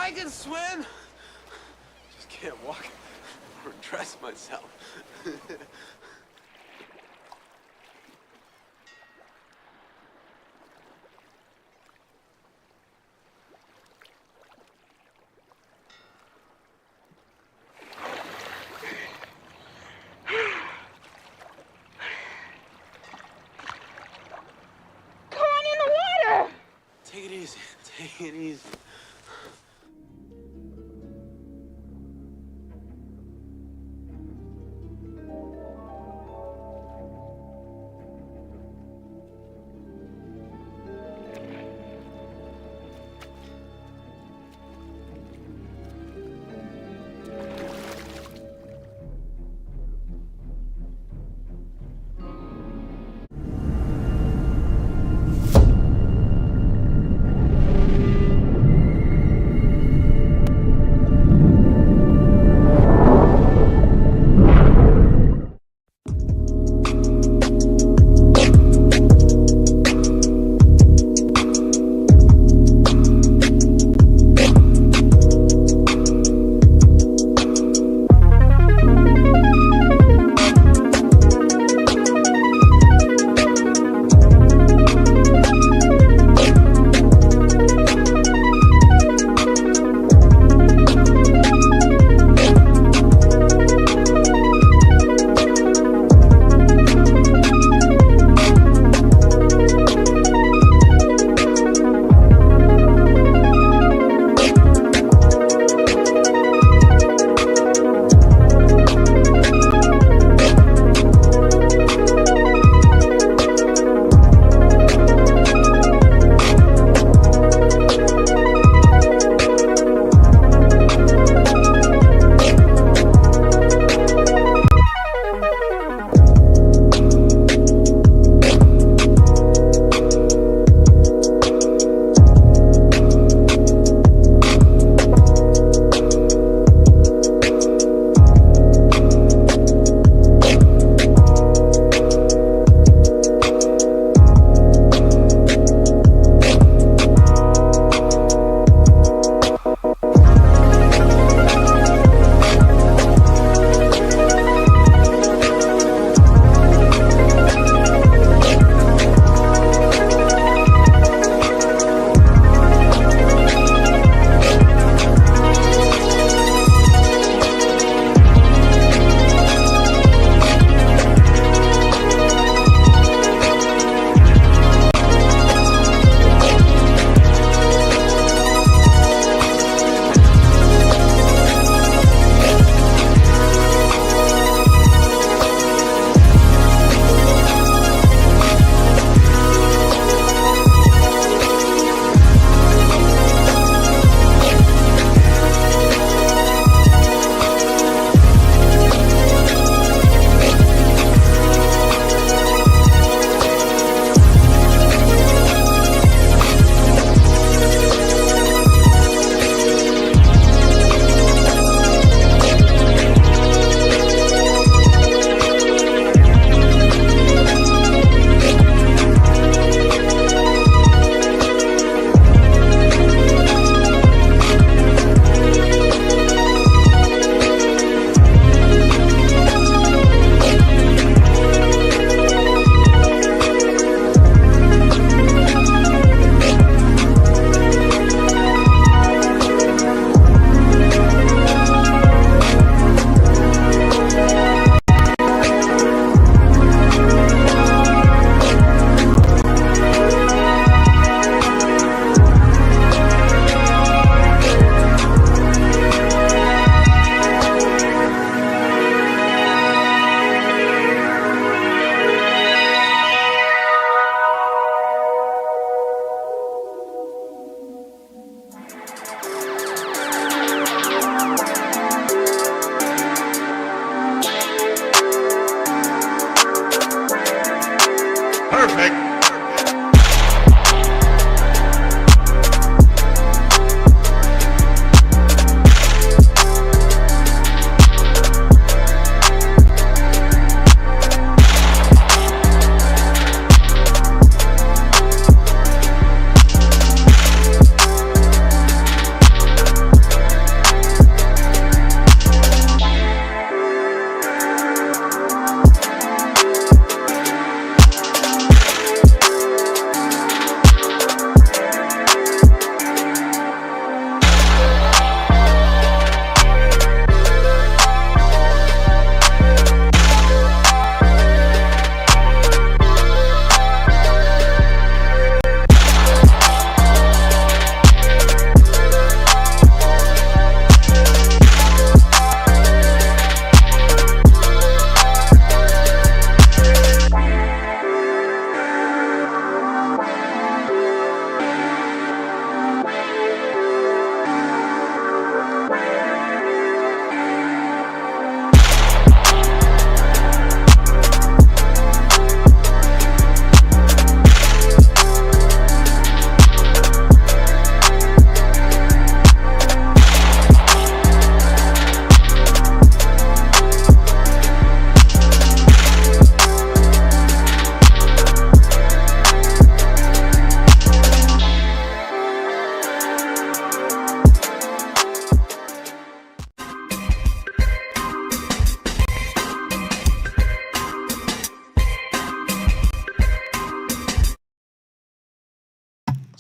I can swim. Just can't walk or dress myself. Take it easy. Take it easy.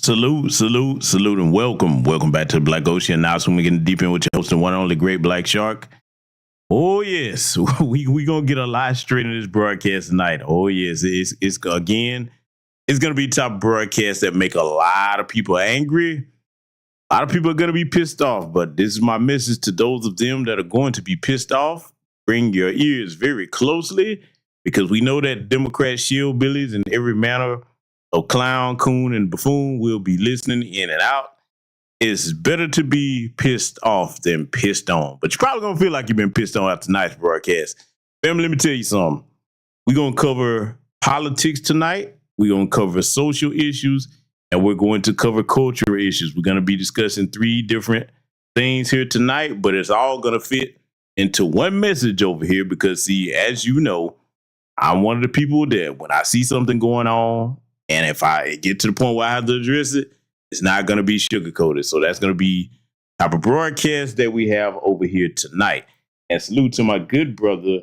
Salute, and welcome. Welcome back to the Black Ocean. Now, so we getting deep in with your host, the one and only Great Black Shark. Oh yes, we gonna get a lot straight in this broadcast tonight. Oh yes, it's again, it's gonna be a type of broadcast that make a lot of people angry. A lot of people are gonna be pissed off, but this is my message to those of them that are going to be pissed off. Bring your ears very closely, because we know that Democrat shillbillies and every manner of clown, coon, and buffoon will be listening in and out. It's better to be pissed off than pissed on. But you're probably going to feel like you've been pissed on after tonight's broadcast. Family, let me tell you something. We're going to cover politics tonight. We're going to cover social issues. And we're going to cover cultural issues. We're going to be discussing 3 different things here tonight. But it's all going to fit into one message over here. Because, see, as you know, I'm one of the people that when I see something going on, and if I get to the point where I have to address it, it's not going to be sugarcoated. So that's going to be the type of broadcast that we have over here tonight. And salute to my good brother,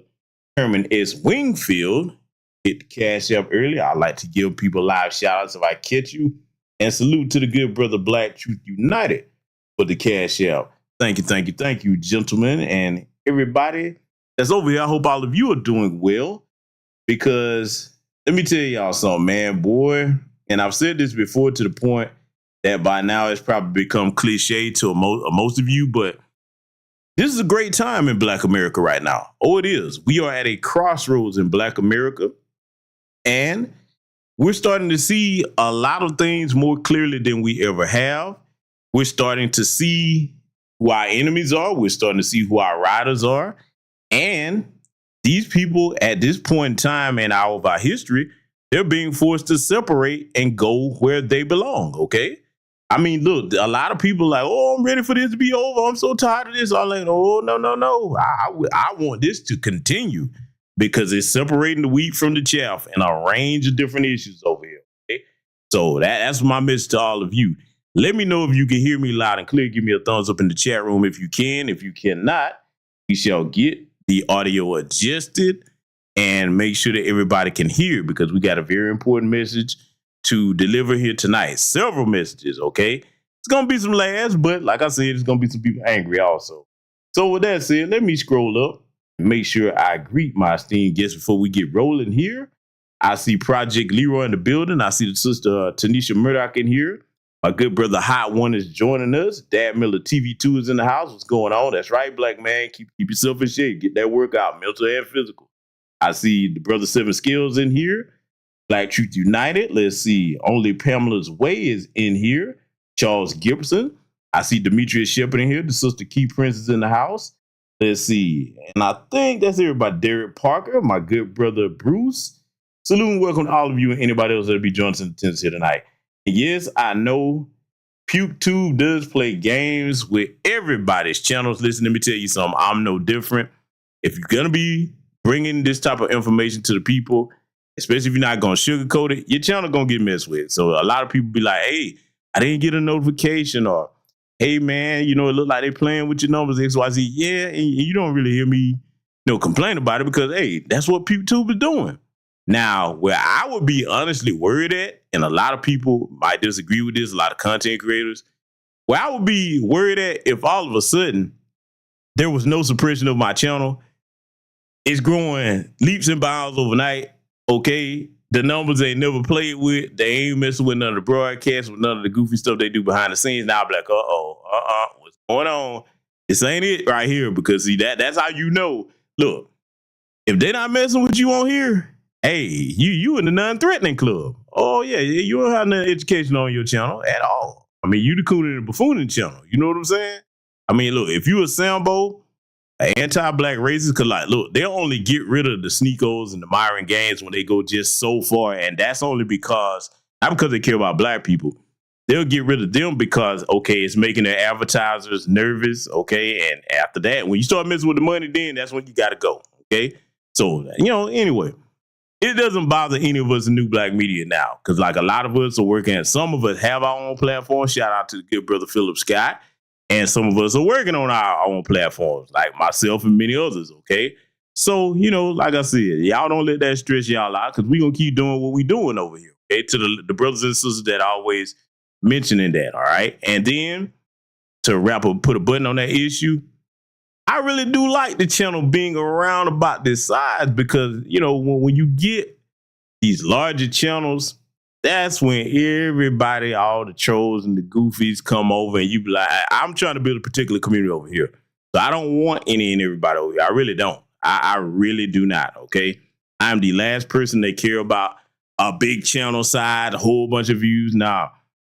Herman S. Wingfield. Hit the cash up early. I like to give people live shout outs if I catch you. And salute to the good brother, Black Truth United, for the cash out. Thank you, gentlemen, and everybody that's over here. I hope all of you are doing well, because let me tell y'all something, man, boy. And I've said this before to the point that by now it's probably become cliche to most of you, but this is a great time in Black America right now. Oh, it is. We are at a crossroads in Black America, and we're starting to see a lot of things more clearly than we ever have. We're starting to see who our enemies are. We're starting to see who our riders are. And these people at this point in time in our history, they're being forced to separate and go where they belong, okay? I mean, look, a lot of people are like, oh, I'm ready for this to be over. I'm so tired of this. I'm like, oh, no. I want this to continue, because it's separating the wheat from the chaff and a range of different issues over here, okay? So that's my message to all of you. Let me know if you can hear me loud and clear. Give me a thumbs up in the chat room if you can. If you cannot, we shall get the audio adjusted and make sure that everybody can hear, because we got a very important message to deliver here tonight. Several messages, okay? It's going to be some laughs, but like I said, it's going to be some people angry also. So with that said, let me scroll up and make sure I greet my esteemed guests before we get rolling here. I see Project Leroy in the building. I see the sister Tanisha Murdoch in here. My good brother Hot One is joining us. Dad Miller TV2 is in the house. What's going on? That's right, black man. Keep yourself in shape. Get that workout, mental and physical. I see the brother Seven Skills in here. Black Truth United. Let's see. Only Pamela's Way is in here. Charles Gibson. I see Demetrius Shepard in here. The sister Key Prince is in the house. Let's see. And I think that's everybody. Derek Parker, my good brother Bruce. Salute and welcome to all of you and anybody else that'll be joining us in attendance here tonight. And yes, I know PukeTube does play games with everybody's channels. Listen, let me tell you something. I'm no different. If you're going to be bringing this type of information to the people, especially if you're not going to sugarcoat it, your channel going to get messed with. So a lot of people be like, hey, I didn't get a notification, or hey, man, it look like they're playing with your numbers, XYZ. Yeah, and you don't really hear me complain about it, because, hey, that's what PukeTube is doing. Now, where I would be honestly worried at, and a lot of people might disagree with this, a lot of content creators, where I would be worried at if all of a sudden there was no suppression of my channel. It's growing leaps and bounds overnight, okay? The numbers ain't never played with. They ain't messing with none of the broadcasts, with none of the goofy stuff they do behind the scenes. Now I'm like, what's going on? This ain't it right here, because see, that's how you know. Look, if they're not messing with you on here, hey, you in the non-threatening club. Oh, yeah, you don't have no education on your channel at all. I mean, you the coon and the buffooning channel. You know what I'm saying? I mean, look, if you a Sambo, an anti-black racist, because, like, look, they'll only get rid of the Sneakos and the Myron Gaines when they go just so far, and that's only because, not because they care about black people. They'll get rid of them because, okay, it's making their advertisers nervous, okay? And after that, when you start messing with the money, then that's when you got to go, okay? So, anyway. It doesn't bother any of us in new black media now, because like a lot of us are working, some of us have our own platform. Shout out to the good brother Philip Scott. And some of us are working on our own platforms, like myself and many others, okay? So, like I said, y'all don't let that stress y'all out, because we're going to keep doing what we're doing over here, okay? To the brothers and sisters that always mentioning that. All right. And then to put a button on that issue, I really do like the channel being around about this size because, you know, when you get these larger channels, that's when everybody, all the trolls and the goofies come over and you be like, I'm trying to build a particular community over here. So I don't want any and everybody over here. I really don't. I really do not, okay? I'm the last person they care about a big channel size, a whole bunch of views. Nah,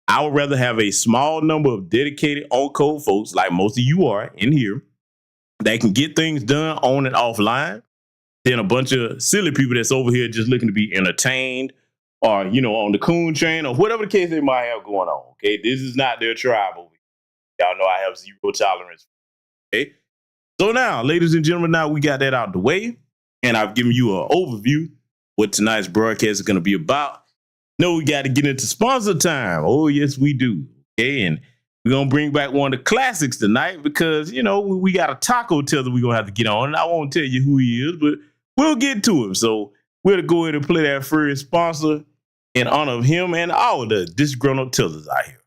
I would rather have a small number of dedicated on-code folks like most of you are in here that can get things done on and offline than a bunch of silly people that's over here just looking to be entertained or, you know, on the coon train or whatever the case they might have going on, okay? This is not their tribe over here. Y'all know I have zero tolerance, okay? So now, ladies and gentlemen, now we got that out of the way, and I've given you an overview what tonight's broadcast is going to be about. No, we got to get into sponsor time. Oh, yes, we do. Okay, and we're going to bring back one of the classics tonight because, you know, we got a taco tether we're going to have to get on, and I won't tell you who he is, but we'll get to him. So we'll go ahead and play that first sponsor in honor of him and all of the disgruntled tethers out here.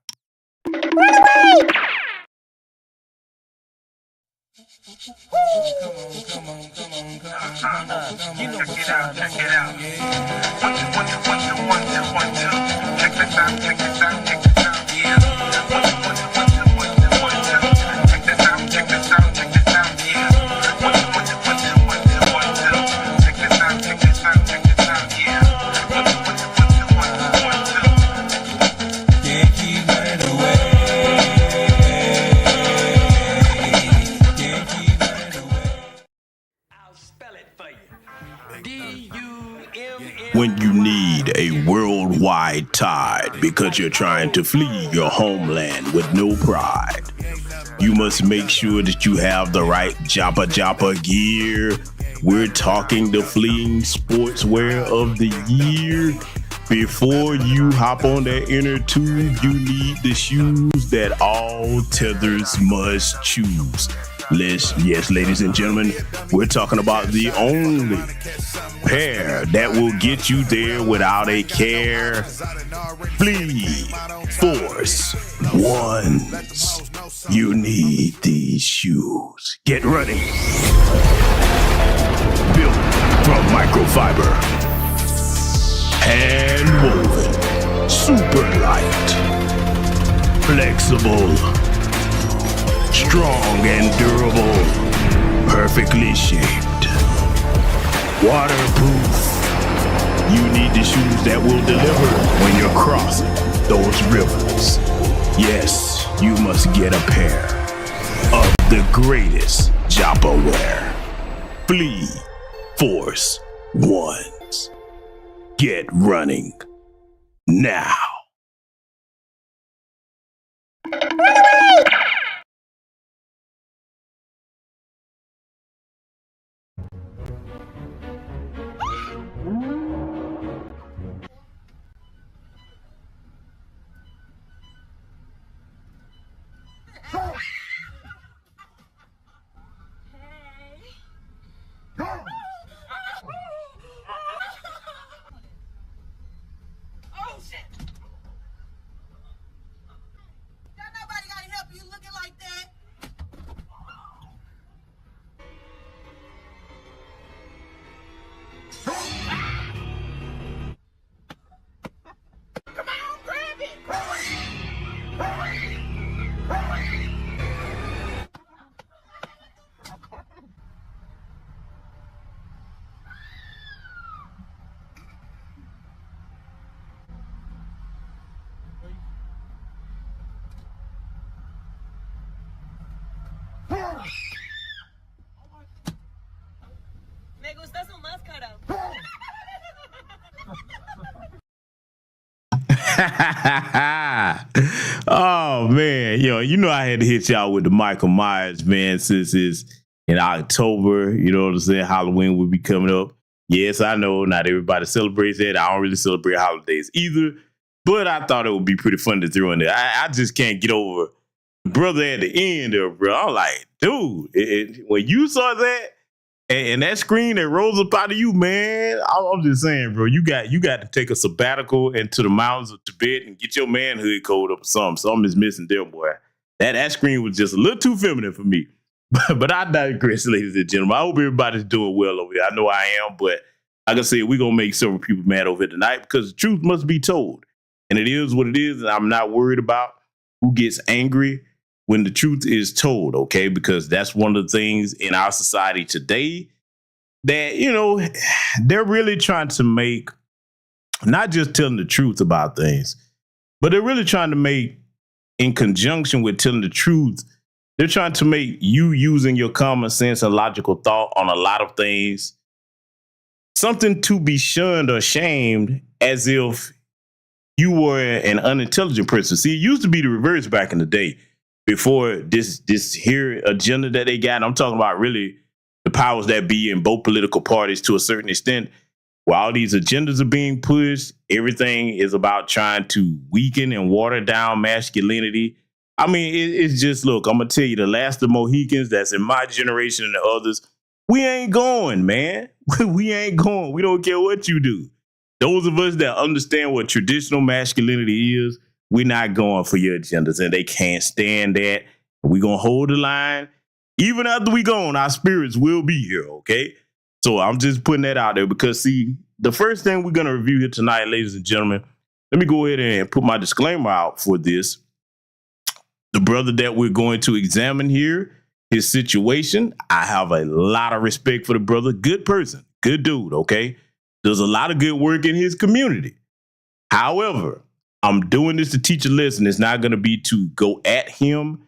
Come on. You know check it out. 1, 2, 1, 2, 1, 2, 1, 2, 1, 2. Check this out. Yeah. 1, 2, 1, 2, 1, 2, 1, 2, 1, 2. Check this out. Yeah. 1, 2, 1, 2, 1, 2, 1, 2, 1, 2. Check this out. Yeah. 1, 2, 1, 2, 1, 2, 1, 2. Can't keep running away. When you need a worldwide tide because you're trying to flee your homeland with no pride, you must make sure that you have the right Joppa gear. We're talking the fleeing sportswear of the year. Before you hop on that inner tube, you need the shoes that all tethers must choose. Yes, ladies and gentlemen, we're talking about the only pair that will get you there without a care. Flee Force Ones. You need these shoes. Get running. Built from microfiber. Hand woven. Super light. Flexible. Strong and durable, perfectly shaped, waterproof. You need the shoes that will deliver when you're crossing those rivers. Yes, you must get a pair of the greatest Joppa wear. Flee Force Ones. Get running now. Me gusta su máscara. Oh man, you know I had to hit y'all with the Michael Myers, man, since it's in October, you know what I'm saying? Halloween will be coming up. Yes, I know not everybody celebrates that. I don't really celebrate holidays either, but I thought it would be pretty fun to throw in there. I just can't get over brother at the end there, bro. I'm like, dude, when you saw that, And that screen that rolls up out of you, man, I'm just saying, bro, you got to take a sabbatical into the mountains of Tibet and get your manhood code up or something. Something is missing there, boy. That screen was just a little too feminine for me. But I digress, ladies and gentlemen. I hope everybody's doing well over here. I know I am, but like I said, we're going to make several people mad over here tonight because the truth must be told. And it is what it is, and I'm not worried about who gets angry when the truth is told, okay? Because that's one of the things in our society today that, you know, they're really trying to make, not just telling the truth about things, but they're really trying to make, in conjunction with telling the truth, they're trying to make you using your common sense and logical thought on a lot of things something to be shunned or shamed, as if you were an unintelligent person. See, it used to be the reverse back in the day before this here agenda that they got. I'm talking about really the powers that be in both political parties to a certain extent. While these agendas are being pushed, everything is about trying to weaken and water down masculinity. I mean, it's just, look, I'm going to tell you, the last of Mohicans that's in my generation and the others, we ain't going, man. We ain't going. We don't care what you do. Those of us that understand what traditional masculinity is, we're not going for your agendas, and they can't stand that. We're going to hold the line. Even after we gone, our spirits will be here, okay? So I'm just putting that out there because, see, the first thing we're going to review here tonight, ladies and gentlemen, let me go ahead and put my disclaimer out for this. The brother that we're going to examine here, his situation, I have a lot of respect for the brother. Good person, good dude, okay? Does a lot of good work in his community. However, I'm doing this to teach a lesson. It's not going to be to go at him,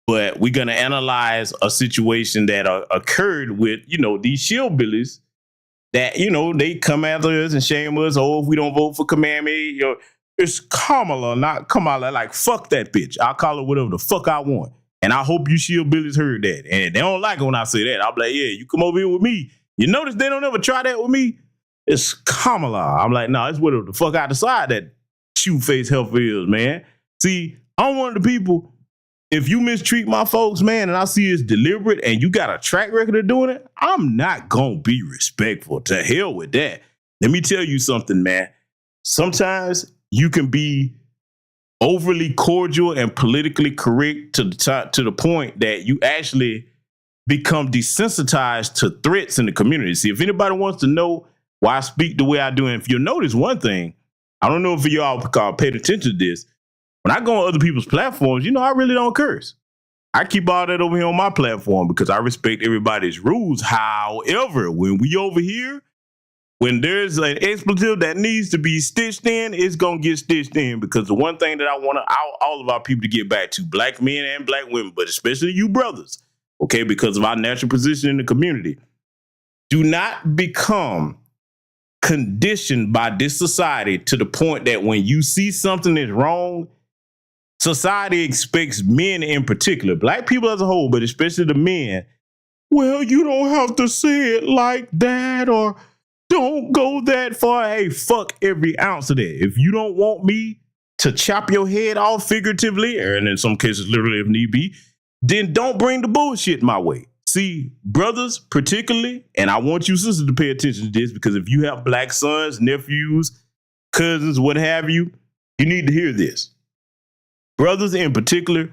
but we're going to analyze a situation that occurred with, you know, these shillbillies that, you know, they come after us and shame us. Oh, if we don't vote for Command Me, you know, it's Kamala, not Kamala. Like, fuck that bitch. I'll call her whatever the fuck I want. And I hope you shillbillies heard that. And they don't like it when I say that. I'll be like, yeah, you come over here with me. You notice they don't ever try that with me? It's Kamala. I'm like, no, it's whatever the fuck I decide that shoe-face heifer is, man. See, I'm one of the people, if you mistreat my folks, man, and I see it's deliberate and you got a track record of doing it, I'm not going to be respectful. To hell with that. Let me tell you something, man. Sometimes you can be overly cordial and politically correct to the point that you actually become desensitized to threats in the community. See, if anybody wants to know why I speak the way I do, and if you'll notice one thing, I don't know if y'all paid attention to this. When I go on other people's platforms, you know, I really don't curse. I keep all that over here on my platform because I respect everybody's rules. However, when we over here, when there's an expletive that needs to be stitched in, it's going to get stitched in, because the one thing that I want all of our people to get back to, black men and black women, but especially you brothers, okay, because of our natural position in the community, do not become conditioned by this society to the point that when you see something that's wrong, society expects men in particular, black people as a whole, but especially the men, well, you don't have to say it like that, or don't go that far. Hey, fuck every ounce of that. If you don't want me to chop your head off figuratively, and in some cases literally if need be, then don't bring the bullshit my way. See, brothers particularly, and I want you sisters to pay attention to this, because if you have black sons, nephews, cousins, what have you, you need to hear this. Brothers in particular,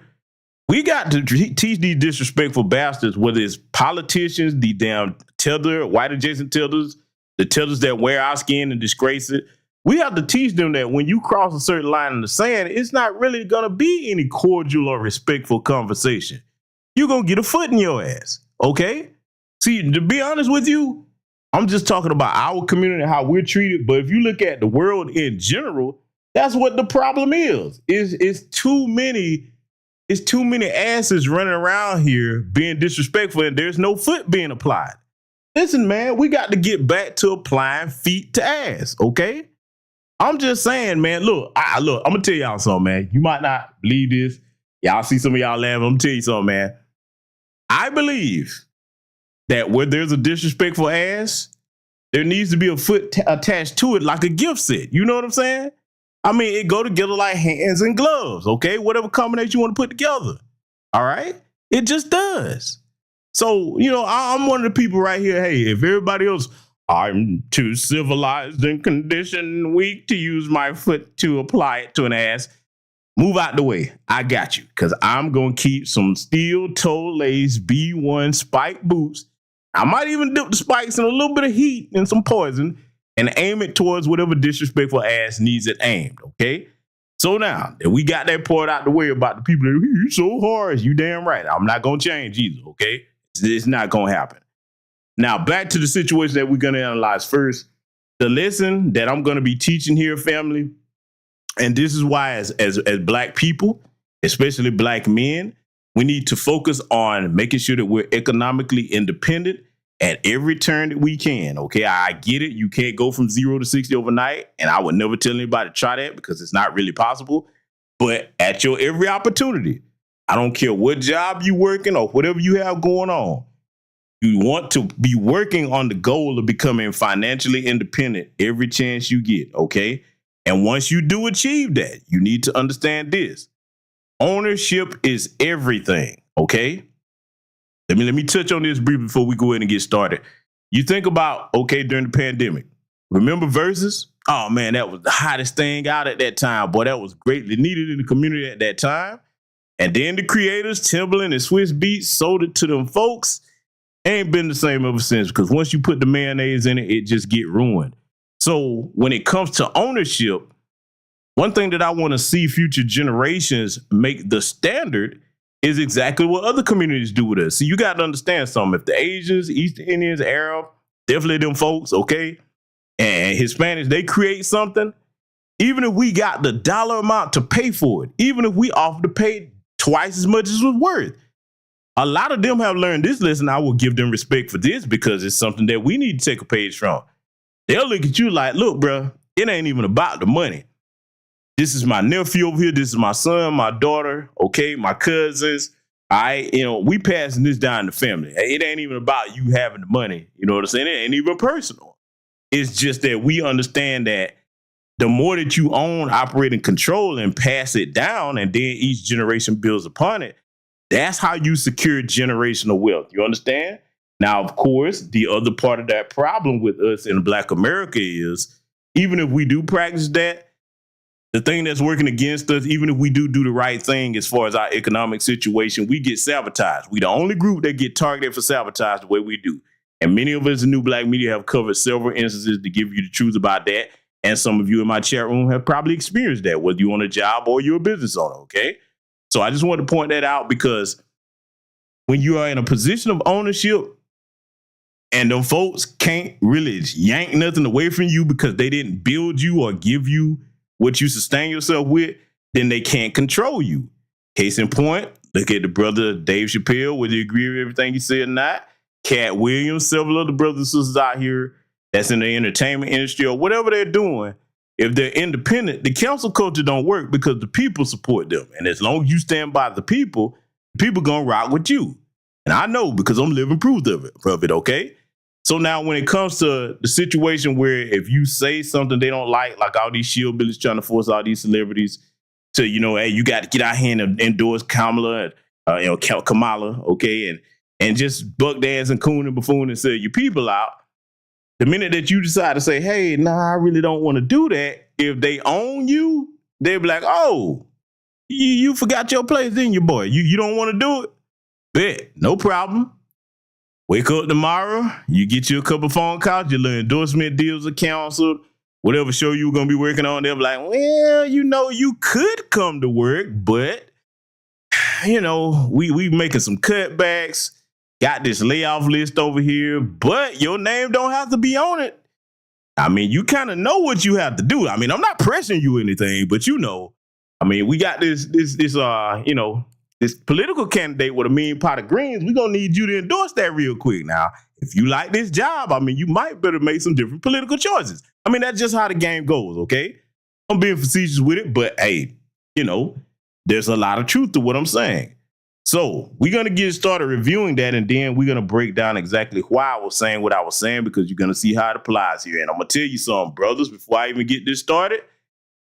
we got to teach these disrespectful bastards, whether it's politicians, the damn tether, white adjacent tethers, the tethers that wear our skin and disgrace it. We have to teach them that when you cross a certain line in the sand, it's not really going to be any cordial or respectful conversation. You're going to get a foot in your ass, okay? See, to be honest with you, I'm just talking about our community, how we're treated. But if you look at the world in general, that's what the problem is. It's too many asses running around here being disrespectful, and there's no foot being applied. Listen, man, we got to get back to applying feet to ass, okay? I'm just saying, man, look, I'm going to tell y'all something, man. You might not believe this. Y'all see some of y'all laughing. I'm going to tell you something, man. I believe that where there's a disrespectful ass, there needs to be a foot attached to it like a gift set. You know what I'm saying? I mean, it go together like hands and gloves, okay? Whatever combination you want to put together, all right? It just does. So, I'm one of the people right here. Hey, if everybody else, I'm too civilized and conditioned weak to use my foot to apply it to an ass. Move out the way. I got you. Because I'm going to keep some steel toe lace B1 spike boots. I might even dip the spikes in a little bit of heat and some poison and aim it towards whatever disrespectful ass needs it aimed. Okay? So now that we got that part out the way about the people that you're so harsh, you damn right. I'm not going to change either. Okay? It's not going to happen. Now, back to the situation that we're going to analyze first. The lesson that I'm going to be teaching here, family, and this is why as Black people, especially Black men, we need to focus on making sure that we're economically independent at every turn that we can. Okay, I get it. You can't go from 0 to 60 overnight, and I would never tell anybody to try that because it's not really possible. But at your every opportunity, I don't care what job you're working or whatever you have going on, you want to be working on the goal of becoming financially independent every chance you get, okay? And once you do achieve that, you need to understand this. Ownership is everything, okay? Let me touch on this briefly before we go ahead and get started. You think about, okay, during the pandemic, remember Versus? Oh, man, that was the hottest thing out at that time. Boy, that was greatly needed in the community at that time. And then the creators, Timbaland and Swiss Beats, sold it to them folks. Ain't been the same ever since, because once you put the mayonnaise in it, it just get ruined. So when it comes to ownership, one thing that I want to see future generations make the standard is exactly what other communities do with us. So you got to understand something. If the Asians, East Indians, Arab, definitely them folks, okay, and Hispanics, they create something, even if we got the dollar amount to pay for it, even if we offer to pay twice as much as it's worth, a lot of them have learned this lesson. I will give them respect for this because it's something that we need to take a page from. They'll look at you like, look, bro, it ain't even about the money. This is my nephew over here. This is my son, my daughter, okay, my cousins. We passing this down to family. It ain't even about you having the money. You know what I'm saying? It ain't even personal. It's just that we understand that the more that you own, operate, and control and pass it down, and then each generation builds upon it, that's how you secure generational wealth. You understand? Now, of course, the other part of that problem with us in Black America is, even if we do practice that, the thing that's working against us, even if we do the right thing as far as our economic situation, we get sabotaged. We the only group that get targeted for sabotage the way we do. And many of us in New Black Media have covered several instances to give you the truth about that. And some of you in my chat room have probably experienced that, whether you're on a job or you're a business owner, okay? So I just want to point that out, because when you are in a position of ownership and them folks can't really yank nothing away from you because they didn't build you or give you what you sustain yourself with, then they can't control you. Case in point, look at the brother Dave Chappelle, whether you agree with everything he said or not. Cat Williams, several other brothers and sisters out here that's in the entertainment industry or whatever they're doing. If they're independent, the council culture don't work because the people support them. And as long as you stand by the people gonna rock with you. And I know because I'm living proof of it, okay? So now when it comes to the situation where if you say something they don't like all these shillbillies trying to force all these celebrities to, hey, you got to get out here and endorse Kamala, Kamala, okay, and just buck dance and coon and buffoon and sell your people out. The minute that you decide to say, hey, nah, I really don't want to do that, if they own you, they'll be like, oh, you forgot your place, didn't you, boy? You don't want to do it? Bet, no problem. Wake up tomorrow, you get you a couple phone calls, your little endorsement deals are canceled, whatever show you were going to be working on, they'll be like, well, you could come to work, but, we making some cutbacks, got this layoff list over here, but your name don't have to be on it. I mean, you kind of know what you have to do. I mean, I'm not pressing you or anything, but we got this political candidate with a mean pot of greens. We're going to need you to endorse that real quick. Now, if you like this job, you might better make some different political choices. That's just how the game goes, okay? I'm being facetious with it, but hey, there's a lot of truth to what I'm saying. So we're going to get started reviewing that, and then we're going to break down exactly why I was saying what I was saying, because you're going to see how it applies here. And I'm going to tell you something, brothers, before I even get this started.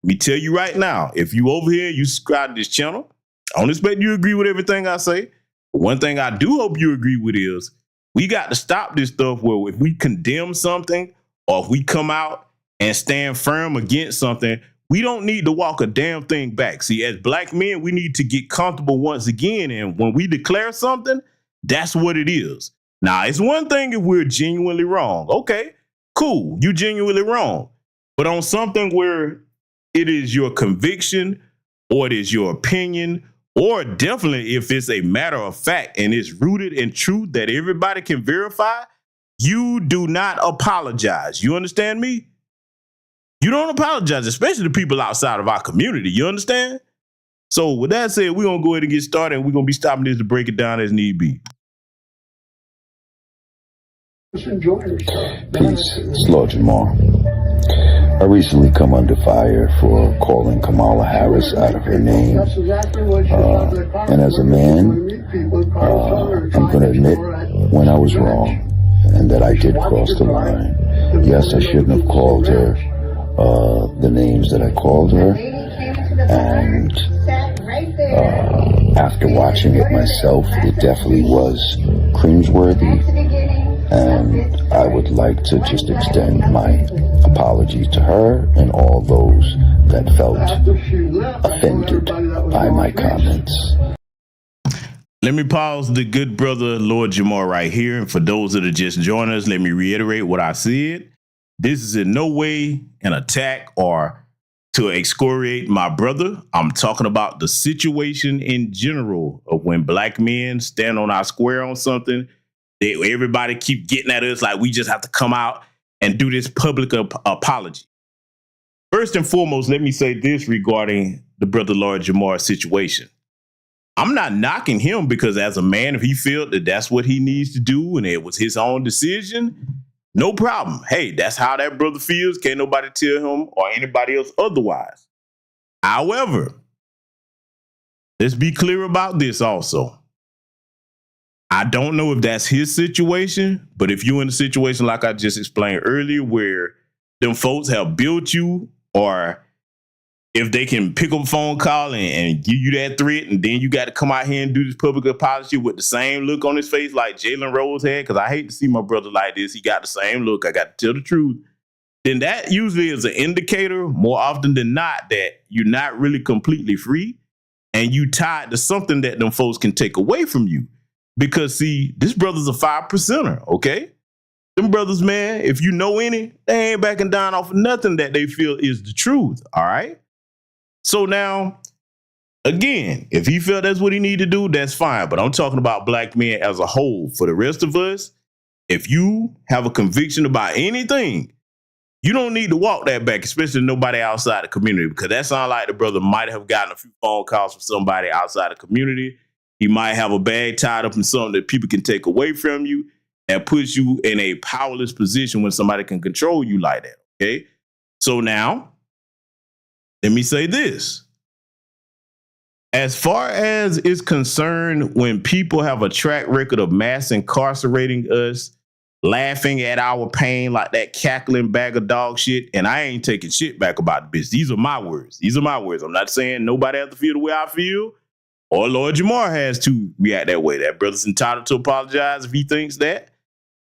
Let me tell you right now, if you over here, you subscribe to this channel, I don't expect you to agree with everything I say, One thing I do hope you agree with is we got to stop this stuff where if we condemn something or if we come out and stand firm against something, we don't need to walk a damn thing back. See, as black men, we need to get comfortable once again. And when we declare something, that's what it is. Now, it's one thing if we're genuinely wrong. Okay, cool. You genuinely wrong. But on something where it is your conviction or it is your opinion, or definitely if it's a matter of fact and it's rooted in truth that everybody can verify, you do not apologize. You understand me? You don't apologize, especially the people outside of our community. You understand? So with that said, we're going to go ahead and get started, and we're going to be stopping this to break it down as need be. Peace, it's Lord Jamar. I recently come under fire for calling Kamala Harris out of her name. And as a man, I'm going to admit when I was wrong and that I did cross the line. Yes, I shouldn't have called her the names that I called her. And after watching it myself, it definitely was cringeworthy. And I would like to just extend my apology to her and all those that felt offended by my comments. Let me pause the good brother, Lord Jamar, right here. And for those that are just joining us, let me reiterate what I said. This is in no way an attack or to excoriate my brother. I'm talking about the situation in general of when black men stand on our square on something. Everybody keep getting at us like we just have to come out and do this public apology. First and foremost, let me say this regarding the brother Lord Jamar situation. I'm not knocking him because as a man, if he felt that that's what he needs to do and it was his own decision, no problem. Hey, that's how that brother feels. Can't nobody tell him or anybody else otherwise. However, let's be clear about this also. I don't know if that's his situation, but if you're in a situation like I just explained earlier, where them folks have built you, or if they can pick up a phone call and give you that threat, and then you got to come out here and do this public apology with the same look on his face like Jalen Rose had, because I hate to see my brother like this. He got the same look. I got to tell the truth. Then that usually is an indicator, more often than not, that you're not really completely free and you tied to something that them folks can take away from you. Because, see, this brother's a 5%er, okay? Them brothers, man, if you know any, they ain't backing down off of nothing that they feel is the truth, all right? So now, again, if he felt that's what he needed to do, that's fine. But I'm talking about black men as a whole. For the rest of us, if you have a conviction about anything, you don't need to walk that back, especially nobody outside the community, because that sounds like the brother might have gotten a few phone calls from somebody outside the community. He might have a bag tied up in something that people can take away from you and puts you in a powerless position when somebody can control you like that, okay? So now, let me say this. As far as is concerned, when people have a track record of mass incarcerating us, laughing at our pain like that cackling bag of dog shit, and I ain't taking shit back about the bitch. These are my words. These are my words. I'm not saying nobody has to feel the way I feel, or Lord Jamar has to react that way. That brother's entitled to apologize if he thinks that.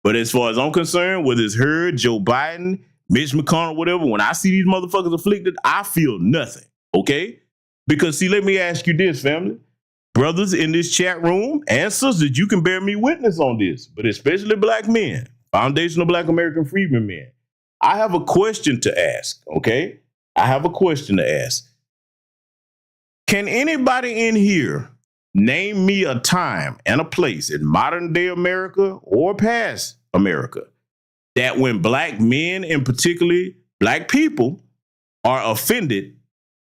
But as far as I'm concerned, whether it's her, Joe Biden, Mitch McConnell, whatever, when I see these motherfuckers afflicted, I feel nothing, okay? Because, see, let me ask you this, family. Brothers in this chat room and sisters, you can bear me witness on this, but especially black men, foundational black American freedmen men. I have a question to ask, okay? I have a question to ask. Can anybody in here name me a time and a place in modern day America or past America that when black men and particularly black people are offended,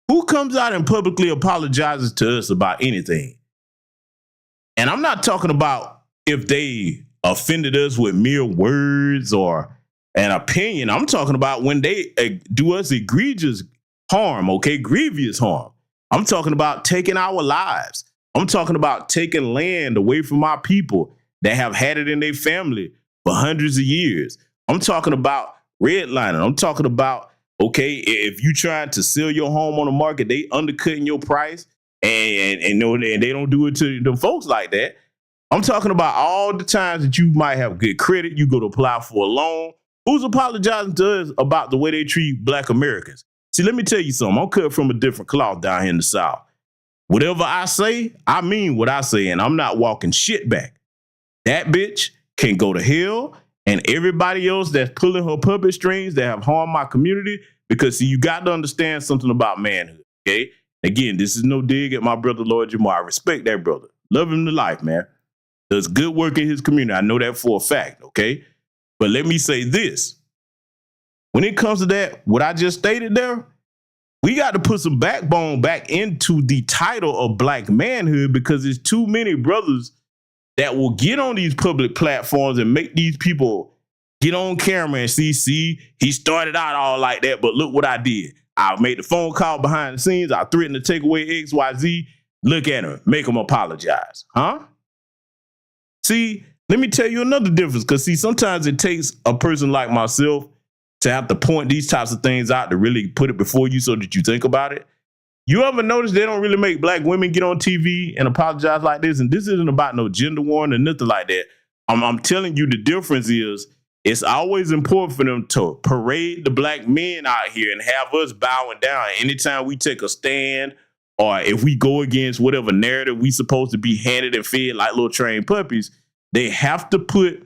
who comes out and publicly apologizes to us about anything? And I'm not talking about if they offended us with mere words or an opinion. I'm talking about when they do us egregious harm, okay, grievous harm. I'm talking about taking our lives. I'm talking about taking land away from our people that have had it in their family for hundreds of years. I'm talking about redlining. I'm talking about, okay, if you trying to sell your home on the market, they undercutting your price and they don't do it to them folks like that. I'm talking about all the times that you might have good credit, you go to apply for a loan. Who's apologizing to us about the way they treat Black Americans? See, let me tell you something. I'm cut from a different cloth down here in the South. Whatever I say, I mean what I say, and I'm not walking shit back. That bitch can go to hell, and everybody else that's pulling her puppet strings that have harmed my community, because see, you got to understand something about manhood, okay? Again, this is no dig at my brother, Lord Jamar. I respect that brother. Love him to life, man. Does good work in his community. I know that for a fact, okay? But let me say this. When it comes to that, what I just stated there, we got to put some backbone back into the title of Black manhood, because there's too many brothers that will get on these public platforms and make these people get on camera and see, he started out all like that, but look what I did. I made the phone call behind the scenes. I threatened to take away XYZ. Look at him. Make him apologize. Huh? See, let me tell you another difference, because see, sometimes it takes a person like myself to have to point these types of things out to really put it before you so that you think about it. You ever notice they don't really make Black women get on TV and apologize like this? And this isn't about no gender war or nothing like that. I'm telling you, the difference is it's always important for them to parade the Black men out here and have us bowing down anytime we take a stand, or if we go against whatever narrative we supposed to be handed and fed like little trained puppies. They have to put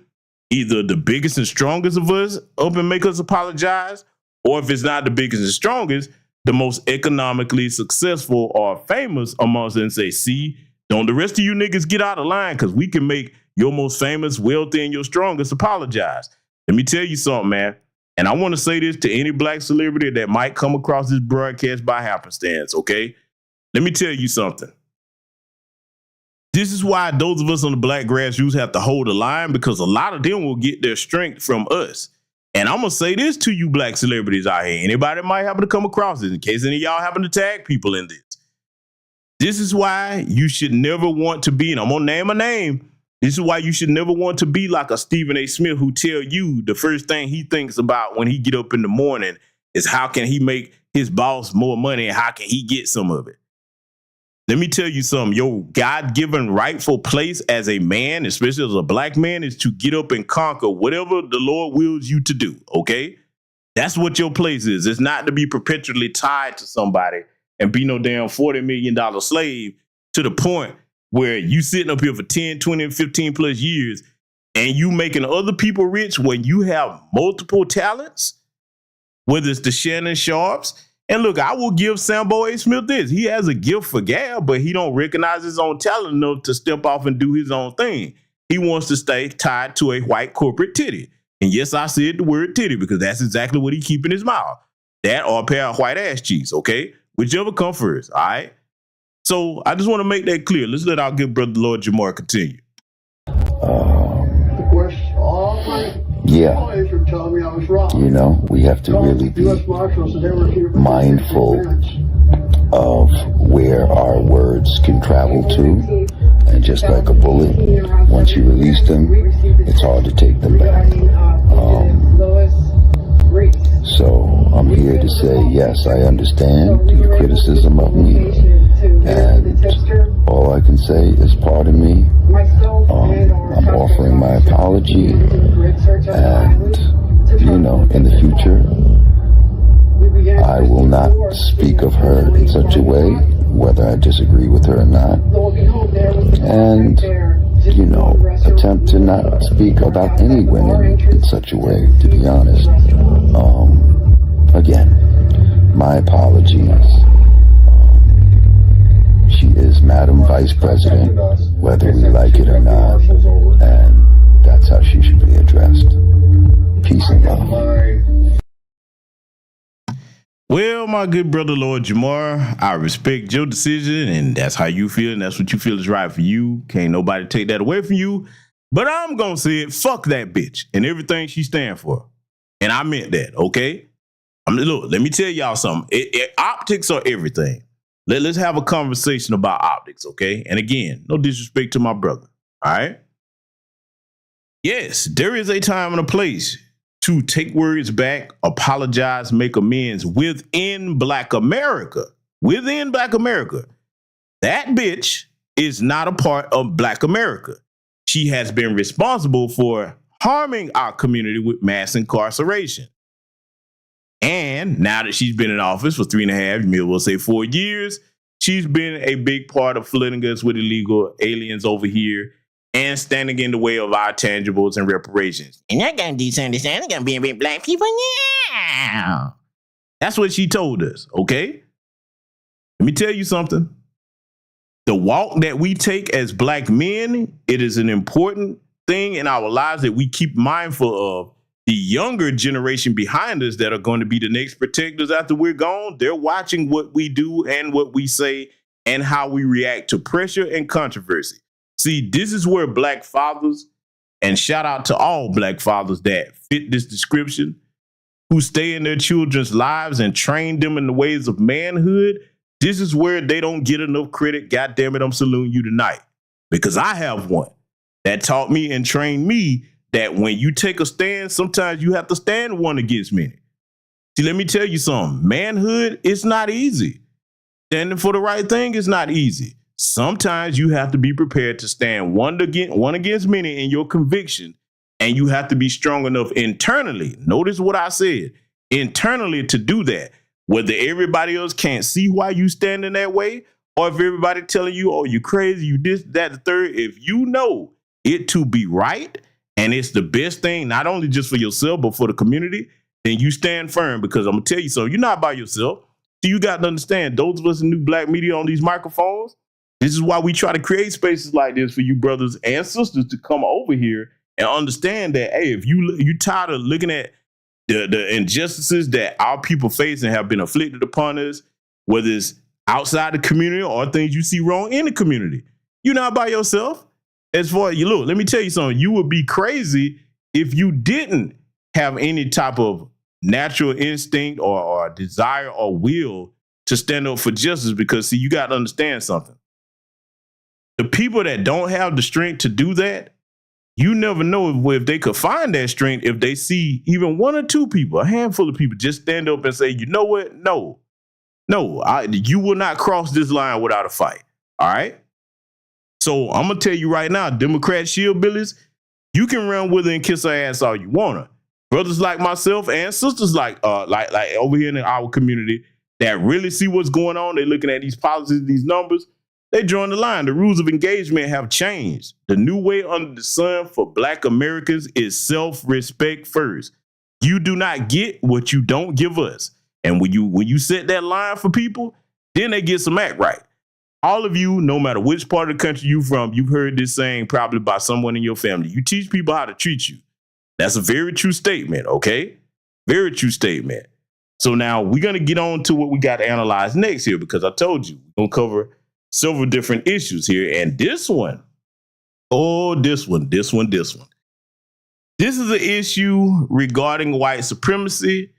either the biggest and strongest of us up and make us apologize, or if it's not the biggest and strongest, the most economically successful or famous amongst them, and say, see, don't the rest of you niggas get out of line, because we can make your most famous, wealthy, and your strongest apologize. Let me tell you something, man. And I want to say this to any Black celebrity that might come across this broadcast by happenstance, okay? Let me tell you something. This is why those of us on the Black grassroots have to hold the line, because a lot of them will get their strength from us. And I'm going to say this to you Black celebrities out here. Anybody might happen to come across this, in case any of y'all happen to tag people in this. This is why you should never want to be, and I'm going to name a name. This is why you should never want to be like a Stephen A. Smith, who tell you the first thing he thinks about when he get up in the morning is how can he make his boss more money and how can he get some of it. Let me tell you something. Your God-given rightful place as a man, especially as a Black man, is to get up and conquer whatever the Lord wills you to do, okay? That's what your place is. It's not to be perpetually tied to somebody and be no damn $40 million slave to the point where you sitting up here for 10, 20, 15 plus years and you making other people rich when you have multiple talents, whether it's the Shannon Sharps. And look, I will give Sambo A. Smith this. He has a gift for gab, but he don't recognize his own talent enough to step off and do his own thing. He wants to stay tied to a white corporate titty. And yes, I said the word titty because that's exactly what he keep in his mouth. That or a pair of white ass cheeks, okay? Whichever comes first, all right? So I just want to make that clear. Let's let our good brother, Lord Jamar, continue. Yeah, you know, we have to really be mindful of where our words can travel to. And just like a bullet, once you release them, it's hard to take them back. So I'm here to say, yes, I understand your criticism of me. And all I can say is, pardon me. I'm offering my apology. And, you know, in the future, I will not speak of her in such a way, whether I disagree with her or not. And, you know, attempt to not speak about any women in such a way, to be honest. Again, my apologies. She is Madam Vice President, whether we like it or not, and that's how she should be addressed. Peace and love. Well, my good brother, Lord Jamar, I respect your decision, and that's how you feel, and that's what you feel is right for you. Can't nobody take that away from you. But I'm going to say it, fuck that bitch and everything she stand for. And I meant that, okay? Look, let me tell y'all something. Optics are everything. Let's have a conversation about optics, okay? And again, no disrespect to my brother, all right? Yes, there is a time and a place to take words back, apologize, make amends within Black America. Within Black America. That bitch is not a part of Black America. she has been responsible for harming our community with mass incarceration. And now that she's been in office for 3.5, you may well say 4 years, she's been a big part of flooding us with illegal aliens over here and standing in the way of our tangibles and reparations. And they're going to do something, they're going to be with black people now. That's what she told us, okay? Let me tell you something. The walk that we take as black men, it is an important thing in our lives that we keep mindful of. The younger generation behind us that are going to be the next protectors after we're gone, they're watching what we do and what we say and how we react to pressure and controversy. See, this is where black fathers, and shout out to all black fathers that fit this description, who stay in their children's lives and train them in the ways of manhood. This is where they don't get enough credit. God damn it, I'm saluting you tonight. Because I have one that taught me and trained me that when you take a stand, sometimes you have to stand one against many. See, let me tell you something. Manhood is not easy. Standing for the right thing is not easy. Sometimes you have to be prepared to stand one against many in your conviction, and you have to be strong enough internally. Notice what I said. Internally to do that. Whether everybody else can't see why you stand in that way, or if everybody telling you, oh, you crazy, you this, that, the third. If you know it to be right, and it's the best thing, not only just for yourself, but for the community, then you stand firm, because I'm going to tell you something. You're not by yourself. So you got to understand, those of us in new black media on these microphones, this is why we try to create spaces like this for you brothers and sisters to come over here and understand that, hey, if you tired of looking at the injustices that our people face and have been afflicted upon us, whether it's outside the community or things you see wrong in the community, you're not by yourself. As far as you look, let me tell you something. You would be crazy if you didn't have any type of natural instinct or desire or will to stand up for justice, because, see, you got to understand something. The people that don't have the strength to do that, you never know if they could find that strength if they see even one or two people, a handful of people, just stand up and say, you know what? No, you will not cross this line without a fight. All right? So I'm going to tell you right now, Democrat shillbillies, you can run with her and kiss her ass all you want to. Brothers like myself and sisters like over here in our community that really see what's going on, they're looking at these policies, these numbers, they join the line. The rules of engagement have changed. The new way under the sun for black Americans is self-respect first. You do not get what you don't give us. And when you set that line for people, then they get some act right. All of you, no matter which part of the country you're from, you've heard this saying probably by someone in your family. You teach people how to treat you. That's a very true statement, okay? Very true statement. So now we're going to get on to what we got to analyze next here, because I told you we're going to cover several different issues here. And this one, this is an issue regarding white supremacy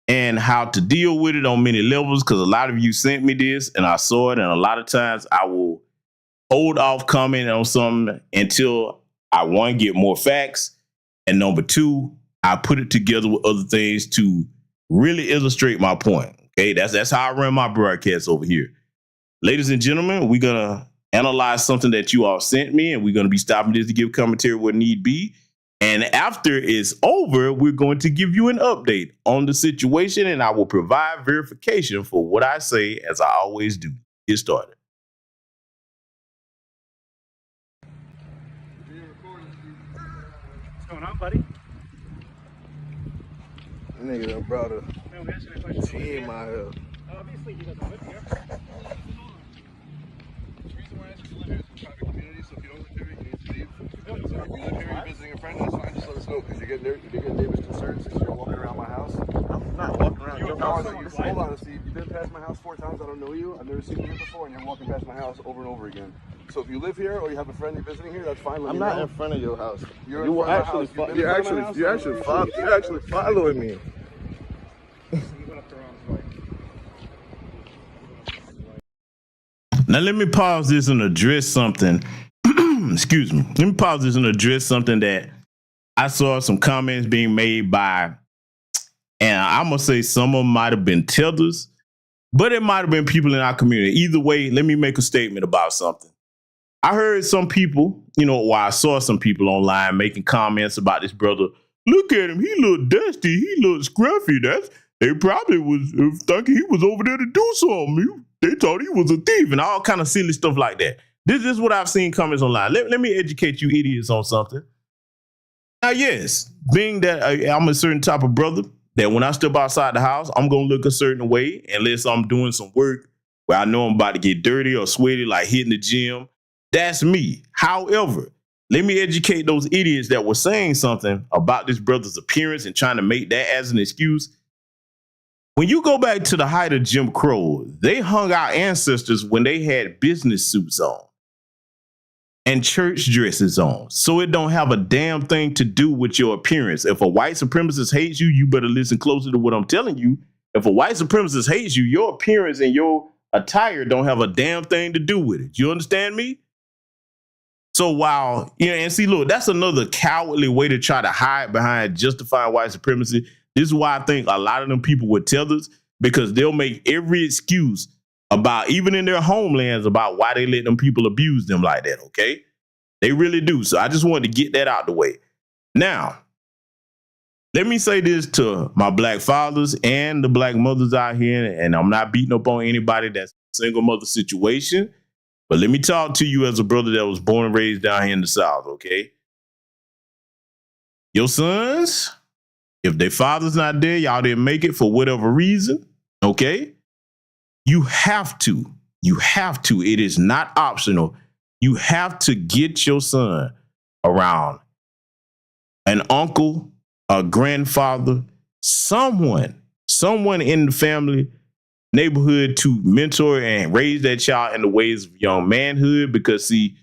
and how to deal with it on many levels, because a lot of you sent me this and I saw it, and a lot of times I will hold off commenting on something until I, one, get more facts, and number two, I put it together with other things to really illustrate my point. Okay, that's how I run my broadcast over here. Ladies and gentlemen, we're gonna analyze something that you all sent me, and we're gonna be stopping this to give commentary where need be. And after it's over, we're going to give you an update on the situation, and I will provide verification for what I say, as I always do. Get started. What's going on, buddy? Nigga done brought a No, we answered that question. team out here. Obviously, he doesn't live here. The reason why I asked you to live here is a private community, so if you don't live here, you need to leave. So if you live here, you're visiting a friend, that's fine, just let us know, because you're getting neighbors concerned since you're walking around my house. I'm not walking around your house. Hold on, Steve. You've been past my house 4 times, I don't know you, I've never seen you here before, and you're walking past my house over and over again. So if you live here or you have a friend you're visiting here, that's fine. I'm not in front of your house. You're You're actually following me. Now, let me pause this and address something. Excuse me. Let me pause this and address something that I saw some comments being made by, and I'm going to say some of them might have been tethers, but it might have been people in our community. Either way, let me make a statement about something. I heard some people, I saw some people online making comments about this brother. Look at him. He look dusty. He look scruffy. They probably was thinking he was over there to do something. They thought he was a thief and all kind of silly stuff like that. This is what I've seen comments online. Let me educate you idiots on something. Now, yes, being that I'm a certain type of brother, that when I step outside the house, I'm going to look a certain way unless I'm doing some work where I know I'm about to get dirty or sweaty, like hitting the gym. That's me. However, let me educate those idiots that were saying something about this brother's appearance and trying to make that as an excuse. When you go back to the height of Jim Crow, they hung our ancestors when they had business suits on and church dresses on. So it don't have a damn thing to do with your appearance. If a white supremacist hates you, you better listen closer to what I'm telling you. If a white supremacist hates you, your appearance and your attire don't have a damn thing to do with it. You understand me? So while, and see, look, that's another cowardly way to try to hide behind justifying white supremacy. This is why I think a lot of them people with tethers, because they'll make every excuse about, even in their homelands, about why they let them people abuse them like that, okay? They really do. So I just wanted to get that out the way. Now, let me say this to my black fathers and the black mothers out here, and I'm not beating up on anybody that's a single mother situation, but let me talk to you as a brother that was born and raised down here in the South, okay? Your sons, if their father's not there, y'all didn't make it for whatever reason, okay? You have to. It is not optional. You have to get your son around an uncle, a grandfather, someone in the family neighborhood to mentor and raise that child in the ways of young manhood. Because see,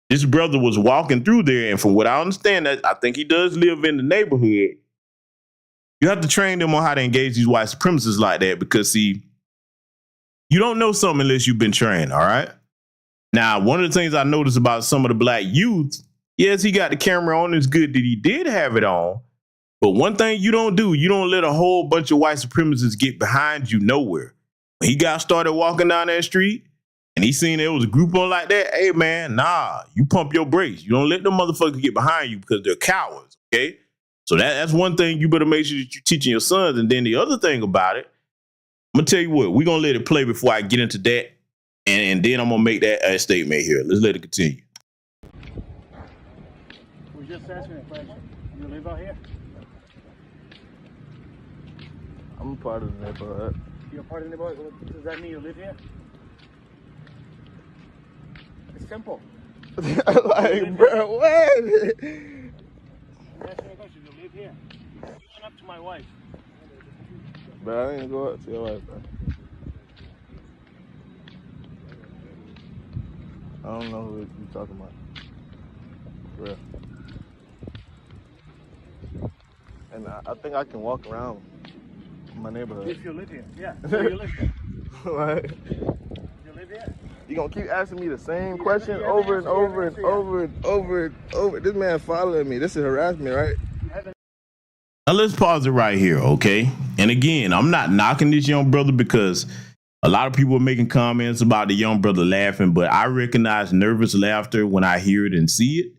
this brother was walking through there, and from what I understand, I think he does live in the neighborhood. You have to train them on how to engage these white supremacists like that, because see, you don't know something unless you've been trained, all right? Now, one of the things I noticed about some of the black youth, yes, he got the camera on. It's good that he did have it on. But one thing you don't do, you don't let a whole bunch of white supremacists get behind you nowhere. When he got started walking down that street and he seen there was a group on like that, hey, man, nah, you pump your brakes. You don't let them motherfuckers get behind you because they're cowards, okay? So that's one thing you better make sure that you're teaching your sons. And then the other thing about it, I'm going to tell you what, we're going to let it play before I get into that. And then I'm going to make that statement here. Let's let it continue. We're just asking a question. You live out here? I'm a part of the neighborhood. You're part of the neighborhood? Does that mean you live here? It's simple. Like, bro, what? I'm asking a question. You live here? You went up to my wife. Bro, I didn't go up to your wife, bro. I don't know who you're talking about. For real. And I think I can walk around my neighborhood. If you live here, yeah. So you live here. Like, You live here? you gonna keep asking me the same question over and over and over and over and over. This man following me. This is harassment, right? Now let's pause it right here, okay? And again, I'm not knocking this young brother because a lot of people are making comments about the young brother laughing, but I recognize nervous laughter when I hear it and see it.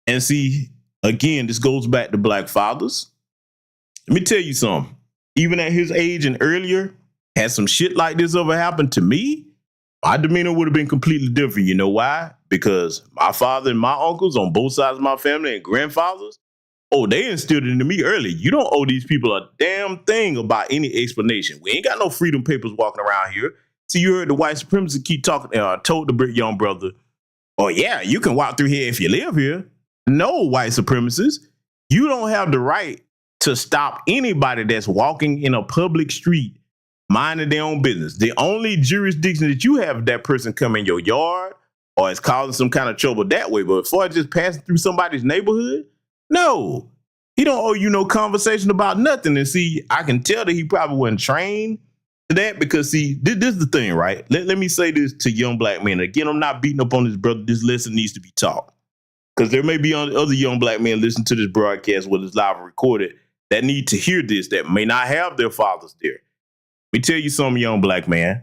And see, again, this goes back to black fathers. Let me tell you something. Even at his age and earlier, had some shit like this ever happened to me, my demeanor would have been completely different. You know why? Because my father and my uncles on both sides of my family and grandfathers, oh, they instilled it into me early. You don't owe these people a damn thing about any explanation. We ain't got no freedom papers walking around here. So you heard the white supremacists keep talking, told the young brother, oh, yeah, you can walk through here if you live here. No, white supremacists, you don't have the right to stop anybody that's walking in a public street minding their own business. The only jurisdiction that you have if that person come in your yard or is causing some kind of trouble that way. But as far as just passing through somebody's neighborhood, no, he don't owe you no conversation about nothing. And see, I can tell that he probably wasn't trained to that because see, this is the thing, right? Let me say this to young black men. Again, I'm not beating up on this brother. This lesson needs to be taught because there may be other young black men listening to this broadcast, whether it's live or recorded, that need to hear this, that may not have their fathers there. Let me tell you something, young black man.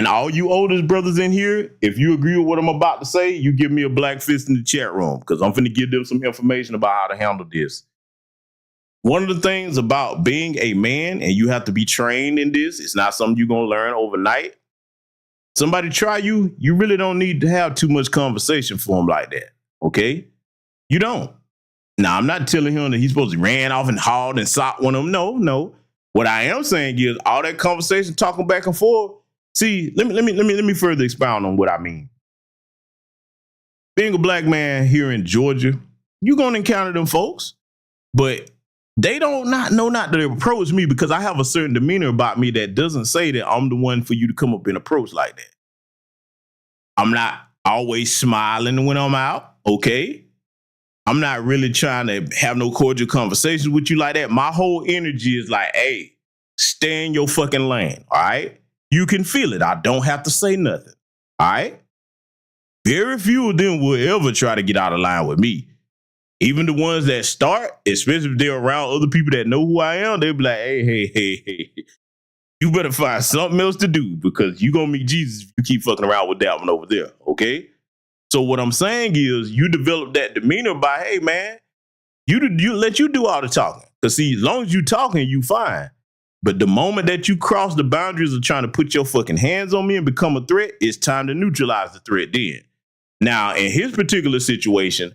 And all you oldest brothers in here, if you agree with what I'm about to say, you give me a black fist in the chat room because I'm finna give them some information about how to handle this. One of the things about being a man, and you have to be trained in this, it's not something you're going to learn overnight. Somebody try you, you really don't need to have too much conversation for him like that, okay? You don't. Now, I'm not telling him that he's supposed to ran off and hauled and socked one of them. No. What I am saying is all that conversation, talking back and forth. See, let me further expound on what I mean. Being a black man here in Georgia, you're going to encounter them folks, but they don't not to approach me because I have a certain demeanor about me that doesn't say that I'm the one for you to come up and approach like that. I'm not always smiling when I'm out, okay? I'm not really trying to have no cordial conversations with you like that. My whole energy is like, hey, stay in your fucking lane, all right? You can feel it. I don't have to say nothing, all right? Very few of them will ever try to get out of line with me. Even the ones that start, especially if they're around other people that know who I am, they'll be like, hey, you better find something else to do because you're going to meet Jesus if you keep fucking around with that one over there, okay? So what I'm saying is you develop that demeanor by, hey, man, you let you do all the talking. Because, see, as long as you talking, you fine. But the moment that you cross the boundaries of trying to put your fucking hands on me and become a threat, it's time to neutralize the threat then. Now, in his particular situation,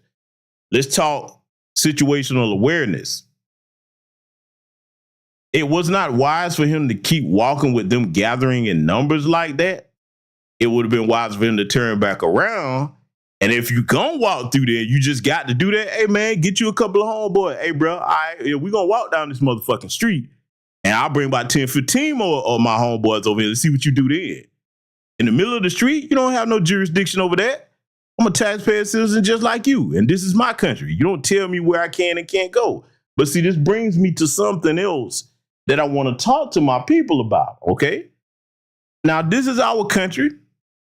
let's talk situational awareness. It was not wise for him to keep walking with them gathering in numbers like that. It would have been wise for him to turn back around. And if you gonna walk through there, you just got to do that. Hey, man, get you a couple of homeboys. Hey, bro, all right, we gonna walk down this motherfucking street. And I'll bring about 10, 15 more of my homeboys over here to see what you do then. In the middle of the street, you don't have no jurisdiction over that. I'm a taxpayer citizen just like you. And this is my country. You don't tell me where I can and can't go. But see, this brings me to something else that I want to talk to my people about, okay? Now, this is our country.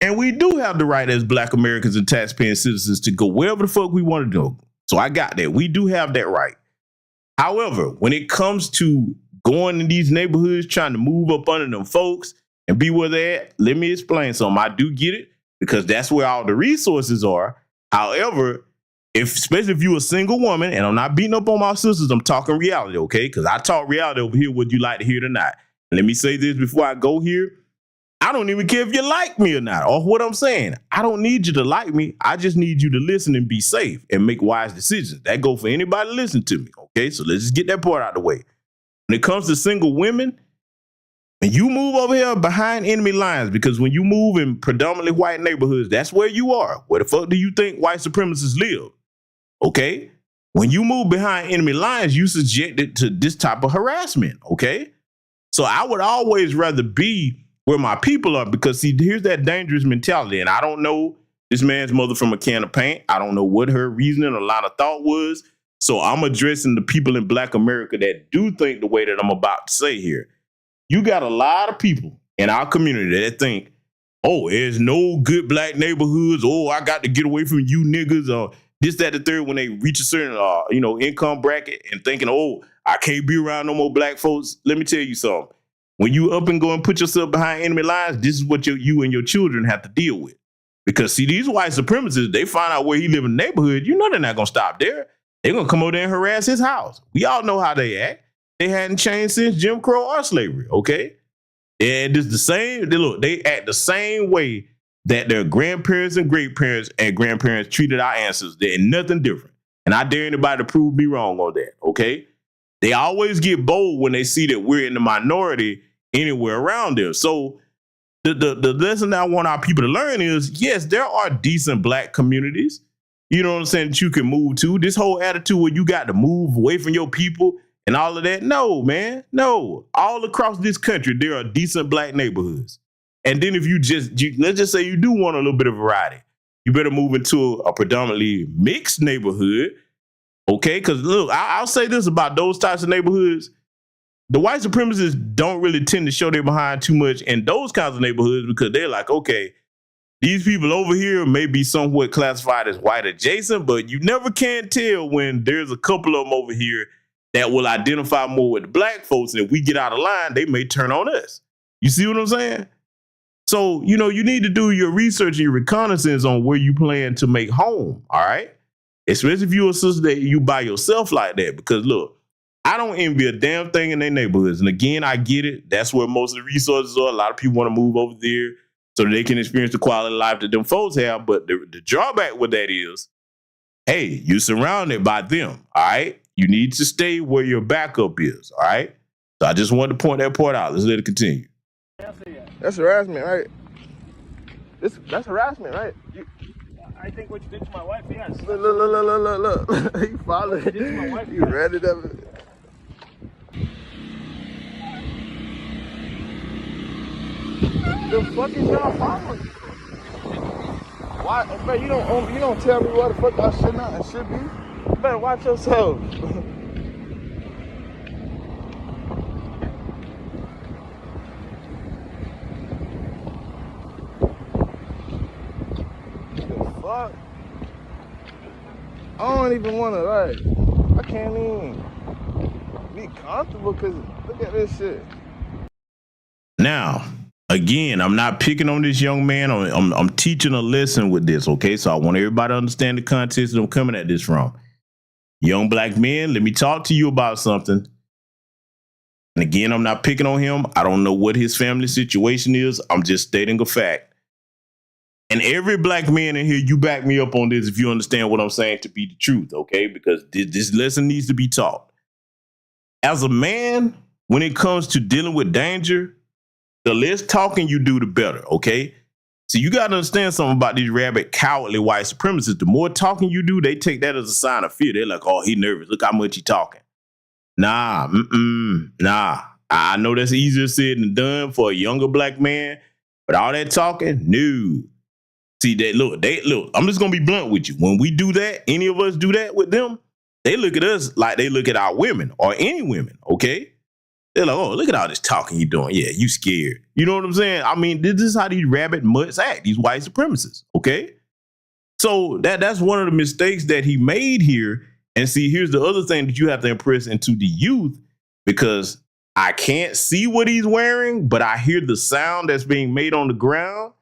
And we do have the right as Black Americans and taxpaying citizens to go wherever the fuck we want to go. So I got that. We do have that right. However, when it comes to going in these neighborhoods, trying to move up under them folks and be where they're at, let me explain something. I do get it because that's where all the resources are. However, especially if you're a single woman, and I'm not beating up on my sisters, I'm talking reality, okay? Because I talk reality over here, whether you like to hear it or not. And let me say this before I go here. I don't even care if you like me or not, or what I'm saying. I don't need you to like me. I just need you to listen and be safe and make wise decisions. That go for anybody to listen to me, okay? So let's just get that part out of the way. When it comes to single women, when you move over here behind enemy lines, because when you move in predominantly white neighborhoods, that's where you are. Where the fuck do you think white supremacists live? Okay? When you move behind enemy lines, you subjected to this type of harassment, okay? So I would always rather be where my people are because, see, here's that dangerous mentality. And I don't know this man's mother from a can of paint. I don't know what her reasoning or line of thought was. So I'm addressing the people in Black America that do think the way that I'm about to say here. You got a lot of people in our community that think, oh, there's no good black neighborhoods. Oh, I got to get away from you niggas or this, that, the third when they reach a certain, income bracket and thinking, oh, I can't be around no more black folks. Let me tell you something. When you up and go and put yourself behind enemy lines, this is what you and your children have to deal with. Because, see, these white supremacists, they find out where he live in the neighborhood. You know they're not going to stop there. They're going to come over there and harass his house. We all know how they act. They hadn't changed since Jim Crow or slavery, okay? And it's the same. They act the same way that their grandparents and great-parents and grandparents treated our ancestors. They're nothing different. And I dare anybody to prove me wrong on that, okay? They always get bold when they see that we're in the minority anywhere around them. So the lesson that I want our people to learn is, yes, there are decent black communities, you know what I'm saying, that you can move to. This whole attitude where you got to move away from your people and all of that. No, man, no. All across this country, there are decent black neighborhoods. And then if let's just say you do want a little bit of variety, you better move into a predominantly mixed neighborhood. Okay, because look, I'll say this about those types of neighborhoods. The white supremacists don't really tend to show their behind too much in those kinds of neighborhoods because they're like, okay, these people over here may be somewhat classified as white adjacent, but you never can tell when there's a couple of them over here that will identify more with the black folks. And if we get out of line, they may turn on us. You see what I'm saying? So, you know, you need to do your research and your reconnaissance on where you plan to make home. All right. Especially if you're a sister that you by yourself like that. Because look, I don't envy a damn thing in their neighborhoods. And again, I get it. That's where most of the resources are. A lot of people want to move over there so that they can experience the quality of life that them folks have. But the drawback with that is, hey, you're surrounded by them. All right. You need to stay where your backup is. All right. So I just wanted to point that part out. Let's let it continue. That's harassment, right? That's harassment, right? I think what you did to my wife, yes. Look. You followed What you did to my wife, You read it up. The fuck is y'all following? Why? Man, you don't tell me what the fuck I should not and should be. You better watch yourself. Fuck. I don't even want to, like, I can't even be comfortable because look at this shit. Now, again, I'm not picking on this young man. I'm teaching a lesson with this, okay? So I want everybody to understand the context that I'm coming at this from. Young black men, let me talk to you about something. And again, I'm not picking on him. I don't know what his family situation is. I'm just stating a fact. And every black man in here, you back me up on this if you understand what I'm saying to be the truth, okay? Because this lesson needs to be taught. As a man, when it comes to dealing with danger, the less talking you do, the better, okay? So you got to understand something about these rabid, cowardly white supremacists. The more talking you do, they take that as a sign of fear. They're like, oh, he nervous. Look how much he talking. Nah. I know that's easier said than done for a younger black man, but all that talking, no. See, look, I'm just going to be blunt with you. When we do that, any of us do that with them, they look at us like they look at our women or any women, okay? They're like, oh, look at all this talking you doing. Yeah, you scared. You know what I'm saying? I mean, this is how these rabid mutts act, these white supremacists, okay? So that's one of the mistakes that he made here. And see, here's the other thing that you have to impress into the youth, because I can't see what he's wearing, but I hear the sound that's being made on the ground.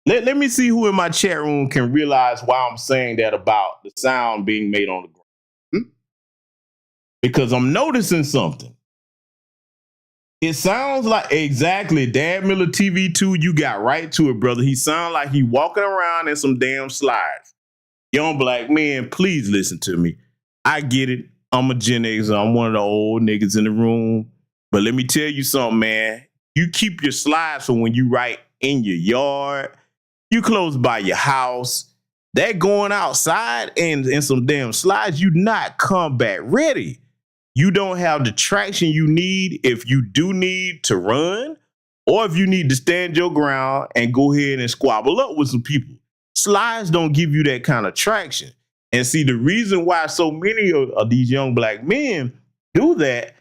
Let me see who in my chat room can realize why I'm saying that about the sound being made on the ground. Because I'm noticing something. It sounds like exactly Dad Miller TV2. You got right to it, brother. He sounds like he walking around in some damn slides. Young black man, please listen to me. I get it. I'm a Gen Xer. I'm one of the old niggas in the room. But let me tell you something, man. You keep your slides for when you right in your yard. You close by your house. That going outside and some damn slides, you not combat ready. You don't have the traction you need if you do need to run, or if you need to stand your ground and go ahead and squabble up with some people. Slides don't give you that kind of traction. And see, the reason why so many of these young black men do that,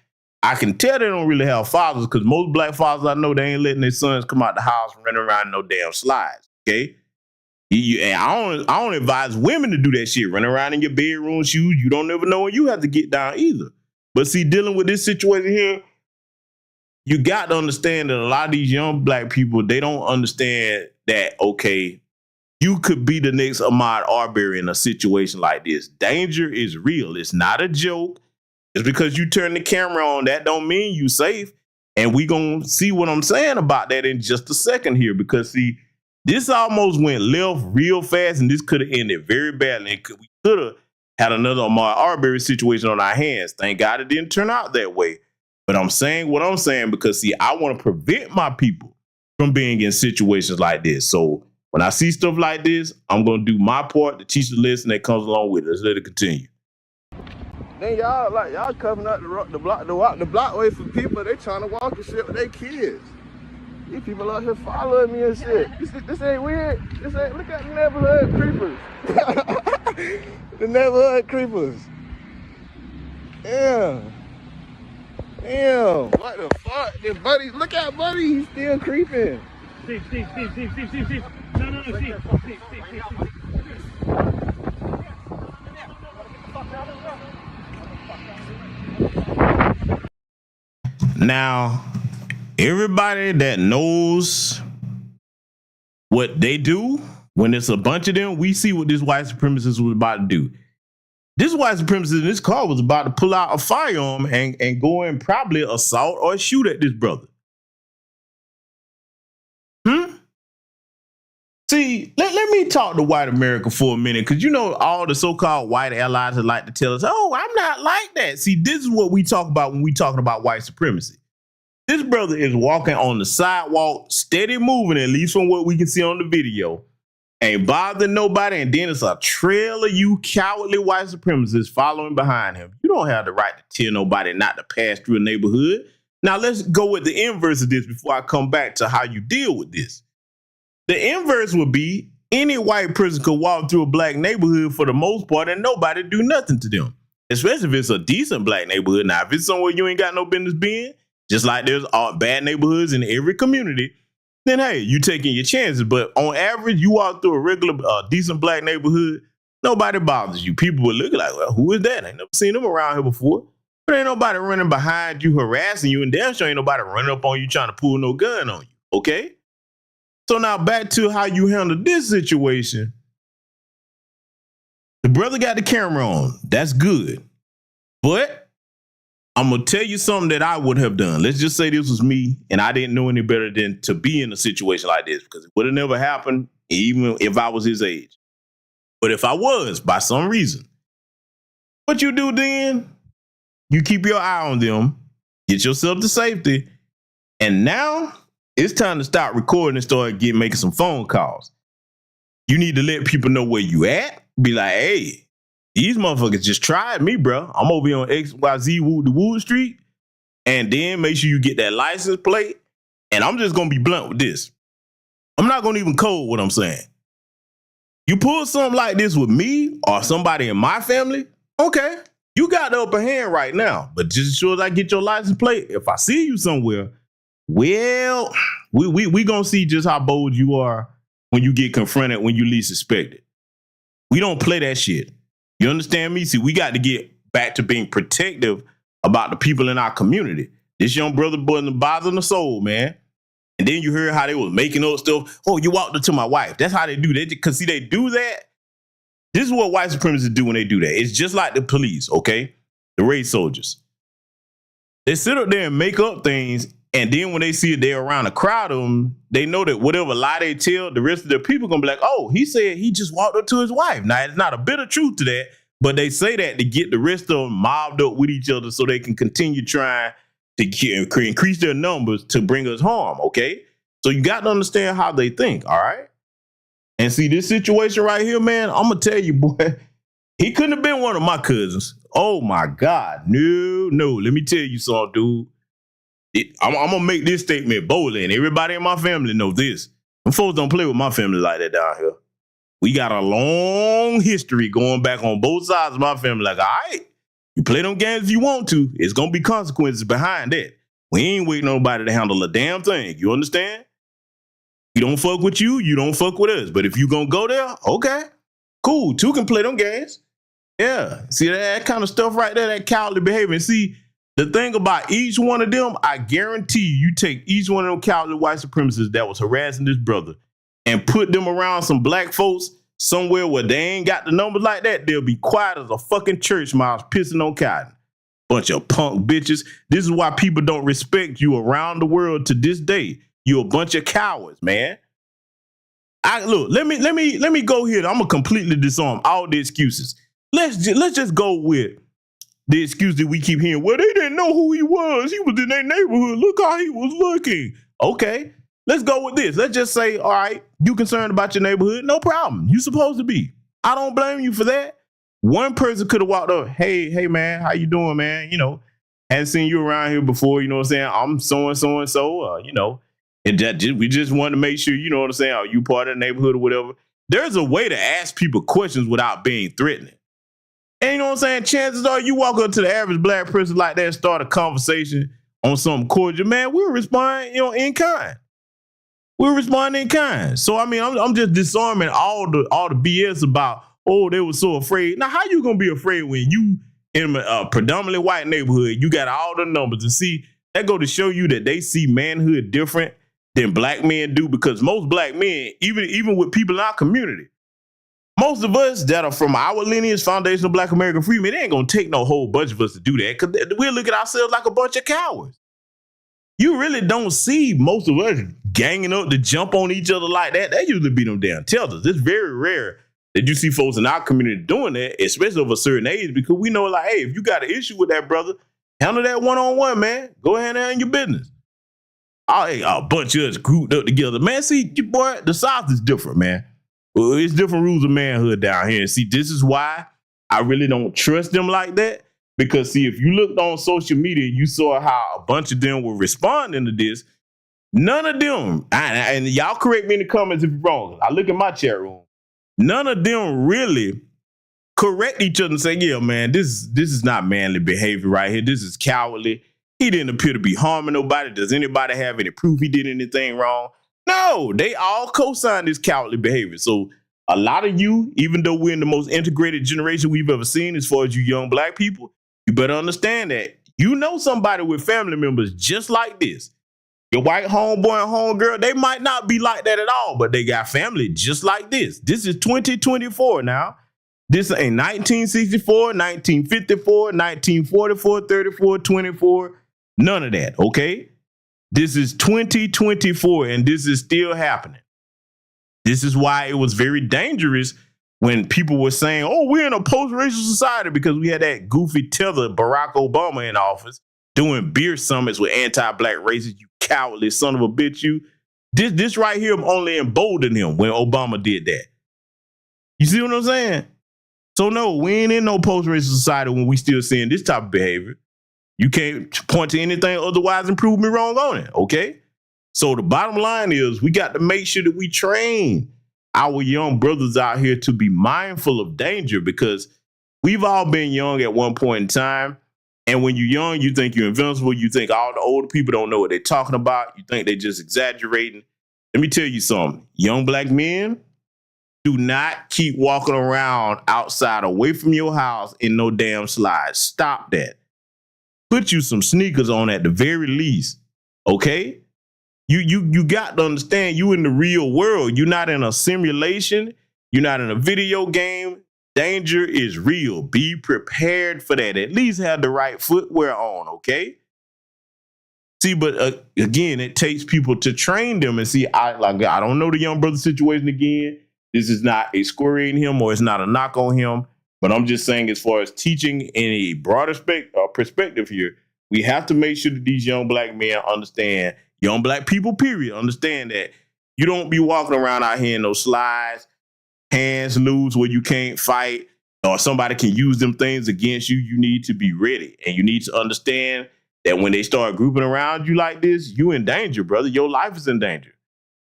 I can tell they don't really have fathers, because most black fathers I know, they ain't letting their sons come out the house and run around in no damn slides. Okay, and I don't advise women to do that shit. Run around in your bedroom shoes. You don't never know when you have to get down either. But see, dealing with this situation here, you got to understand that a lot of these young black people, they don't understand that, okay, you could be the next Ahmaud Arbery in a situation like this. Danger is real. It's not a joke. Just because you turn the camera on, that don't mean you safe. And we going to see what I'm saying about that in just a second here, because see, this almost went left real fast, and this could have ended very badly. We could have had another Ahmaud Arbery situation on our hands. Thank God it didn't turn out that way. But I'm saying what I'm saying because, see, I want to prevent my people from being in situations like this. So when I see stuff like this, I'm going to do my part to teach the lesson that comes along with it. Let's let it continue. Then y'all coming up the block way for people. They trying to walk and shit with their kids. These people out here following me and shit. This ain't weird. This ain't. Look at the neighborhood creepers. The neighborhood creepers. Yeah. Damn. What the fuck? Then Buddy, look at Buddy. He's still creeping. Steve. No, Steve. Now, everybody that knows what they do when it's a bunch of them, we see what this white supremacist was about to do. This white supremacist in this car was about to pull out a firearm and go and probably assault or shoot at this brother. See, let me talk to white America for a minute, because you know all the so-called white allies that like to tell us, oh, I'm not like that. See, this is what we talk about when we talking about white supremacy. This brother is walking on the sidewalk, steady moving, at least from what we can see on the video. Ain't bothering nobody, and then it's a trail of you cowardly white supremacists following behind him. You don't have the right to tell nobody not to pass through a neighborhood. Now, let's go with the inverse of this before I come back to how you deal with this. The inverse would be any white person could walk through a black neighborhood for the most part and nobody do nothing to them, especially if it's a decent black neighborhood. Now, if it's somewhere you ain't got no business being, just like there's bad neighborhoods in every community, then hey, you taking your chances. But on average, you walk through a regular, decent black neighborhood, nobody bothers you. People would look like, well, who is that? I ain't never seen them around here before. But ain't nobody running behind you, harassing you, and damn sure ain't nobody running up on you trying to pull no gun on you, okay? So now back to how you handle this situation. The brother got the camera on. That's good. But I'm going to tell you something that I would have done. Let's just say this was me and I didn't know any better than to be in a situation like this, because it would have never happened even if I was his age. But if I was, by some reason, what you do then, you keep your eye on them, get yourself to safety, and now it's time to stop recording and start making some phone calls. You need to let people know where you at. Be like, hey, these motherfuckers just tried me, bro. I'm over here on XYZ Wood Street. And then make sure you get that license plate. And I'm just going to be blunt with this. I'm not going to even code what I'm saying. You pull something like this with me or somebody in my family, okay, you got the upper hand right now. But just as sure as I get your license plate, if I see you somewhere, well, we gonna see just how bold you are when you get confronted when you least expect it. We don't play that shit. You understand me? See, we got to get back to being protective about the people in our community. This young brother wasn't bothering the soul, man. And then you heard how they was making up stuff. Oh, you walked up to my wife. That's how they do that. Because see, they do that. This is what white supremacists do when they do that. It's just like the police, okay? The race soldiers. They sit up there and make up things. And then when they see it, they're around a crowd of them, they know that whatever lie they tell, the rest of the people gonna be like, oh, he said he just walked up to his wife. Now, it's not a bit of truth to that, but they say that to get the rest of them mobbed up with each other so they can continue trying to increase their numbers to bring us harm, okay? So you got to understand how they think, all right? And see, this situation right here, man, I'm gonna tell you, boy, he couldn't have been one of my cousins. Oh, my God. No. Let me tell you something, dude. I'm going to make this statement boldly, and everybody in my family know this. Them folks don't play with my family like that down here. We got a long history going back on both sides of my family. Like, all right, you play them games if you want to. It's going to be consequences behind that. We ain't waiting on nobody to handle a damn thing. You understand? We don't fuck with you. You don't fuck with us. But if you going to go there, okay, cool. Two can play them games. Yeah. See, that kind of stuff right there, that cowardly behavior. And see, the thing about each one of them, I guarantee you take each one of them cowardly white supremacists that was harassing this brother and put them around some black folks somewhere where they ain't got the numbers like that, they'll be quiet as a fucking church mouse pissing on cotton. Bunch of punk bitches. This is why people don't respect you around the world to this day. You're a bunch of cowards, man. Look, let me go here. I'm gonna completely disarm all the excuses. Let's just go with the excuse that we keep hearing. Well, they didn't know who he was. He was in their neighborhood. Look how he was looking. Okay, let's go with this. Let's just say, all right, you concerned about your neighborhood? No problem. You supposed to be. I don't blame you for that. One person could have walked up. Hey, man, how you doing, man? You know, hadn't seen you around here before. You know what I'm saying? I'm so-and-so. You know, and we just wanted to make sure, you know what I'm saying? Are you part of the neighborhood or whatever? There's a way to ask people questions without being threatening. And you know what I'm saying? Chances are you walk up to the average black person like that and start a conversation on something cordial, man, we'll respond, in kind. We'll respond in kind. So, I mean, I'm just disarming all the BS about, oh, they were so afraid. Now, how you going to be afraid when you in a predominantly white neighborhood, you got all the numbers? And see, that go to show you that they see manhood different than black men do, because most black men, even with people in our community, most of us that are from our lineage, Foundation of Black American Freedom, it ain't gonna take no whole bunch of us to do that, because we'll look at ourselves like a bunch of cowards. You really don't see most of us ganging up to jump on each other like that. That usually be them damn tethers. It's very rare that you see folks in our community doing that, especially of a certain age, because we know, like, hey, if you got an issue with that brother, handle that one-on-one, man. Go ahead and handle your business. Hey, a bunch of us grouped up together. Man, see, boy, the South is different, man. It's different rules of manhood down here. See, this is why I really don't trust them like that. Because, see, if you looked on social media, you saw how a bunch of them were responding to this. None of them, and y'all correct me in the comments if you're wrong. I look at my chat room. None of them really correct each other and say, yeah, man, this is not manly behavior right here. This is cowardly. He didn't appear to be harming nobody. Does anybody have any proof he did anything wrong? No, they all co-signed this cowardly behavior. So a lot of you, even though we're in the most integrated generation we've ever seen as far as you young black people, you better understand that you know somebody with family members just like this. Your white homeboy and homegirl, they might not be like that at all, but they got family just like this. This is 2024 now. This ain't 1964, 1954, 1944, 34, 24, none of that, okay? This is 2024, and this is still happening. This is why it was very dangerous when people were saying, oh, we're in a post-racial society, because we had that goofy tether Barack Obama in office doing beer summits with anti-black racists. You cowardly son of a bitch, you. This right here only emboldened him when Obama did that. You see what I'm saying? So no, we ain't in no post-racial society when we still seeing this type of behavior. You can't point to anything otherwise and prove me wrong on it, okay? So the bottom line is we got to make sure that we train our young brothers out here to be mindful of danger, because we've all been young at one point in time. And when you're young, you think you're invincible. You think all the older people don't know what they're talking about. You think they're just exaggerating. Let me tell you something. Young black men, do not keep walking around outside away from your house in no damn slides. Stop that. Put you some sneakers on at the very least, okay? You got to understand you in the real world. You're not in a simulation. You're not in a video game. Danger is real. Be prepared for that. At least have the right footwear on, okay? See, but again, it takes people to train them. And see, I don't know the young brother situation again. This is not a squaring him, or it's not a knock on him. But I'm just saying, as far as teaching in a broader perspective here, we have to make sure that these young black men understand, young black people, period, understand that you don't be walking around out here in those slides, hands loose where you can't fight, or somebody can use them things against you. You need to be ready. And you need to understand that when they start grouping around you like this, you in danger, brother. Your life is in danger.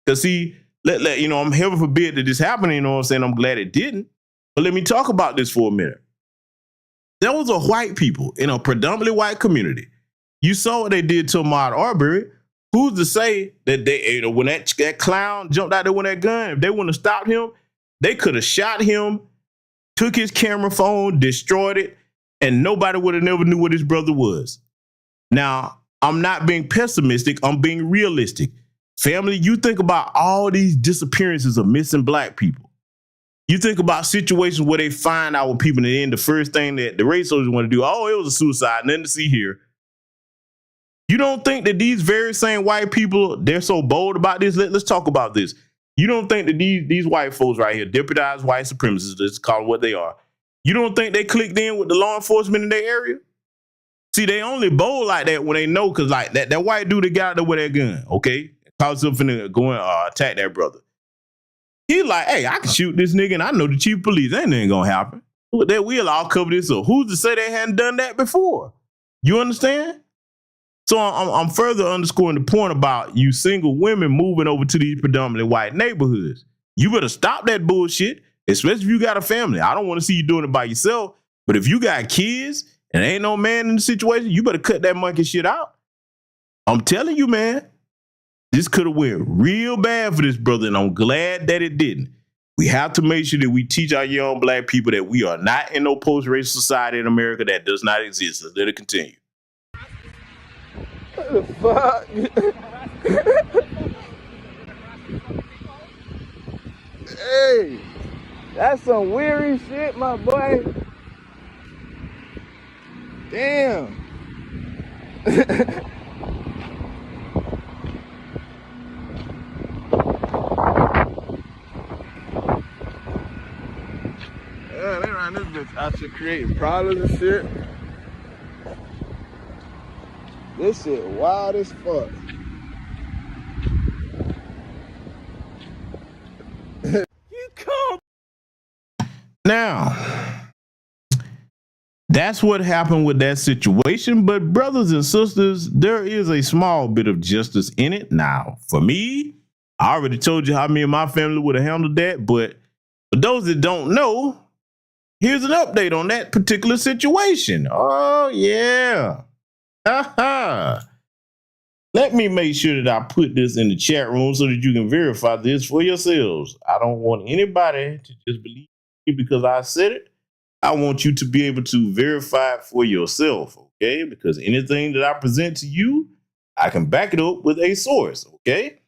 Because see, I'm heaven forbid that this happened, you know what I'm saying? I'm glad it didn't. But let me talk about this for a minute. There was a white people in a predominantly white community. You saw what they did to Ahmaud Arbery. Who's to say that they, when that clown jumped out there with that gun, if they wouldn't have stopped him, they could have shot him, took his camera phone, destroyed it, and nobody would have never knew what his brother was. Now, I'm not being pessimistic. I'm being realistic. Family, you think about all these disappearances of missing black people. You think about situations where they find our people, and then the first thing that the race soldiers want to do, oh, it was a suicide, nothing to see here. You don't think that these very same white people, they're so bold about this? Let's talk about this. You don't think that these white folks right here, deputized white supremacists, let's call them what they are, you don't think they clicked in with the law enforcement in their area? See, they only bold like that when they know, because like that white dude that got out there with that gun, okay, cause him finna go and attack that brother. He like, hey, I can shoot this nigga, and I know the chief of police. That ain't gonna happen. That we'll all cover this up. Who's to say they hadn't done that before? You understand? So I'm further underscoring the point about you single women moving over to these predominantly white neighborhoods. You better stop that bullshit, especially if you got a family. I don't want to see you doing it by yourself, but if you got kids and ain't no man in the situation, you better cut that monkey shit out. I'm telling you, man. This could have went real bad for this brother, and I'm glad that it didn't. We have to make sure that we teach our young black people that we are not in no post-racial society in America that does not exist. Let's let it continue. What the fuck? some weary shit, my boy. Damn. Yeah, they ran this bitch out here creating problems and shit. This shit wild as fuck. You come. Now, that's what happened with that situation. But brothers and sisters, there is a small bit of justice in it. Now, for me, I already told you how me and my family would have handled that. But for those that don't know, here's an update on that particular situation. Oh, yeah. Let me make sure that I put this in the chat room so that you can verify this for yourselves. I don't want anybody to just believe me because I said it. I want you to be able to verify it for yourself, okay? Because anything that I present to you, I can back it up with a source, okay?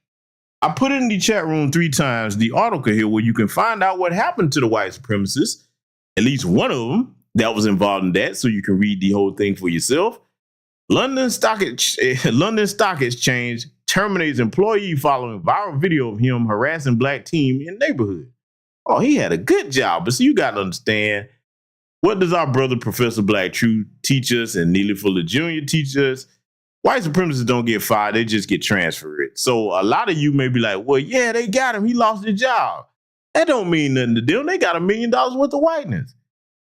I put it in the chat room 3 times, the article here where you can find out what happened to the white supremacists, at least one of them that was involved in that, so you can read the whole thing for yourself. London Stock Exchange terminates employee following viral video of him harassing black team in neighborhood. Oh, he had a good job, but see, you got to understand, what does our brother Professor Black True teach us and Neely Fuller Jr. teach us? White supremacists don't get fired, they just get transferred. So a lot of you may be like, well, yeah, they got him, he lost his job. That don't mean nothing to them. They got $1 million worth of whiteness.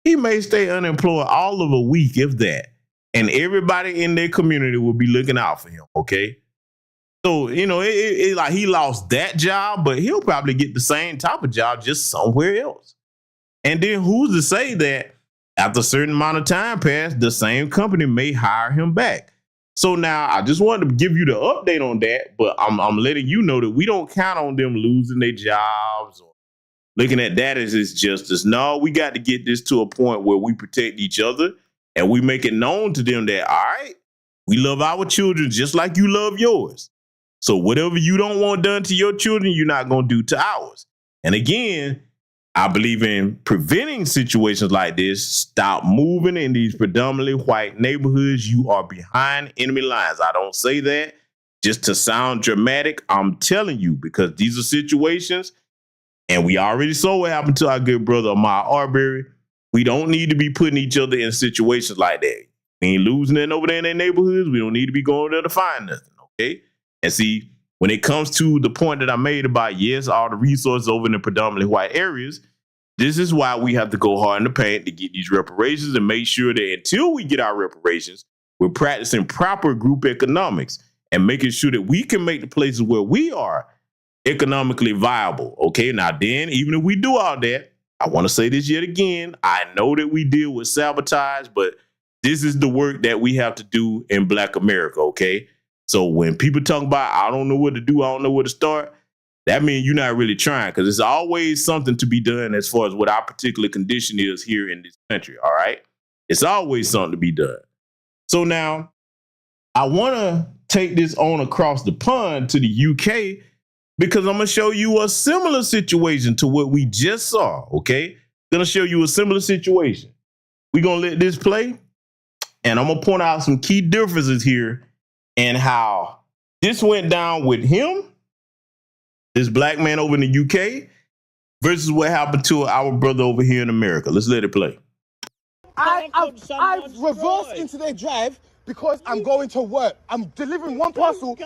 He may stay unemployed all of a week, if that. And everybody in their community will be looking out for him, okay? So, you know, like he lost that job, but he'll probably get the same type of job just somewhere else. And then who's to say that after a certain amount of time passed, the same company may hire him back? So now I just wanted to give you the update on that, but I'm letting you know that we don't count on them losing their jobs or looking at that as it's justice. No, we got to get this to a point where we protect each other and we make it known to them that, all right, we love our children just like you love yours. So whatever you don't want done to your children, you're not going to do to ours. And again, I believe in preventing situations like this. Stop moving in these predominantly white neighborhoods. You are behind enemy lines. I don't say that just to sound dramatic. I'm telling you, because these are situations, and we already saw what happened to our good brother Ahmaud Arbery. We don't need to be putting each other in situations like that. We ain't losing it over there in their neighborhoods. We don't need to be going there to find nothing, okay? And see, when it comes to the point that I made about, yes, all the resources over in the predominantly white areas, this is why we have to go hard in the paint to get these reparations and make sure that until we get our reparations, we're practicing proper group economics and making sure that we can make the places where we are economically viable, okay? Now then, even if we do all that, I want to say this yet again. I know that we deal with sabotage, but this is the work that we have to do in Black America, okay? So when people talk about, I don't know what to do, I don't know where to start, that means you're not really trying, because there's always something to be done as far as what our particular condition is here in this country, all right? It's always something to be done. So now, I want to take this on across the pond to the UK, because I'm going to show you a similar situation to what we just saw, okay? Going to show you a similar situation. We're going to let this play, and I'm going to point out some key differences here and how this went down with him, this black man over in the UK, versus what happened to our brother over here in America. Let's let it play. I've reversed into their drive because I'm going to work. I'm delivering one parcel.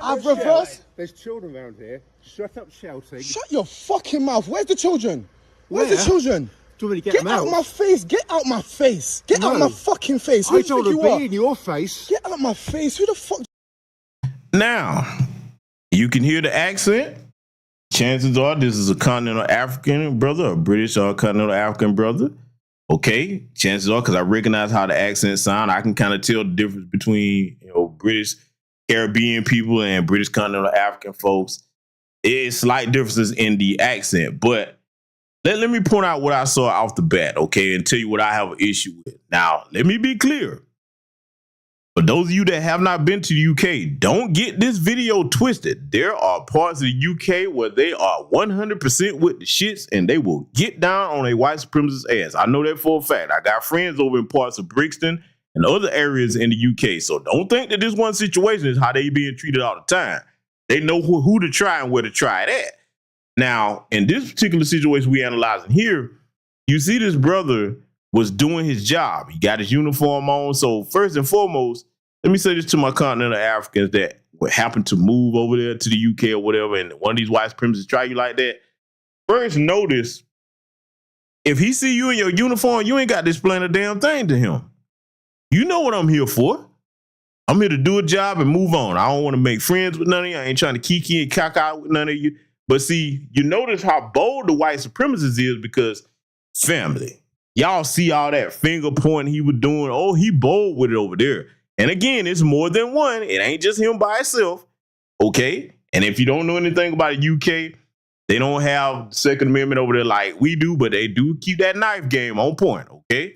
I've reversed. There's children around here. Shut up shouting. Shut your fucking mouth. Where's the children? Where's the children? Do you want to Get out my face. Get out my face. Get out my fucking face. Who I told her to be in your face. Get out my face. Who the fuck? Now, you can hear the accent. Chances are this is a continental African brother, a British or continental African brother. Okay, chances are, because I recognize how the accents sound, I can kind of tell the difference between, you know, British Caribbean people and British continental African folks. It's slight differences in the accent, but let me point out what I saw off the bat, okay, and tell you what I have an issue with. Now, let me be clear. For those of you that have not been to the UK, don't get this video twisted. There are parts of the UK where they are 100% with the shits and they will get down on a white supremacist ass. I know that for a fact. I got friends over in parts of Brixton and other areas in the UK. So don't think that this one situation is how they being treated all the time. They know who to try and where to try it at. Now, in this particular situation we analyzing here, you see this brother was doing his job. He got his uniform on. So first and foremost, let me say this to my continental Africans that would happen to move over there to the UK or whatever, and one of these white supremacists try you like that. First, notice if he see you in your uniform, you ain't got to explain a damn thing to him. You know what I'm here for. I'm here to do a job and move on. I don't want to make friends with none of you. I ain't trying to kiki and cock out with none of you. But see, you notice how bold the white supremacist is because family. Y'all see all that finger pointing he was doing. Oh, he bold with it over there. And again, it's more than one. It ain't just him by himself. Okay? And if you don't know anything about the UK, they don't have the Second Amendment over there like we do, but they do keep that knife game on point. Okay?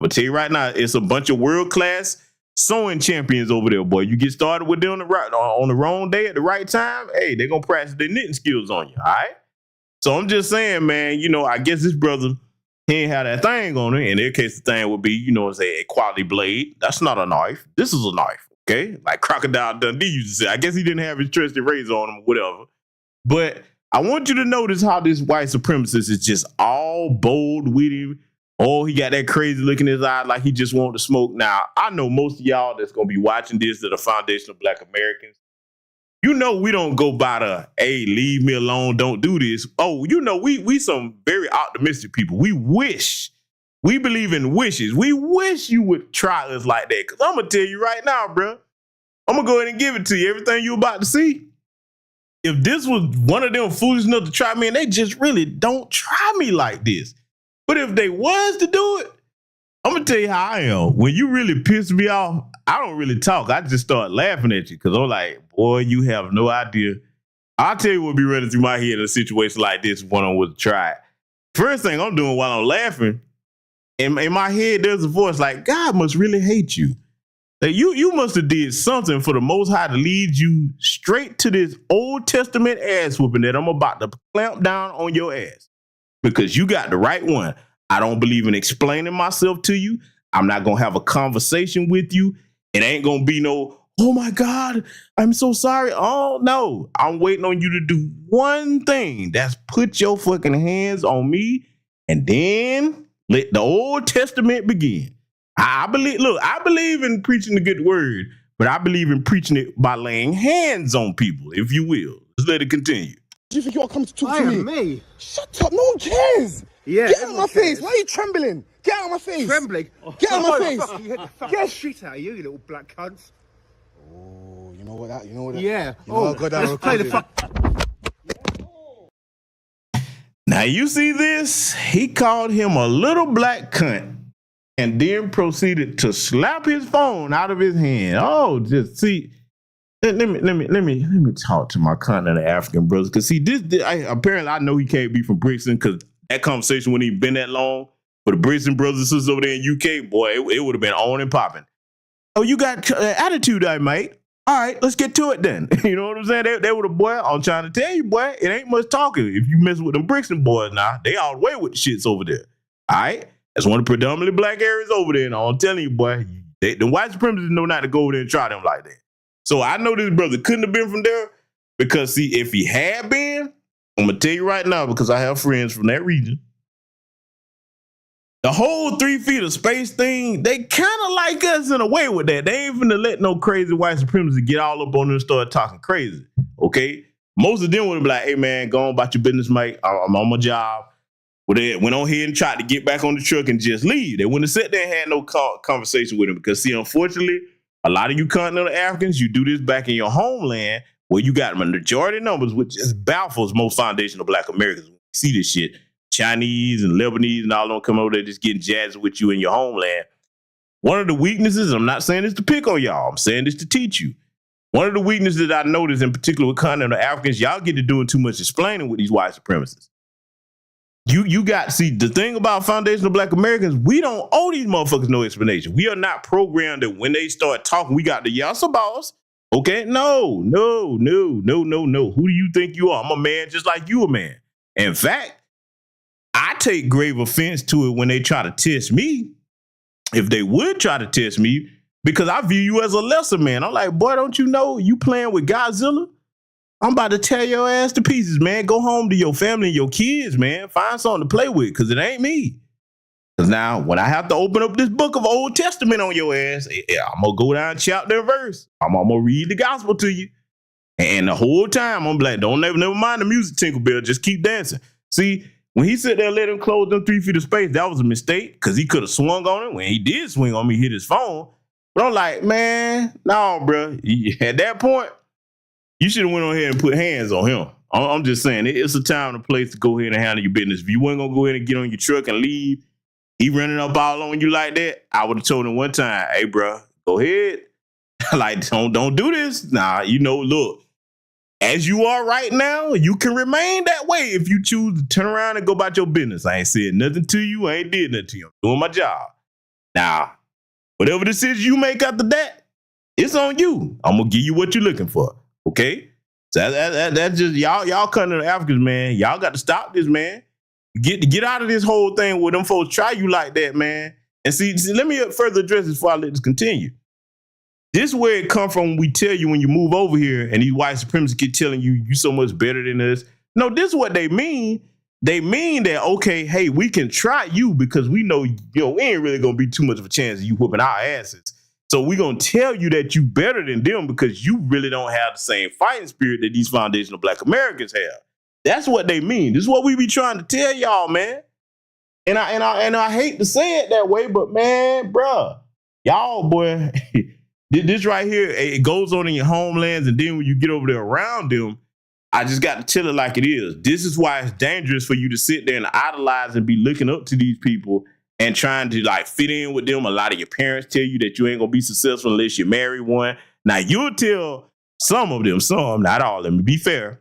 But tell you right now, it's a bunch of world-class sewing champions over there, boy. You get started with them on the wrong day at the right time, hey, they're going to practice their knitting skills on you. All right? So I'm just saying, man, you know, I guess this brother, he ain't had that thing on it. In their case, the thing would be, you know, say a quality blade. That's not a knife. This is a knife, okay? Like Crocodile Dundee used to say. I guess he didn't have his trusty razor on him or whatever. But I want you to notice how this white supremacist is just all bold with him. Oh, he got that crazy look in his eye like he just wanted to smoke. Now, I know most of y'all that's going to be watching this that are foundational Black Americans. You know we don't go by the, hey, leave me alone, don't do this. Oh, you know, we some very optimistic people. We believe in wishes. We wish you would try us like that. Because I'm going to tell you right now, bro, I'm going to go ahead and give it to you. Everything you about to see. If this was one of them foolish enough to try me, and they just really don't try me like this. But if they was to do it, I'm going to tell you how I am. When you really piss me off, I don't really talk. I just start laughing at you because I'm like, boy, you have no idea. I'll tell you what be running through my head in a situation like this when I was try. First thing I'm doing while I'm laughing, in my head, there's a voice like, God must really hate you. Like you must have did something for the Most High to lead you straight to this Old Testament ass whooping that I'm about to clamp down on your ass because you got the right one. I don't believe in explaining myself to you. I'm not going to have a conversation with you. It ain't going to be no, oh my God, I'm so sorry. Oh no, I'm waiting on you to do one thing. That's put your fucking hands on me and then let the Old Testament begin. I believe in preaching the good word, but I believe in preaching it by laying hands on people, if you will. Let's let it continue. Do you think you're coming to talk to me? Shut up, no one cares. Yeah, get out of my face. Why are you trembling? Get out of my face. Trembling? Get out of my face. Fuck, you hit the fucking shit out of you, you little black cunts. Oh, you know what that? Yeah. You know go down. Let's play the fuck. Now you see this? He called him a little black cunt and then proceeded to slap his phone out of his hand. Oh, just see. Let me talk to my continental African brothers because see apparently I know he can't be from Brixton because that conversation wouldn't even been that long. For the Brixton brothers and sisters over there in UK, boy, it would have been on and popping. Oh, you got attitude, mate. All right, let's get to it then. You know what I'm saying? They were the boy. I'm trying to tell you, boy, it ain't much talking. If you mess with them Brixton boys now, they all the way with the shits over there. All right, that's one of the predominantly black areas over there. And I'm telling you, boy, the white supremacists know not to go over there and try them like that. So I know this brother couldn't have been from there because, see, if he had been, I'm going to tell you right now because I have friends from that region. The whole 3 feet of space thing, they kind of like us in a way with that. They ain't finna let no crazy white supremacists get all up on them and start talking crazy, okay? Most of them would be like, hey, man, go on about your business, mate. I'm on my job. Well, they went on here and tried to get back on the truck and just leave. They wouldn't have sat there and had no conversation with him because, see, unfortunately, a lot of you continental Africans, you do this back in your homeland where you got majority numbers, which just baffles most foundational Black Americans. When you see this shit, Chinese and Lebanese and all them come over there just getting jazzed with you in your homeland. One of the weaknesses, I'm not saying this to pick on y'all, I'm saying this to teach you. One of the weaknesses that I noticed in particular with continental Africans, y'all get to doing too much explaining with these white supremacists. You got, see, the thing about foundational Black Americans, we don't owe these motherfuckers no explanation. We are not programmed that when they start talking, we got the yes boss. Okay, no. Who do you think you are? I'm a man just like you a man. In fact, I take grave offense to it when they try to test me. If they would try to test me, because I view you as a lesser man. I'm like, boy, don't you know you playing with Godzilla? I'm about to tear your ass to pieces, man. Go home to your family and your kids, man. Find something to play with, because it ain't me. Because now, when I have to open up this book of Old Testament on your ass, I'm going to go down chapter and verse. I'm going to read the gospel to you. And the whole time, I'm like, don't never mind the music, Tinkle Bell. Just keep dancing. See, when he sat there and let him close them 3 feet of space, that was a mistake, because he could have swung on it. When he did swing on me, hit his phone. But I'm like, man, no, bro. At that point, you should have went on ahead and put hands on him. I'm just saying, it's a time and a place to go ahead and handle your business. If you weren't going to go ahead and get on your truck and leave, he running up all on you like that, I would have told him one time, hey, bro, go ahead. Like, don't do this. Nah, look, as you are right now, you can remain that way if you choose to turn around and go about your business. I ain't said nothing to you. I ain't did nothing to you. I'm doing my job. Now, whatever decision you make after that, it's on you. I'm going to give you what you're looking for. Okay? So that's just, y'all country Africans, man. Y'all got to stop this, man. Get out of this whole thing where them folks try you like that, man. And see, let me further address this before I let this continue. This is where it comes from when we tell you when you move over here and these white supremacists keep telling you so much better than us. No, this is what they mean. They mean that, okay, hey, we can try you because we know, we ain't really going to be too much of a chance of you whooping our asses. So we're going to tell you that you better than them because you really don't have the same fighting spirit that these foundational Black Americans have. That's what they mean. This is what we be trying to tell y'all, man. And I hate to say it that way, but man, bruh, y'all, boy, this right here, it goes on in your homelands, and then when you get over there around them, I just got to tell it like it is. This is why it's dangerous for you to sit there and idolize and be looking up to these people and trying to like fit in with them. A lot of your parents tell you that you ain't gonna be successful unless you marry one. Now you'll tell some of them, some, not all of them, to be fair.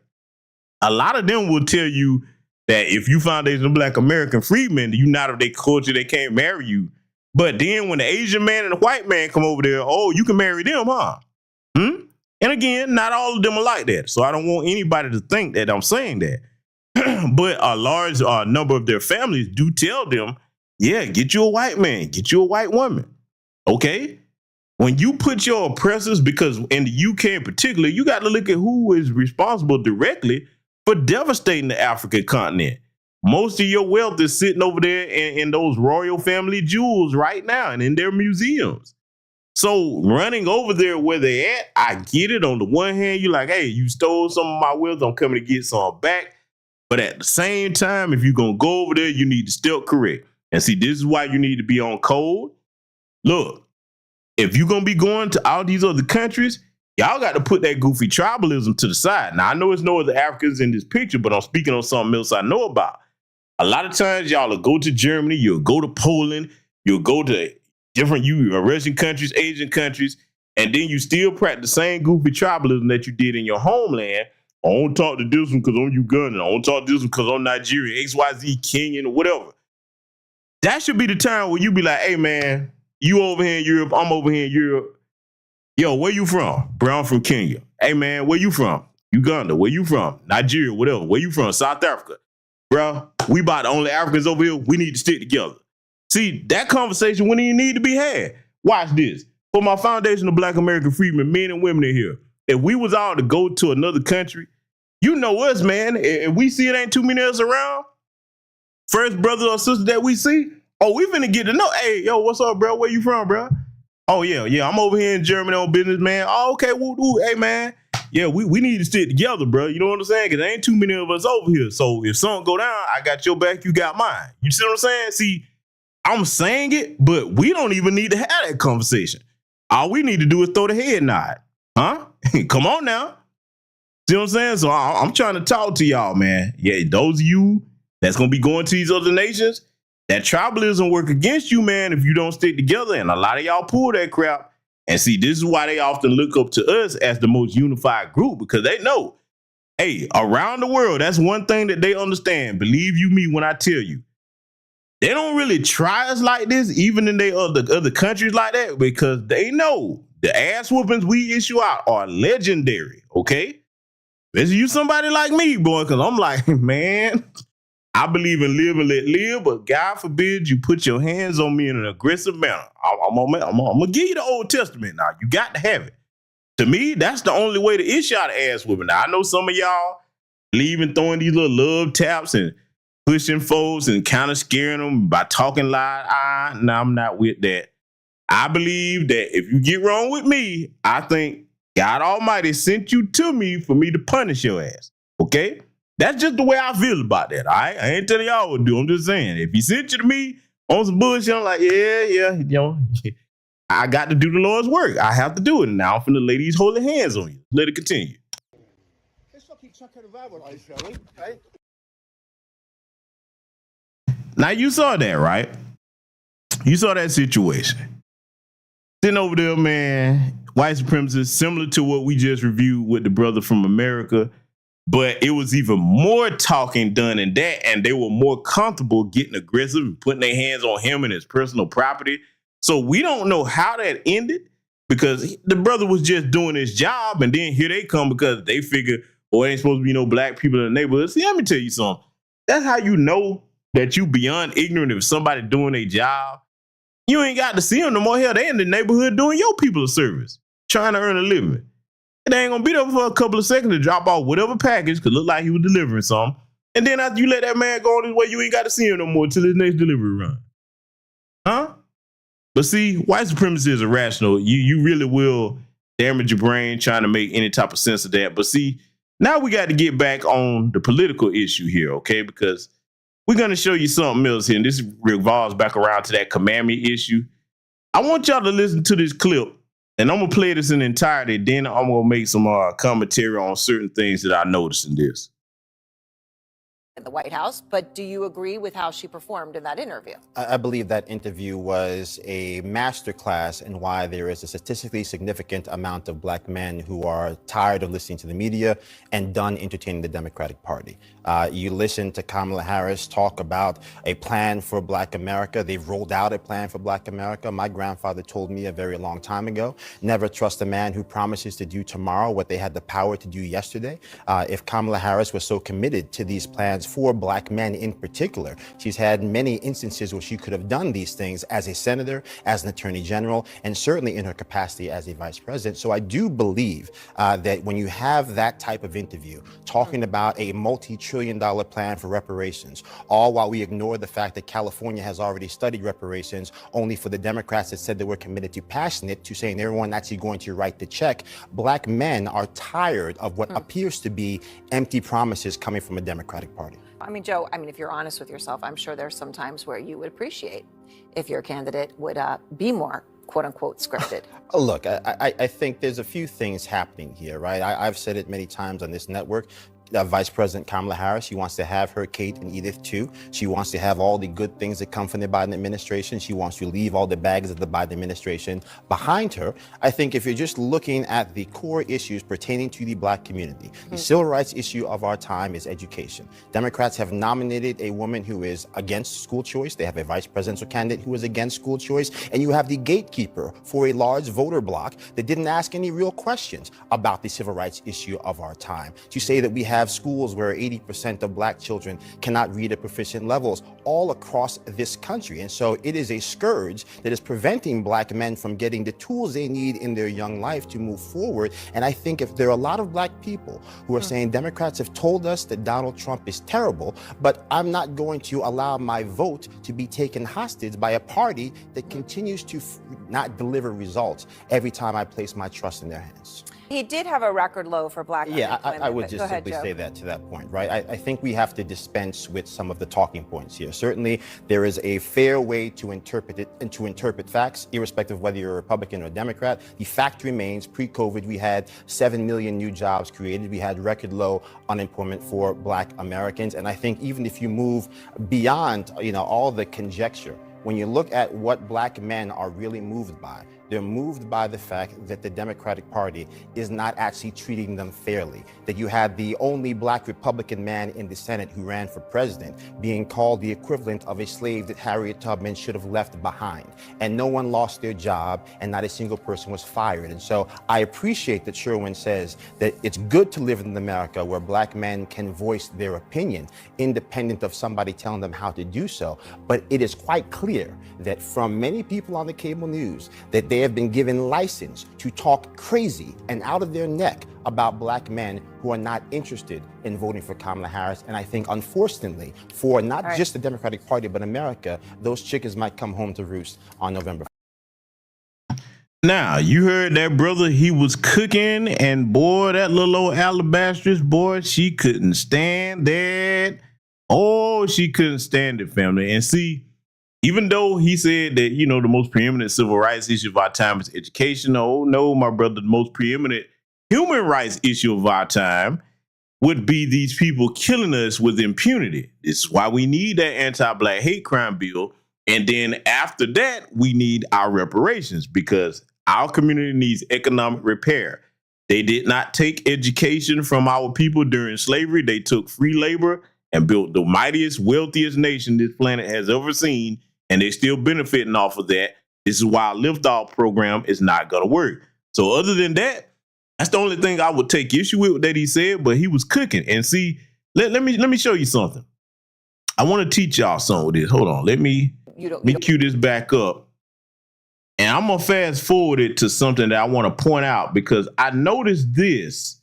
A lot of them will tell you that if you foundational Black American freedmen, you not of their culture, they can't marry you. But then when the Asian man and the white man come over there, oh, you can marry them, huh? And again, not all of them are like that. So I don't want anybody to think that I'm saying that. But a large number of their families do tell them, yeah, get you a white man, get you a white woman. Okay? When you put your oppressors, because in the UK in particular, you got to look at who is responsible directly for devastating the African continent. Most of your wealth is sitting over there in those royal family jewels right now and in their museums. So running over there where they at, I get it. On the one hand, you're like, hey, you stole some of my wealth, I'm coming to get some back. But at the same time, if you're going to go over there, you need to still correct. And see, this is why you need to be on code. Look, if you're going to be going to all these other countries, y'all got to put that goofy tribalism to the side. Now, I know it's no other Africans in this picture, but I'm speaking on something else I know about. A lot of times, y'all will go to Germany, you'll go to Poland, you'll go to different Russian countries, Asian countries, and then you still practice the same goofy tribalism that you did in your homeland. I don't talk to this one because I'm Ugandan. I don't talk to this one because I'm Nigeria, XYZ, Kenyan, or whatever. That should be the time where you be like, hey, man, you over here in Europe, I'm over here in Europe. Yo, where you from? Bro, I'm from Kenya. Hey, man, where you from? Uganda. Where you from? Nigeria, whatever. Where you from? South Africa. Bro, we about the only Africans over here. We need to stick together. See, that conversation wouldn't even need to be had. Watch this. For my foundational Black American freedmen, men and women in here, if we was all to go to another country, you know us, man. If we see it ain't too many of us around, first brother or sister that we see, oh, we finna get to know. Hey, yo, what's up, bro? Where you from, bro? Oh, yeah, I'm over here in Germany on business, man. Oh, okay, woo. Hey, man. Yeah, we need to stick together, bro. You know what I'm saying? Because there ain't too many of us over here. So if something go down, I got your back, you got mine. You see what I'm saying? See, I'm saying it, but we don't even need to have that conversation. All we need to do is throw the head nod. Huh? Come on now. See what I'm saying? So I'm trying to talk to y'all, man. Yeah, those of you that's going to be going to these other nations, that tribalism work against you, man, if you don't stick together. And a lot of y'all pull that crap. And see, this is why they often look up to us as the most unified group, because they know, hey, around the world, that's one thing that they understand. Believe you me when I tell you. They don't really try us like this, even in they other countries like that, because they know the ass whoopings we issue out are legendary, okay? Especially you somebody like me, boy, because I'm like, man, I believe in live and let live, but God forbid you put your hands on me in an aggressive manner. I'm gonna give you the Old Testament now. You got to have it. To me, that's the only way to issue out an ass whooping. Now, I know some of y'all believe in throwing these little love taps and pushing folks and kind of scaring them by talking loud. No, I'm not with that. I believe that if you get wrong with me, I think God Almighty sent you to me for me to punish your ass. Okay? That's just the way I feel about that. All right? I ain't telling y'all what to do. I'm just saying, if he sent you to me on some bullshit, I'm like, yeah, I got to do the Lord's work. I have to do it. And now I'm finna lay these holy hands on you. Let it continue. Now you saw that, right? You saw that situation. Sitting over there, man, white supremacists, similar to what we just reviewed with the brother from America, but it was even more talking done in that, and they were more comfortable getting aggressive and putting their hands on him and his personal property. So we don't know how that ended, because the brother was just doing his job, and then here they come because they figure, oh, ain't supposed to be no black people in the neighborhood. See, let me tell you something. That's how you know that you beyond ignorant of somebody doing their job. You ain't got to see them no more. Hell, they in the neighborhood doing your people a service, trying to earn a living. They ain't gonna be there for a couple of seconds to drop off whatever package could look like he was delivering something. And then after you let that man go on his way, you ain't got to see him no more till his next delivery run. Huh? But see, white supremacy is irrational. You really will damage your brain trying to make any type of sense of that. But see, now we got to get back on the political issue here, okay? Because we're going to show you something else here, and this revolves back around to that commandment issue. I want y'all to listen to this clip, and I'm going to play this in entirety, then I'm going to make some commentary on certain things that I noticed in this. In the White House, but do you agree with how she performed in that interview? I believe that interview was a masterclass in why there is a statistically significant amount of black men who are tired of listening to the media and done entertaining the Democratic Party. You listen to Kamala Harris talk about a plan for Black America. They've rolled out a plan for Black America. My grandfather told me a very long time ago, never trust a man who promises to do tomorrow what they had the power to do yesterday. If Kamala Harris was so committed to these plans for black men in particular, she's had many instances where she could have done these things as a senator, as an attorney general, and certainly in her capacity as a vice president. So I do believe that when you have that type of interview, talking about a multi-trillion-dollar plan for reparations, all while we ignore the fact that California has already studied reparations, only for the Democrats that said they were committed to passing it, to saying everyone actually going to write the check. Black men are tired of what appears to be empty promises coming from a Democratic Party. I mean, Joe, if you're honest with yourself, I'm sure there's some times where you would appreciate if your candidate would be more, quote unquote, scripted. Look, I think there's a few things happening here, right? I've said it many times on this network. Vice President Kamala Harris, she wants to have her Kate and Edith too. She wants to have all the good things that come from the Biden administration. She wants to leave all the bags of the Biden administration behind her. I think if you're just looking at the core issues pertaining to the black community, the civil rights issue of our time is education. Democrats have nominated a woman who is against school choice. They have a vice presidential candidate who is against school choice. And you have the gatekeeper for a large voter bloc that didn't ask any real questions about the civil rights issue of our time. To say that we have schools where 80% of black children cannot read at proficient levels all across this country. And so it is a scourge that is preventing black men from getting the tools they need in their young life to move forward. And I think if there are a lot of black people who are saying Democrats have told us that Donald Trump is terrible, but I'm not going to allow my vote to be taken hostage by a party that continues to not deliver results every time I place my trust in their hands. He did have a record low for black unemployment. I would just simply say that to that point, right? I think we have to dispense with some of the talking points here. Certainly, there is a fair way to interpret it and to interpret facts, irrespective of whether you're a Republican or a Democrat. The fact remains, pre-COVID, we had 7 million new jobs created. We had record low unemployment for black Americans. And I think even if you move beyond, all the conjecture, when you look at what black men are really moved by, They're moved by the fact that the Democratic Party is not actually treating them fairly. That you had the only black Republican man in the Senate who ran for president being called the equivalent of a slave that Harriet Tubman should have left behind. And no one lost their job and not a single person was fired. And so I appreciate that Sherwin says that it's good to live in America where black men can voice their opinion independent of somebody telling them how to do so. But it is quite clear that from many people on the cable news that they have been given license to talk crazy and out of their neck about black men who are not interested in voting for Kamala Harris. And I think, unfortunately, for not just the Democratic Party, but America, those chickens might come home to roost on November. Now, you heard that, brother. He was cooking, and boy, that little old alabastress, boy, she couldn't stand that. Oh, she couldn't stand it, family. And see, even though he said that, you know, the most preeminent civil rights issue of our time is education, oh, no, my brother, the most preeminent human rights issue of our time would be these people killing us with impunity. This is why we need that anti-black hate crime bill. And then after that, we need our reparations, because our community needs economic repair. They did not take education from our people during slavery. They took free labor and built the mightiest, wealthiest nation this planet has ever seen. And they're still benefiting off of that. This is why our lift-off program is not going to work. So other than that, that's the only thing I would take issue with that he said, but he was cooking. And see, let me show you something. I want to teach y'all something with this. Hold on. Let me cue this back up. And I'm going to fast forward it to something that I want to point out, because I noticed this.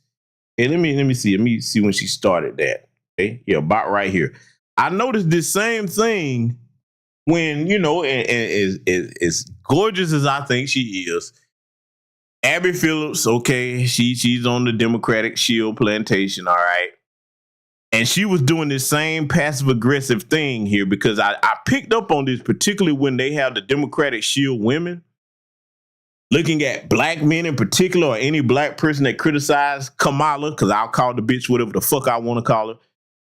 And let me see when she started that. Okay. Yeah, about right here. I noticed this same thing when, you know, and as gorgeous as I think she is, Abby Phillips, okay, she's on the Democratic Shield plantation, all right. And she was doing this same passive-aggressive thing here, because I picked up on this, particularly when they have the Democratic Shield women looking at black men in particular, or any black person that criticized Kamala, because I'll call the bitch whatever the fuck I want to call her,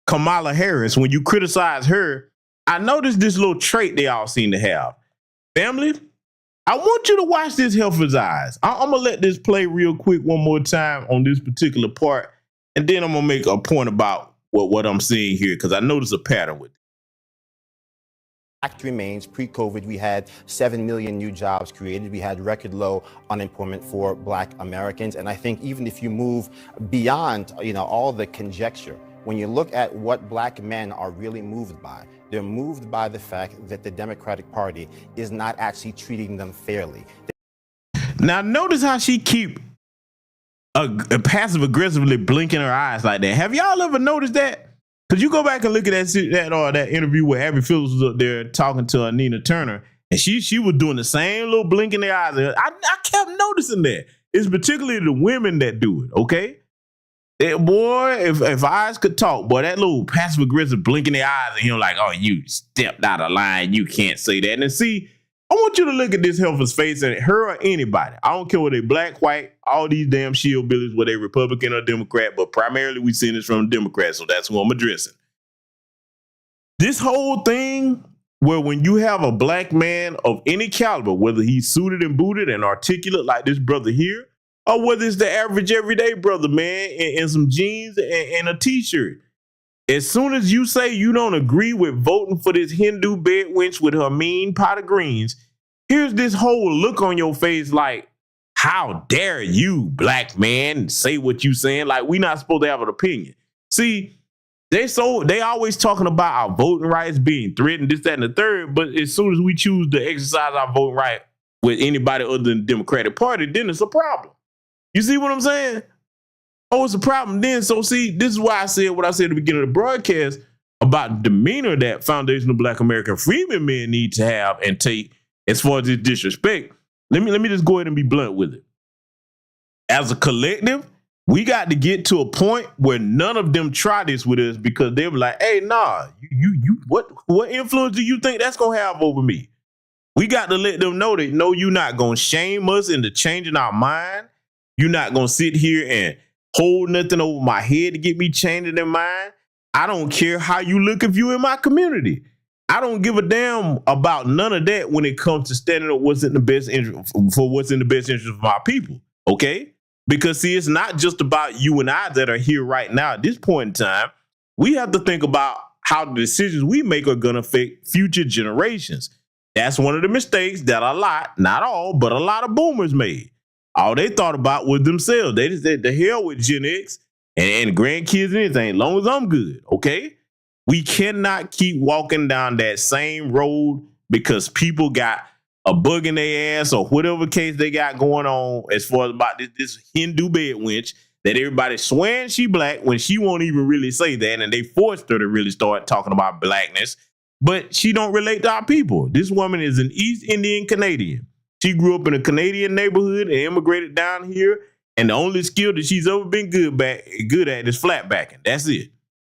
Kamala Harris. When you criticize her, I noticed this little trait they all seem to have. Family, I want you to watch this heifer's eyes. I'm going to let this play real quick one more time on this particular part, and then I'm going to make a point about what I'm seeing here, because I noticed a pattern with it. Fact remains, pre-COVID, we had 7 million new jobs created. We had record low unemployment for black Americans. And I think even if you move beyond, you know, all the conjecture, when you look at what black men are really moved by, they're moved by the fact that the Democratic Party is not actually treating them fairly. Now, notice how she keep passive aggressively blinking her eyes like that. Have y'all ever noticed that? Because you go back and look at that interview where Abby Phillips was up there talking to Nina Turner, and she was doing the same little blink in their eyes. I kept noticing that. It's particularly the women that do it, okay? Boy, if eyes could talk, boy, that little passive aggressive blink in their eyes, and you're like, oh, you stepped out of line, you can't say that. And see, I want you to look at this heifer's face, and her or anybody. I don't care whether they black, white, all these damn shield billies, whether they Republican or Democrat, but primarily we seen this from Democrats, so that's who I'm addressing. This whole thing where when you have a black man of any caliber, whether he's suited and booted and articulate like this brother here, or whether it's the average everyday brother, man, in some jeans and a t-shirt, as soon as you say you don't agree with voting for this Hindu bed wench with her mean pot of greens, here's this whole look on your face like, how dare you, black man, say what you saying? Like, we not supposed to have an opinion. See, they always talking about our voting rights being threatened, this, that, and the third, but as soon as we choose to exercise our voting right with anybody other than the Democratic Party, then it's a problem. You see what I'm saying? Oh, it's a problem then. So see, this is why I said what I said at the beginning of the broadcast about the demeanor that foundational black American freedmen men need to have and take as far as this disrespect. Let me just go ahead and be blunt with it. As a collective, we got to get to a point where none of them try this with us, because they were like, hey, nah, you what influence do you think that's gonna have over me? We got to let them know that no, you're not gonna shame us into changing our mind. You're not going to sit here and hold nothing over my head to get me changing in mind. I don't care how you look if you're in my community. I don't give a damn about none of that when it comes to standing up what's in the best interest for what's in the best interest of our people. Okay? Because see, it's not just about you and I that are here right now at this point in time. We have to think about how the decisions we make are going to affect future generations. That's one of the mistakes that a lot, not all, but a lot of boomers made. All they thought about was themselves. They just said, the hell with Gen X and grandkids and anything, as long as I'm good, okay? We cannot keep walking down that same road because people got a bug in their ass or whatever case they got going on as far as about this Hindu bed wench that everybody swearing she black when she won't even really say that, and they forced her to really start talking about blackness, but she don't relate to our people. This woman is an East Indian Canadian. She grew up in a Canadian neighborhood and immigrated down here, and the only skill that she's ever been good at is flatbacking. That's it.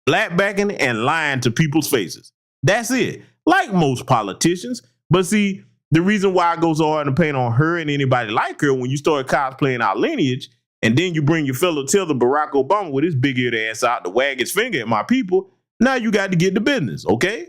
Flatbacking and lying to people's faces. That's it. Like most politicians. But see, the reason why I go so hard to paint on her and anybody like her when you start cosplaying our lineage, and then you bring your fellow Tether Barack Obama with his big-eared ass out to wag his finger at my people, now you got to get to business, okay?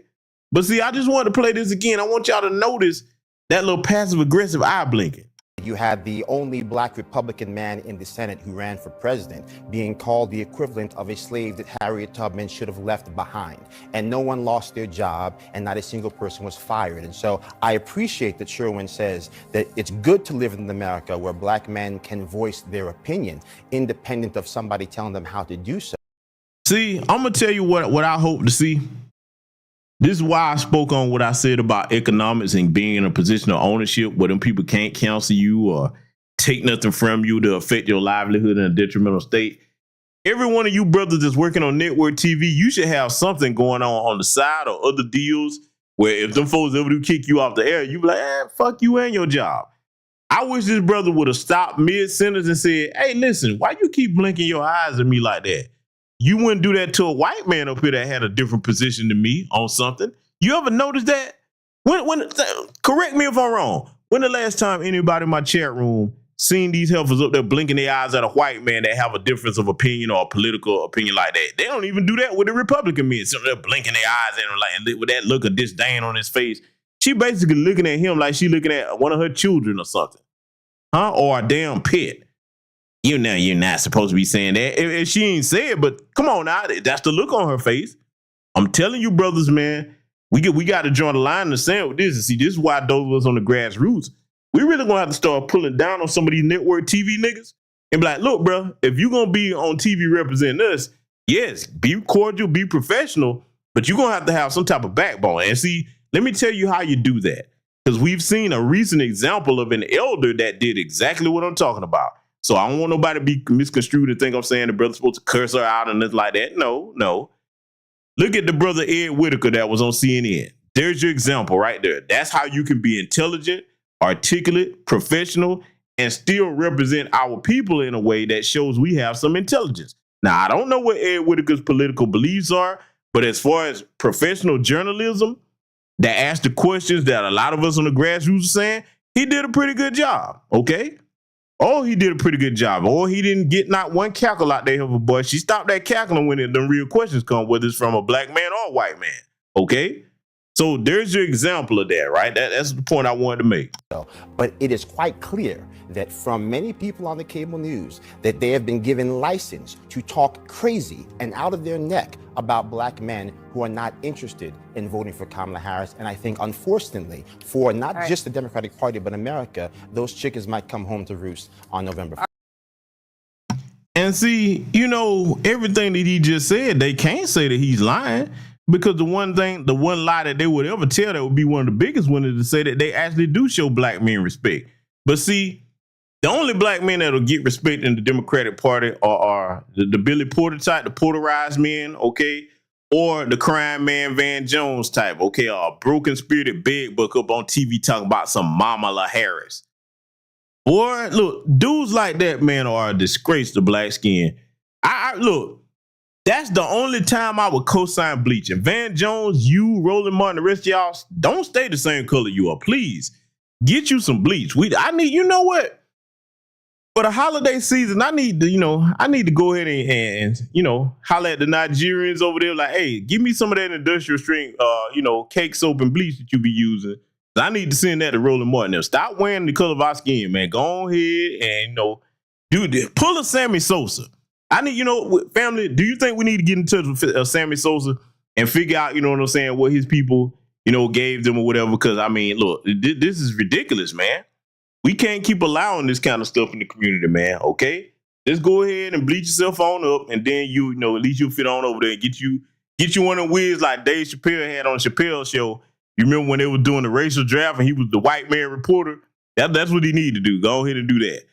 But see, I just wanted to play this again. I want y'all to notice that little passive-aggressive eye blinking. You had the only black Republican man in the Senate who ran for president being called the equivalent of a slave that Harriet Tubman should have left behind. And no one lost their job and not a single person was fired. And so I appreciate that Sherwin says that it's good to live in America where black men can voice their opinion independent of somebody telling them how to do so. See, I'm going to tell you what I hope to see. This is why I spoke on what I said about economics and being in a position of ownership where them people can't counsel you or take nothing from you to affect your livelihood in a detrimental state. Every one of you brothers that's working on network TV, you should have something going on the side or other deals where if them folks ever do kick you off the air, you be like, fuck you and your job. I wish this brother would have stopped mid-sentence and said, hey, listen, why you keep blinking your eyes at me like that? You wouldn't do that to a white man up here that had a different position than me on something. You ever notice that? Correct me if I'm wrong. When the last time anybody in my chat room seen these heifers up there blinking their eyes at a white man that have a difference of opinion or a political opinion like that? They don't even do that with the Republican men. So they're blinking their eyes at him like with that look of disdain on his face. She basically looking at him like she looking at one of her children or something, huh? Or a damn pet. You're not supposed to be saying that. If she ain't say it, but come on now, that's the look on her face. I'm telling you, brothers, man, we got to draw the line in the sand with this. And see, this is why those of us on the grassroots, we really gonna have to start pulling down on some of these network TV niggas and be like, look, bro, if you're gonna be on TV representing us, yes, be cordial, be professional, but you're gonna have to have some type of backbone. And see, let me tell you how you do that. Because we've seen a recent example of an elder that did exactly what I'm talking about. So I don't want nobody to be misconstrued and think I'm saying the brother's supposed to curse her out and nothing like that. No. Look at the brother Ed Whitaker that was on CNN. There's your example right there. That's how you can be intelligent, articulate, professional, and still represent our people in a way that shows we have some intelligence. Now, I don't know what Ed Whitaker's political beliefs are, but as far as professional journalism that asks the questions that a lot of us on the grassroots are saying, he did a pretty good job, okay? Oh, he did a pretty good job. Or he didn't get not one cackle out there of a boy. She stopped that cackling when the real questions come, whether it's from a black man or a white man. Okay? So there's your example of that, right? That's the point I wanted to make. But it is quite clear that from many people on the cable news that they have been given license to talk crazy and out of their neck about black men who are not interested in voting for Kamala Harris. And I think, unfortunately, for not just the Democratic Party, but America, those chickens might come home to roost on November 4th. And see, everything that he just said, they can't say that he's lying. Because the one lie that they would ever tell that would be one of the biggest ones is to say that they actually do show black men respect. But see, the only black men that'll get respect in the Democratic Party are the Billy Porter type, the Porterized men, okay, or the crime man Van Jones type, okay, or a broken-spirited big book up on TV talking about some Kamala Harris. Boy, look, dudes like that, man, are a disgrace to black skin. Look, that's the only time I would co-sign bleaching. Van Jones, you, Roland Martin, the rest of y'all, don't stay the same color you are. Please, get you some bleach. I need, you know what? for the holiday season, I need to go ahead and holler at the Nigerians over there, like, hey, give me some of that industrial strength, cake soap and bleach that you be using. I need to send that to Roland Martin. Now, stop wearing the color of our skin, man. Go ahead and do this. Pull a Sammy Sosa. I need, family. Do you think we need to get in touch with Sammy Sosa and figure out, what his people, gave them or whatever? Because I mean, look, this is ridiculous, man. We can't keep allowing this kind of stuff in the community, man. Okay, just go ahead and bleach yourself on up, and then at least you'll fit on over there and get you one of the wigs like Dave Chappelle had on Chappelle's show. You remember when they were doing the racial draft and he was the white man reporter? That's what he needed to do. Go ahead and do that.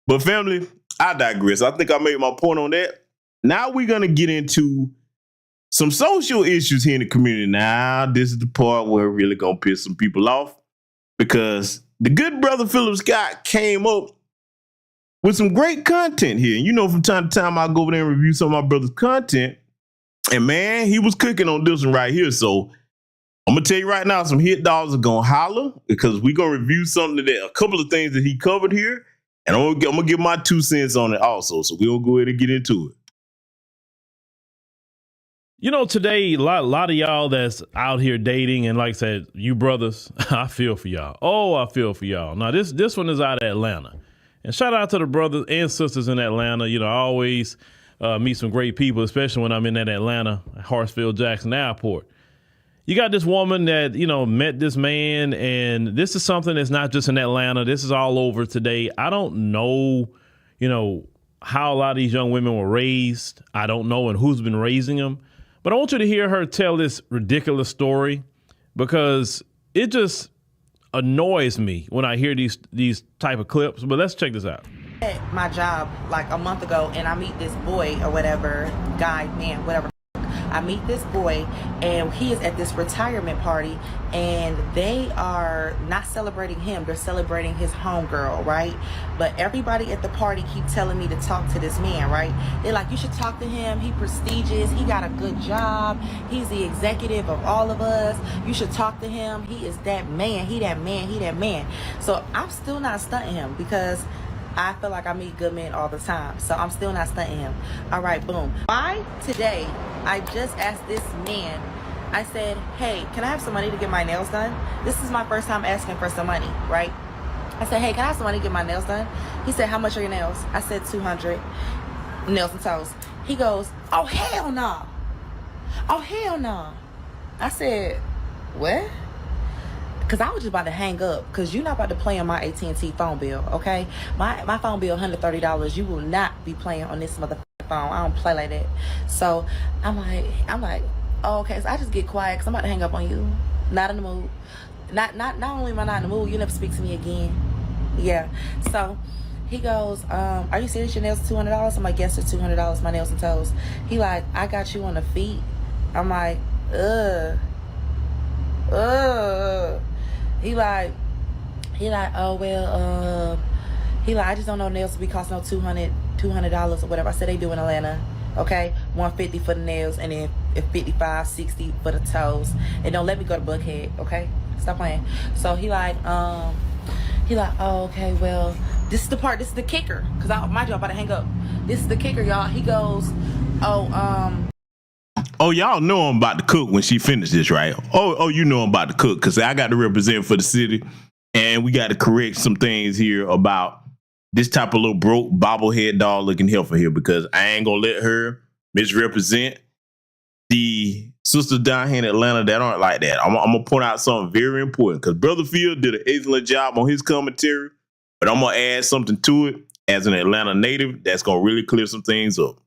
But family, I digress. I think I made my point on that. Now we're going to get into some social issues here in the community. Now, this is the part where we're really going to piss some people off, because the good brother Philip Scott came up with some great content here. From time to time, I go over there and review some of my brother's content. And man, he was cooking on this one right here. So I'm going to tell you right now, some hit dogs are going to holler, because we're going to review a couple of things that he covered here. And I'm going to give my 2 cents on it also. So we're going to go ahead and get into it. Today, a lot of y'all that's out here dating, and like I said, you brothers, I feel for y'all. Oh, I feel for y'all. Now, this one is out of Atlanta. And shout out to the brothers and sisters in Atlanta. I always meet some great people, especially when I'm in that Atlanta, Hartsfield-Jackson Airport. You got this woman that, met this man, and this is something that's not just in Atlanta. This is all over today. I don't know, how a lot of these young women were raised. I don't know and who's been raising them. But I want you to hear her tell this ridiculous story, because it just annoys me when I hear these type of clips. But let's check this out. At my job like a month ago, and I meet this boy or whatever, guy, man, whatever. I meet this boy, and he is at this retirement party, and they are not celebrating him. They're celebrating his homegirl, right? But everybody at the party keep telling me to talk to this man, right? They're like, you should talk to him. He prestigious. He got a good job. He's the executive of all of us. You should talk to him. He is that man. He that man. He that man. So I'm still not stunting him, because I feel like I meet good men all the time. So I'm still not stunting him. All right, boom. Why today, I just asked this man, I said, hey, can I have some money to get my nails done? This is my first time asking for some money, right? I said, hey, can I have some money to get my nails done? He said, how much are your nails? I said, 200 nails and toes. He goes, oh, hell no. Oh, hell no. I said, what? Because I was just about to hang up, because you're not about to play on my AT&T phone bill, okay? My phone bill, $130. You will not be playing on this motherfucking phone. I don't play like that. So I'm like, oh, okay. So I just get quiet, because I'm about to hang up on you. Not in the mood. Not only am I not in the mood, you never speak to me again. Yeah. So he goes, are you serious? Your nails $200? I'm like, yes, it's $200. My nails and toes. He like, I got you on the feet. I'm like, He like, oh, well, he like, I just don't know nails to be cost no $200 or whatever. I said they do in Atlanta, okay? $150 for the nails, and then $55, $60 for the toes. And don't let me go to Buckhead, okay? Stop playing. So he like, oh, okay, well, this is the kicker, because my job about to hang up. This is the kicker, y'all. He goes, Oh, y'all know I'm about to cook when she finished this, right? Oh, you know I'm about to cook, because I got to represent for the city, and we got to correct some things here about this type of little broke bobblehead doll looking heifer here, because I ain't gonna let her misrepresent the sisters down here in Atlanta that aren't like that. I'm gonna point out something very important, because Brother Phil did an excellent job on his commentary, but I'm gonna add something to it as an Atlanta native that's gonna really clear some things up.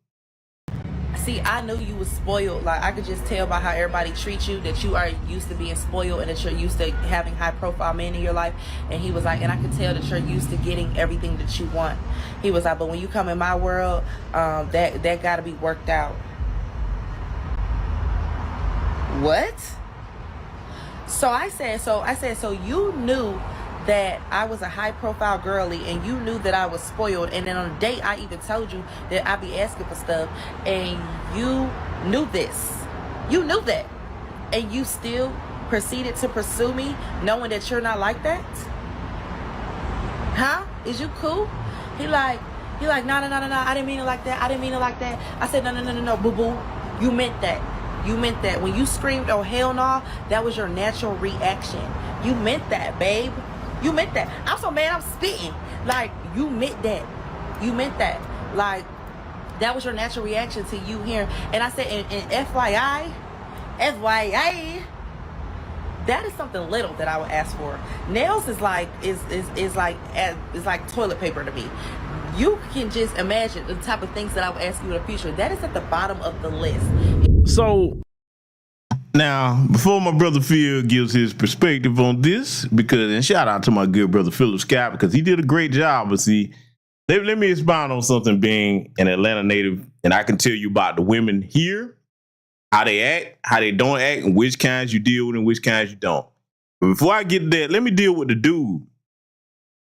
See, I knew you was spoiled. Like, I could just tell by how everybody treats you that you are used to being spoiled, and that you're used to having high profile men in your life. And he was like, and I could tell that you're used to getting everything that you want. He was like, but when you come in my world, that got to be worked out. What? So I said, so you knew that I was a high profile girly, and you knew that I was spoiled, and then on a date I even told you that I be asking for stuff, and you knew this. You knew that, and you still proceeded to pursue me knowing that you're not like that? Huh? Is you cool? He like, He like, no, I didn't mean it like that. I didn't mean it like that. I said, no, boo-boo. You meant that. You meant that. When you screamed, oh, hell no, that was your natural reaction. You meant that, babe. You meant that. I'm so mad I'm spitting. Like, you meant that. You meant that. Like, that was your natural reaction to you hearing. And I said, and FYI, that is something little that I would ask for. Nails is like toilet paper to me. You can just imagine the type of things that I would ask you in the future. That is at the bottom of the list. So now, before my brother Phil gives his perspective on this, and shout out to my good brother Philip Scott, because he did a great job. But see, let me expound on something, being an Atlanta native, and I can tell you about the women here, how they act, how they don't act, and which kinds you deal with and which kinds you don't. But before I get to that, let me deal with the dude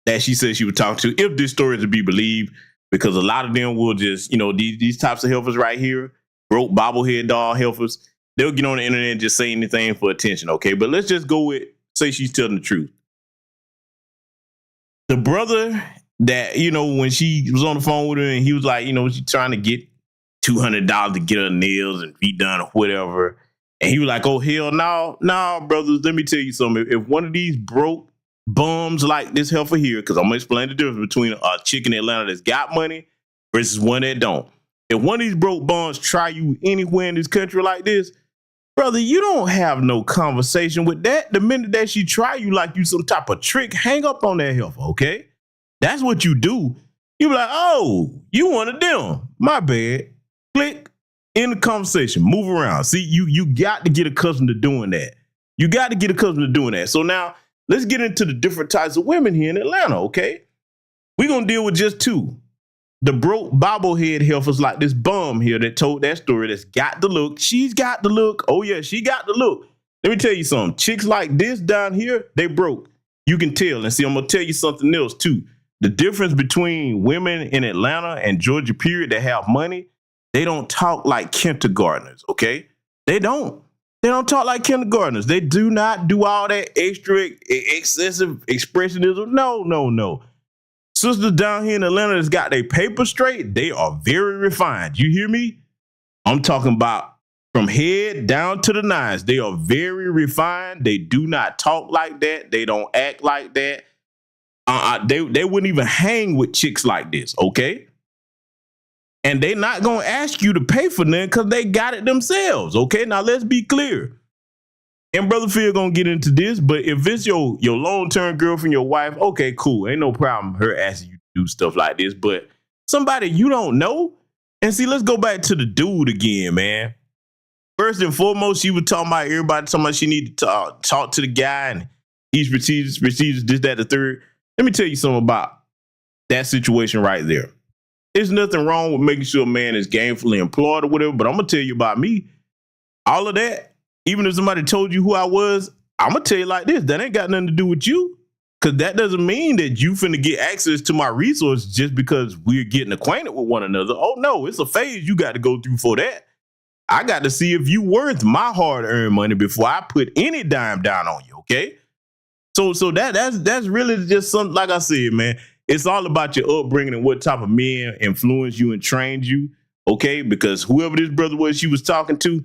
that she said she would talk to, if this story is to be believed, because a lot of them will just, these types of helpers right here, broke bobblehead doll helpers, they'll get on the internet and just say anything for attention, okay? But let's just go with, say she's telling the truth. The brother that, when she was on the phone with her and he was like, she's trying to get $200 to get her nails and feet done or whatever. And he was like, oh, hell no. No, brothers, let me tell you something. If one of these broke bums like this helper here, because I'm going to explain the difference between a chick in Atlanta that's got money versus one that don't. If one of these broke bums try you anywhere in this country like this, brother, you don't have no conversation with that. The minute that she try you like you some type of trick, hang up on that helper, okay? That's what you do. You be like, oh, you one of them. My bad. Click, in the conversation, move around. See, you got to get accustomed to doing that. You got to get accustomed to doing that. So now let's get into the different types of women here in Atlanta, okay? We're going to deal with just two. The broke bobblehead helpers like this bum here that told that story, that's got the look. She's got the look. Oh, yeah, she got the look. Let me tell you something. Chicks like this down here, they broke. You can tell. And see, I'm going to tell you something else, too. The difference between women in Atlanta and Georgia, period, that have money, they don't talk like kindergartners, okay? They don't. They don't talk like kindergartners. They do not do all that extra excessive expressionism. No. Sisters down here in Atlanta that's got their paper straight, they are very refined. You hear me? I'm talking about from head down to the nines. They are very refined. They do not talk like that. They don't act like that. They wouldn't even hang with chicks like this, okay? And they not going to ask you to pay for them because they got it themselves, okay? Now, let's be clear. And Brother Phil going to get into this, but if it's your long-term girlfriend, your wife, okay, cool. Ain't no problem her asking you to do stuff like this. But somebody you don't know, and see, let's go back to the dude again, man. First and foremost, she was talking about everybody talking about she need to talk to the guy and he's procedures, this, that, the third. Let me tell you something about that situation right there. There's nothing wrong with making sure a man is gainfully employed or whatever, but I'm going to tell you about me. All of that, even if somebody told you who I was, I'm going to tell you like this. That ain't got nothing to do with you, because that doesn't mean that you finna get access to my resources just because we're getting acquainted with one another. Oh, no, it's a phase you got to go through for that. I got to see if you worth my hard-earned money before I put any dime down on you, okay? So that's really just something, like I said, man. It's all about your upbringing and what type of men influence you and trained you, okay? Because whoever this brother was she was talking to,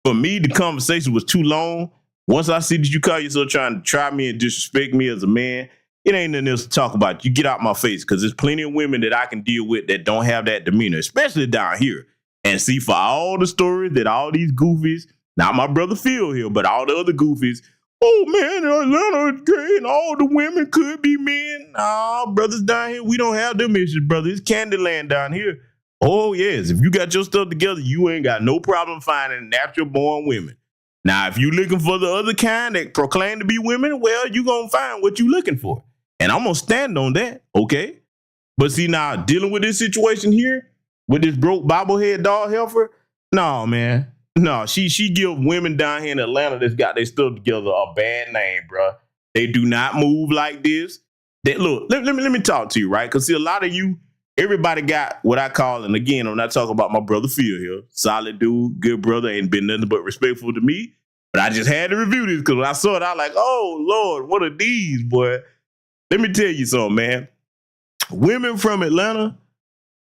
for me, the conversation was too long. Once I see that you call yourself trying to try me and disrespect me as a man, it ain't nothing else to talk about. You get out my face, because there's plenty of women that I can deal with that don't have that demeanor, especially down here. And see, for all the stories that all these goofies, not my brother Phil here, but all the other goofies, oh man, Atlanta is great and all the women could be men. Nah, brothers down here, we don't have them issues, brother. It's Candyland down here. Oh yes, if you got your stuff together, you ain't got no problem finding natural born women. Now, if you looking for the other kind that proclaim to be women, well, you gonna find what you looking for. And I'm gonna stand on that, okay? But see, now, dealing with this situation here, with this broke bobblehead doll helper, no, man. No, she give women down here in Atlanta that's got their stuff together a bad name, bro. They do not move like this. Look, let me talk to you, right? Because see, a lot of you, everybody got what I call, and again, I'm not talking about my brother Phil here. Solid dude, good brother, ain't been nothing but respectful to me. But I just had to review this because when I saw it, I was like, oh, Lord, what are these, boy? Let me tell you something, man. Women from Atlanta,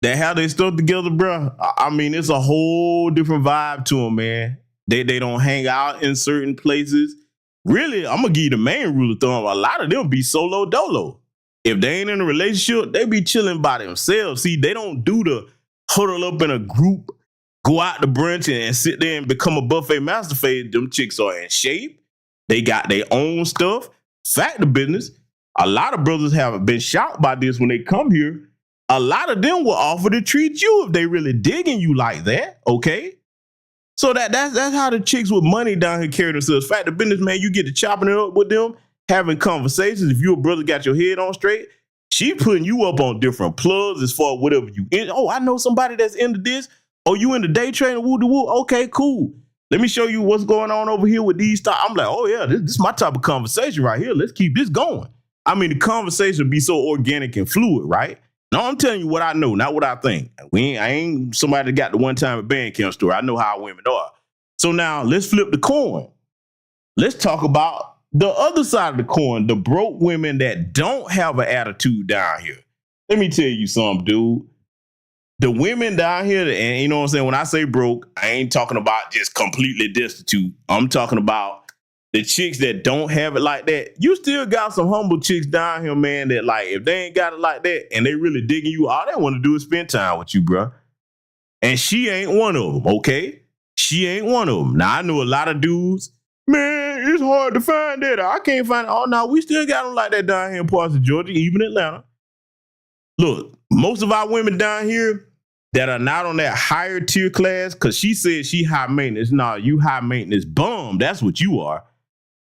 that have their stuff together, bro. I mean, it's a whole different vibe to them, man. They don't hang out in certain places. Really, I'm gonna give you the main rule of thumb. A lot of them be solo dolo. If they ain't in a relationship, they be chilling by themselves. See, they don't do the huddle up in a group, go out to brunch and sit there and become a buffet master phase. Them chicks are in shape. They got their own stuff. Fact of business, a lot of brothers have been shocked by this when they come here. A lot of them will offer to treat you if they really digging you like that, okay? So that's how the chicks with money down here carry themselves. Fact of business, man, you get to chopping it up with them, having conversations. If you a brother got your head on straight, she putting you up on different plugs as far as whatever you in. Oh, I know somebody that's into this. Oh, you into day trading, woo-de-woo? Okay, cool. Let me show you what's going on over here with these stocks. I'm like, oh yeah, this is my type of conversation right here. Let's keep this going. I mean, the conversation be so organic and fluid, right? No, I'm telling you what I know, not what I think. I ain't somebody that got the one time at band camp store. I know how women are. So now let's flip the coin. Let's talk about the other side of the coin, the broke women that don't have an attitude down here. Let me tell you something, dude. The women down here, and you know what I'm saying, when I say broke, I ain't talking about just completely destitute. I'm talking about the chicks that don't have it like that. You still got some humble chicks down here, man, that like, if they ain't got it like that and they really digging you, all they want to do is spend time with you, bro. And she ain't one of them, okay? She ain't one of them. Now, I know a lot of dudes, man, it's hard to find that. I can't find it. Oh, no, we still got them like that down here in parts of Georgia, even Atlanta. Look, most of our women down here that are not on that higher tier class, because she said she high maintenance. No, you high maintenance bum. That's what you are.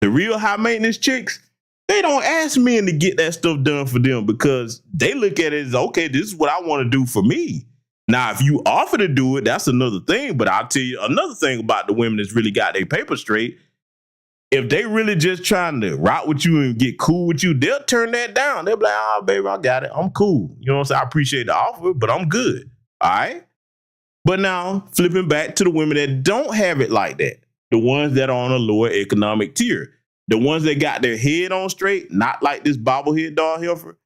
The real high maintenance chicks, they don't ask men to get that stuff done for them because they look at it as, okay, this is what I want to do for me. Now, if you offer to do it, that's another thing. But I'll tell you another thing about the women that's really got their paper straight. If they really just trying to rock with you and get cool with you, they'll turn that down. They'll be like, oh, baby, I got it. I'm cool. You know what I'm saying? I appreciate the offer, but I'm good. All right? But now, flipping back to the women that don't have it like that. The ones that are on a lower economic tier. The ones that got their head on straight, not like this bobblehead dog heifer.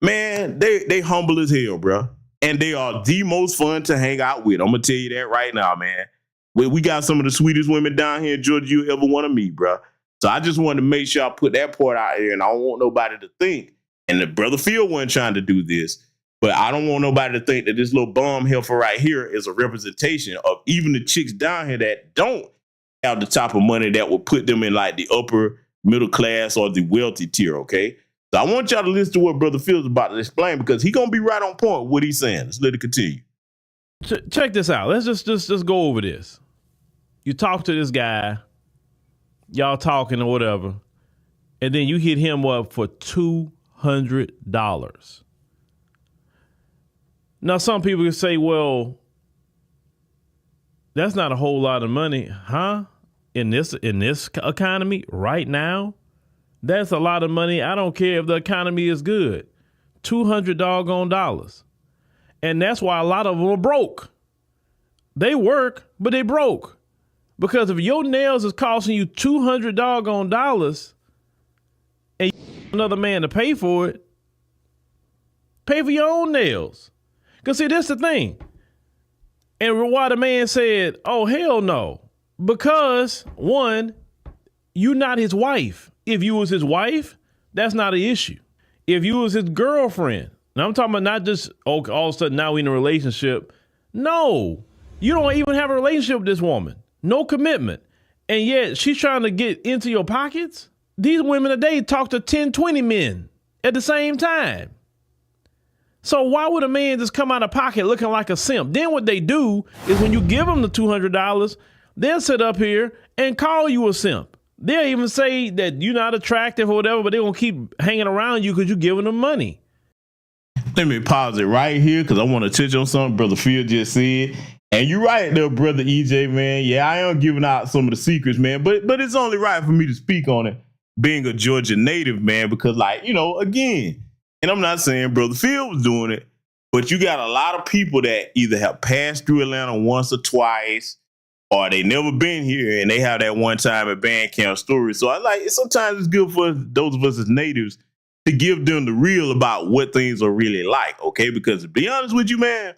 Man, they humble as hell, bro. And they are the most fun to hang out with. I'm going to tell you that right now, man. We got some of the sweetest women down here in Georgia you ever want to meet, bro. So I just wanted to make sure I put that part out here, and I don't want nobody to think, and the brother Phil wasn't trying to do this, but I don't want nobody to think that this little bum heifer right here is a representation of even the chicks down here that don't have the type of money that will put them in like the upper middle class or the wealthy tier, okay? So I want y'all to listen to what Brother Phil's about to explain because he's going to be right on point with what he's saying. Let's let it continue. Check this out. Let's just go over this. You talk to this guy, y'all talking or whatever, and then you hit him up for $200. Now, some people can say, well, that's not a whole lot of money, huh? In this economy right now, that's a lot of money. I don't care if the economy is good. $200 doggone dollars. And that's why a lot of them are broke. They work, but they broke. Because if your nails is costing you $200 doggone dollars and you have another man to pay for it, pay for your own nails. Because see, that's the thing. And why the man said, oh, hell no. Because, one, you're not his wife. If you was his wife, that's not an issue. If you was his girlfriend, and I'm talking about not just, oh, all of a sudden now we in a relationship. No, you don't even have a relationship with this woman. No commitment. And yet she's trying to get into your pockets. These women today talk to 10, 20 men at the same time. So why would a man just come out of pocket looking like a simp? Then what they do is when you give them the $200, they'll sit up here and call you a simp. They'll even say that you're not attractive or whatever, but they're going to keep hanging around you because you're giving them money. Let me pause it right here because I want to touch on something Brother Phil just said. And you're right there, Brother EJ, man. Yeah, I am giving out some of the secrets, man, but it's only right for me to speak on it being a Georgia native, man, because like, you know, again, and I'm not saying Brother Phil was doing it, but you got a lot of people that either have passed through Atlanta once or twice, or they never been here and they have that one time at band camp story. So I like sometimes it's good for those of us as natives to give them the real about what things are really like, okay? Because to be honest with you, man,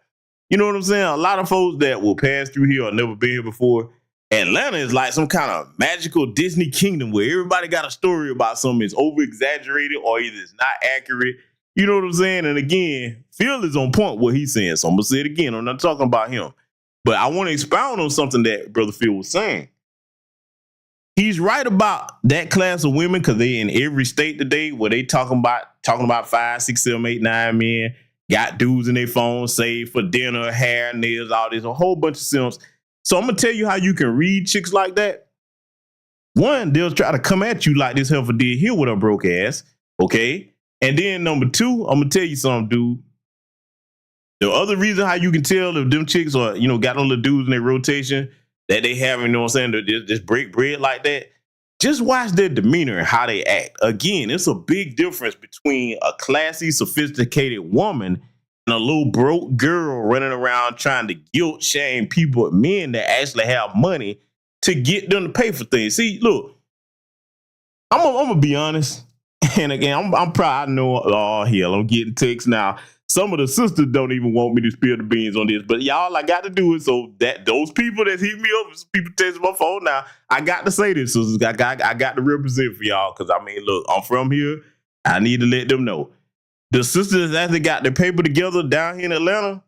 You know what I'm saying? A lot of folks that will pass through here or never been here before. Atlanta is like some kind of magical Disney kingdom where everybody got a story about something that's over exaggerated or either it's not accurate. You know what I'm saying? And again, Phil is on point what he's saying. So I'm gonna say it again. I'm not talking about him, but I want to expound on something that Brother Phil was saying. He's right about that class of women because they in every state today where they talking about 5, 6, 7, 8, 9 men, got dudes in their phone, saved for dinner, hair, nails, all this, a whole bunch of simps. So I'm gonna tell you how you can read chicks like that. One, they'll try to come at you like this heifer did here with her broke ass, okay? And then number two, I'm gonna tell you something, dude. The other reason how you can tell if them chicks are, got on the dudes in their rotation that they have, just break bread like that, just watch their demeanor and how they act. Again, it's a big difference between a classy, sophisticated woman and a little broke girl running around trying to guilt shame people, men that actually have money to get them to pay for things. See, look, I'm gonna be honest, and again, I'm proud. I know. Oh hell, I'm getting texts now. Some of the sisters don't even want me to spill the beans on this, but y'all, I got to do it so that those people that hit me up, people text my phone now, I got to say this, sisters. I got to represent for y'all because look, I'm from here. I need to let them know. The sisters that they got their paper together down here in Atlanta,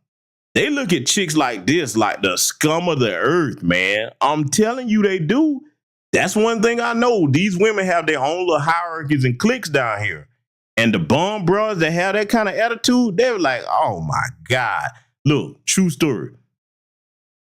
they look at chicks like this, like the scum of the earth, man. I'm telling you, they do. That's one thing I know. These women have their own little hierarchies and cliques down here. And the bum bros that have that kind of attitude, they're like, oh my God. Look, true story.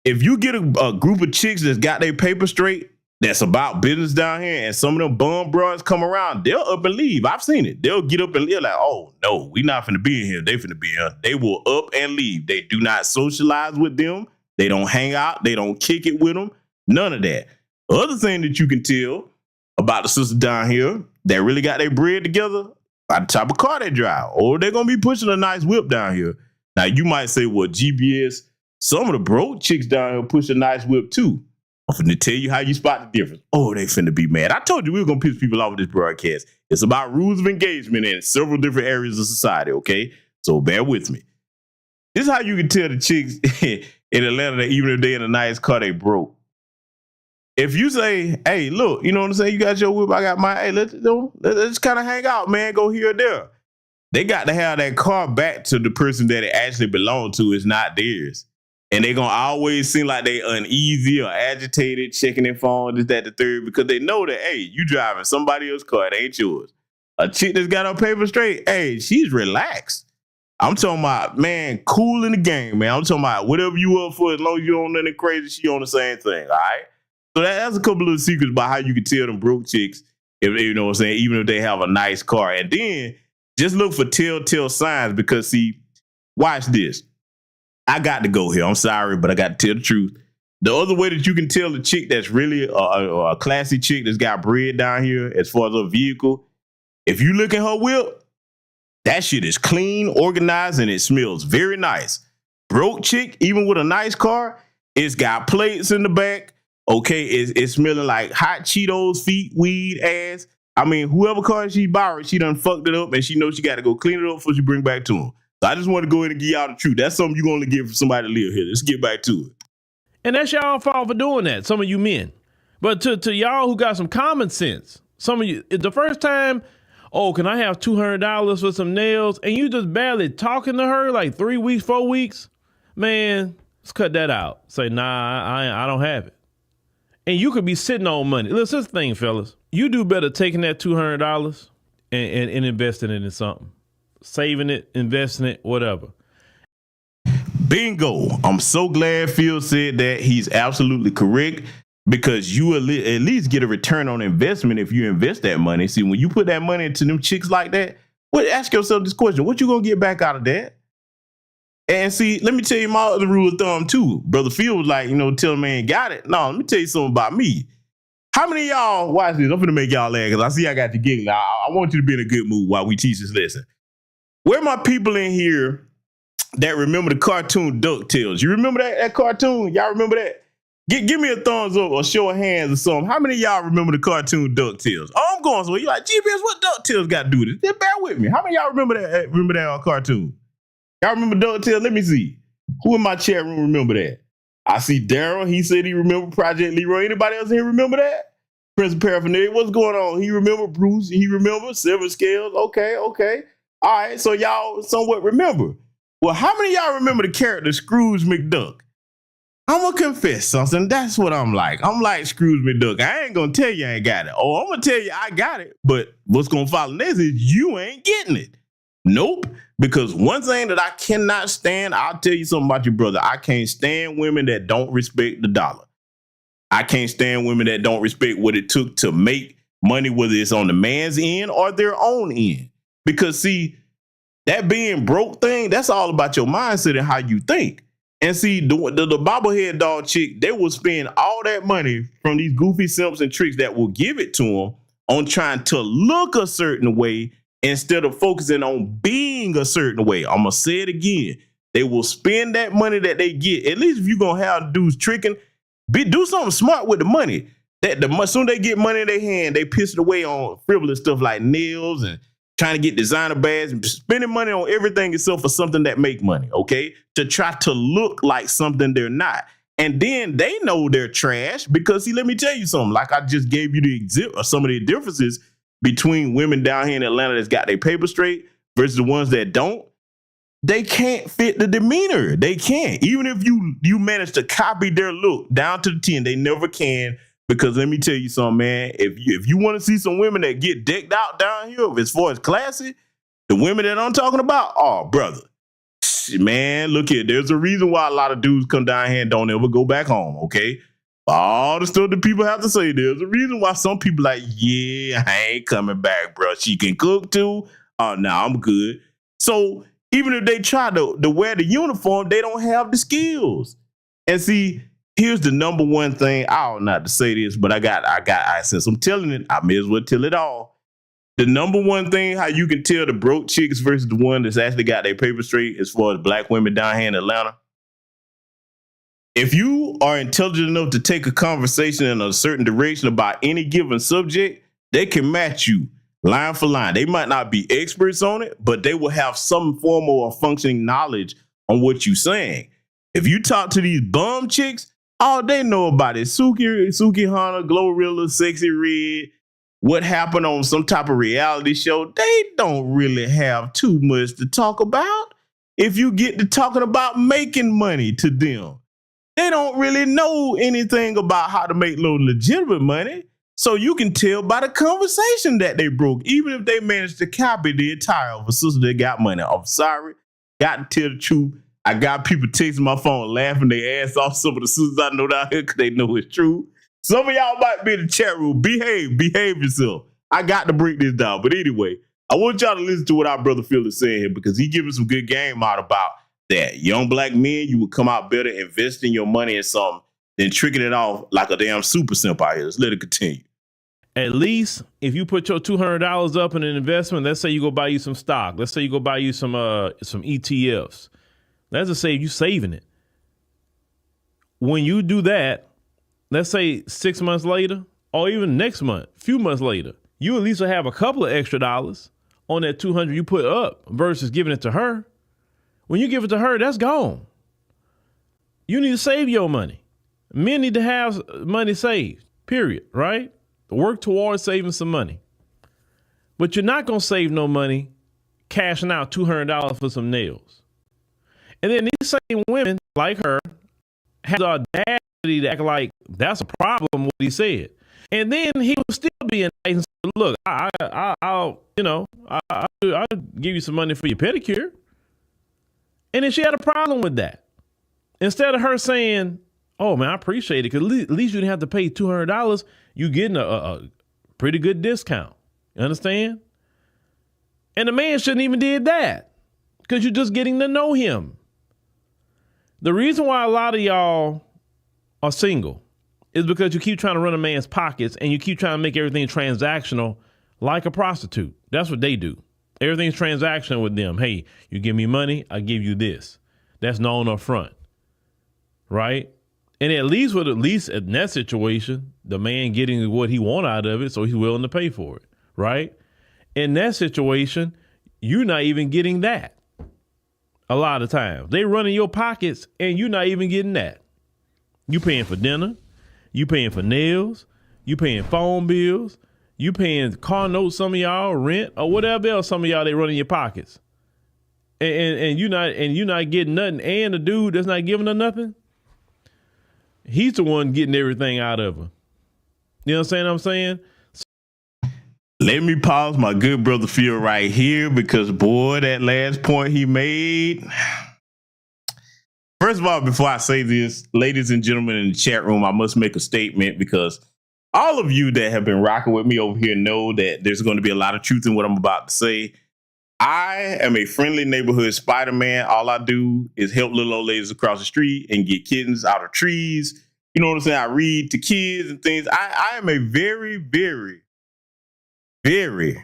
If you get a group of chicks that's got their paper straight, that's about business down here, and some of them bum bros come around, they'll up and leave. I've seen it. They'll get up and leave like, oh no, we not finna be in here. They finna be here. They will up and leave. They do not socialize with them. They don't hang out. They don't kick it with them. None of that. Other thing that you can tell about the sisters down here that really got their bread together, by the type of car they drive, or they're gonna be pushing a nice whip down here. Now you might say, well, GBS, some of the broke chicks down here push a nice whip too. I'm finna tell you how you spot the difference. Oh, they finna be mad. I told you we were gonna piss people off with this broadcast. It's about rules of engagement in several different areas of society, okay? So bear with me. This is how you can tell the chicks in Atlanta that even if they in a nice car, they broke. If you say, hey, look, you know what I'm saying? You got your whip, I got mine. Hey, let's kind of hang out, man. Go here or there. They got to have that car back to the person that it actually belonged to. It's not theirs. And they're going to always seem like they uneasy or agitated, checking their phone, this, that, the third, because they know that, hey, you driving somebody else's car. It ain't yours. A chick that's got her paper straight, hey, she's relaxed. I'm talking about, man, cool in the game, man. I'm talking about whatever you up for, as long as you don't nothing crazy, she on the same thing, all right? So that's a couple of secrets about how you can tell them broke chicks, if you know what I'm saying, even if they have a nice car. And then just look for telltale signs because, see, watch this. I got to go here. I'm sorry, but I got to tell the truth. The other way that you can tell a chick that's really a classy chick that's got bread down here as far as her vehicle, if you look at her whip, that shit is clean, organized, and it smells very nice. Broke chick, even with a nice car, it's got plates in the back. Okay, it's smelling like hot Cheetos, feet, weed, ass. I mean, whoever car she borrowed, she done fucked it up, and she knows she got to go clean it up before she bring back to him. So I just want to go ahead and give y'all the truth. That's something you're going to give for somebody to live here. Let's get back to it. And that's y'all fault for doing that, some of you men. But to y'all who got some common sense, some of you, the first time, oh, can I have $200 for some nails? And you just barely talking to her like 3 weeks, 4 weeks? Man, let's cut that out. Say, nah, I don't have it. And you could be sitting on money. Listen, this thing, fellas. You do better taking that $200 and investing it in something. Saving it, investing it, whatever. Bingo. I'm so glad Phil said that. He's absolutely correct because you will at least get a return on investment if you invest that money. See, when you put that money into them chicks like that, ask yourself this question. What you going to get back out of that? And see, let me tell you my other rule of thumb too. Brother Phil was like, tell a man got it. No, let me tell you something about me. How many of y'all, watch this, I'm going to make y'all laugh because I see I got you giggling. I want you to be in a good mood while we teach this lesson. Where are my people in here that remember the cartoon DuckTales? You remember that cartoon? Y'all remember that? Give me a thumbs up or show of hands or something. How many of y'all remember the cartoon DuckTales? Oh, I'm going so you're like, GBS, what DuckTales got to do with it? Just bear with me. How many of y'all remember that cartoon? Y'all remember DuckTales? Let me see. Who in my chat room remember that? I see Daryl. He said he remember Project Leroy. Anybody else here remember that? Prince of Paraphernalia. What's going on? He remember Bruce. He remember Silver Scales. Okay. All right. So y'all somewhat remember. Well, how many of y'all remember the character Scrooge McDuck? I'm going to confess something. That's what I'm like. I'm like Scrooge McDuck. I ain't going to tell you I ain't got it. Oh, I'm going to tell you I got it. But what's going to follow next is you ain't getting it. Nope. Because one thing that I cannot stand, I'll tell you something about your brother. I can't stand women that don't respect the dollar. I can't stand women that don't respect what it took to make money, whether it's on the man's end or their own end. Because see, that being broke thing, that's all about your mindset and how you think. And see, the bobblehead dog chick, they will spend all that money from these goofy simps and tricks that will give it to them on trying to look a certain way instead of focusing on being a certain way. I'm going to say it again. They will spend that money that they get. At least if you're going to have dudes tricking, do something smart with the money. As soon as they get money in their hand, they piss it away on frivolous stuff like nails and trying to get designer bags and spending money on everything except for something that make money, okay? To try to look like something they're not. And then they know they're trash because, see, let me tell you something. Like I just gave you some of the differences between women down here in Atlanta that's got their paper straight versus the ones that don't. They can't fit the demeanor. They can't. Even if you manage to copy their look down to the 10, they never can. Because let me tell you something, man. If you want to see some women that get decked out down here as far as classy, the women that I'm talking about, oh, brother. Man, look here. There's a reason why a lot of dudes come down here and don't ever go back home, okay? All the stuff that people have to say, there's a reason why some people like, yeah, I ain't coming back, bro. She can cook too. Oh, no, I'm good. So even if they try to wear the uniform, they don't have the skills. And see, here's the number one thing. I ought not to say this, but since I'm telling it, I may as well tell it all. The number one thing, how you can tell the broke chicks versus the one that's actually got their paper straight as far as black women down here in Atlanta. If you are intelligent enough to take a conversation in a certain direction about any given subject, they can match you line for line. They might not be experts on it, but they will have some form or functioning knowledge on what you're saying. If you talk to these bum chicks, all they know about is Suki Hana, Glorilla, Sexy Red, what happened on some type of reality show. They don't really have too much to talk about. If you get to talking about making money to them, they don't really know anything about how to make little legitimate money. So you can tell by the conversation that they broke, even if they managed to copy the attire of a sister that got money. I'm sorry. Got to tell the truth. I got people texting my phone laughing their ass off. Some of the sisters I know down here because they know it's true. Some of y'all might be in the chat room. Behave yourself. I got to break this down. But anyway, I want y'all to listen to what our brother Phil is saying here because he giving some good game out about that. Young black men, you will come out better investing your money in something than tricking it off like a damn super simp out here. Let's let it continue. At least if you put your $200 up in an investment, let's say you go buy you some stock. Let's say you go buy you some ETFs. Let's just say you saving it. When you do that, let's say 6 months later or even next month, a few months later, you at least will have a couple of extra dollars on that $200 you put up versus giving it to her. When you give it to her, that's gone. You need to save your money. Men need to have money saved, period, right? Work towards saving some money. But you're not going to save no money cashing out $200 for some nails. And then these same women like her have the audacity to act like that's a problem what he said. And then he will still be nice and say, look, I'll give you some money for your pedicure. And then she had a problem with that. Instead of her saying, oh, man, I appreciate it, because at least you didn't have to pay $200. You getting a pretty good discount. You understand? And the man shouldn't even did that because you're just getting to know him. The reason why a lot of y'all are single is because you keep trying to run a man's pockets and you keep trying to make everything transactional like a prostitute. That's what they do. Everything's transactional with them. Hey, you give me money, I give you this. That's known up front. Right? And at least in that situation, the man getting what he want out of it, so he's willing to pay for it. Right? In that situation, you're not even getting that. A lot of times they run in your pockets and you're not even getting that. You paying for dinner, you paying for nails, you paying phone bills, you paying car notes, some of y'all rent or whatever else. Some of y'all they run in your pockets, and you're not getting nothing. And the dude that's not giving her nothing, he's the one getting everything out of her. You know what I'm saying? Let me pause my good brother Phil right here because, boy, that last point he made. First of all, before I say this, ladies and gentlemen in the chat room, I must make a statement because all of you that have been rocking with me over here know that there's going to be a lot of truth in what I'm about to say. I am a friendly neighborhood Spider-Man. All I do is help little old ladies across the street and get kittens out of trees. You know what I'm saying? I read to kids and things. I am a very, very, very,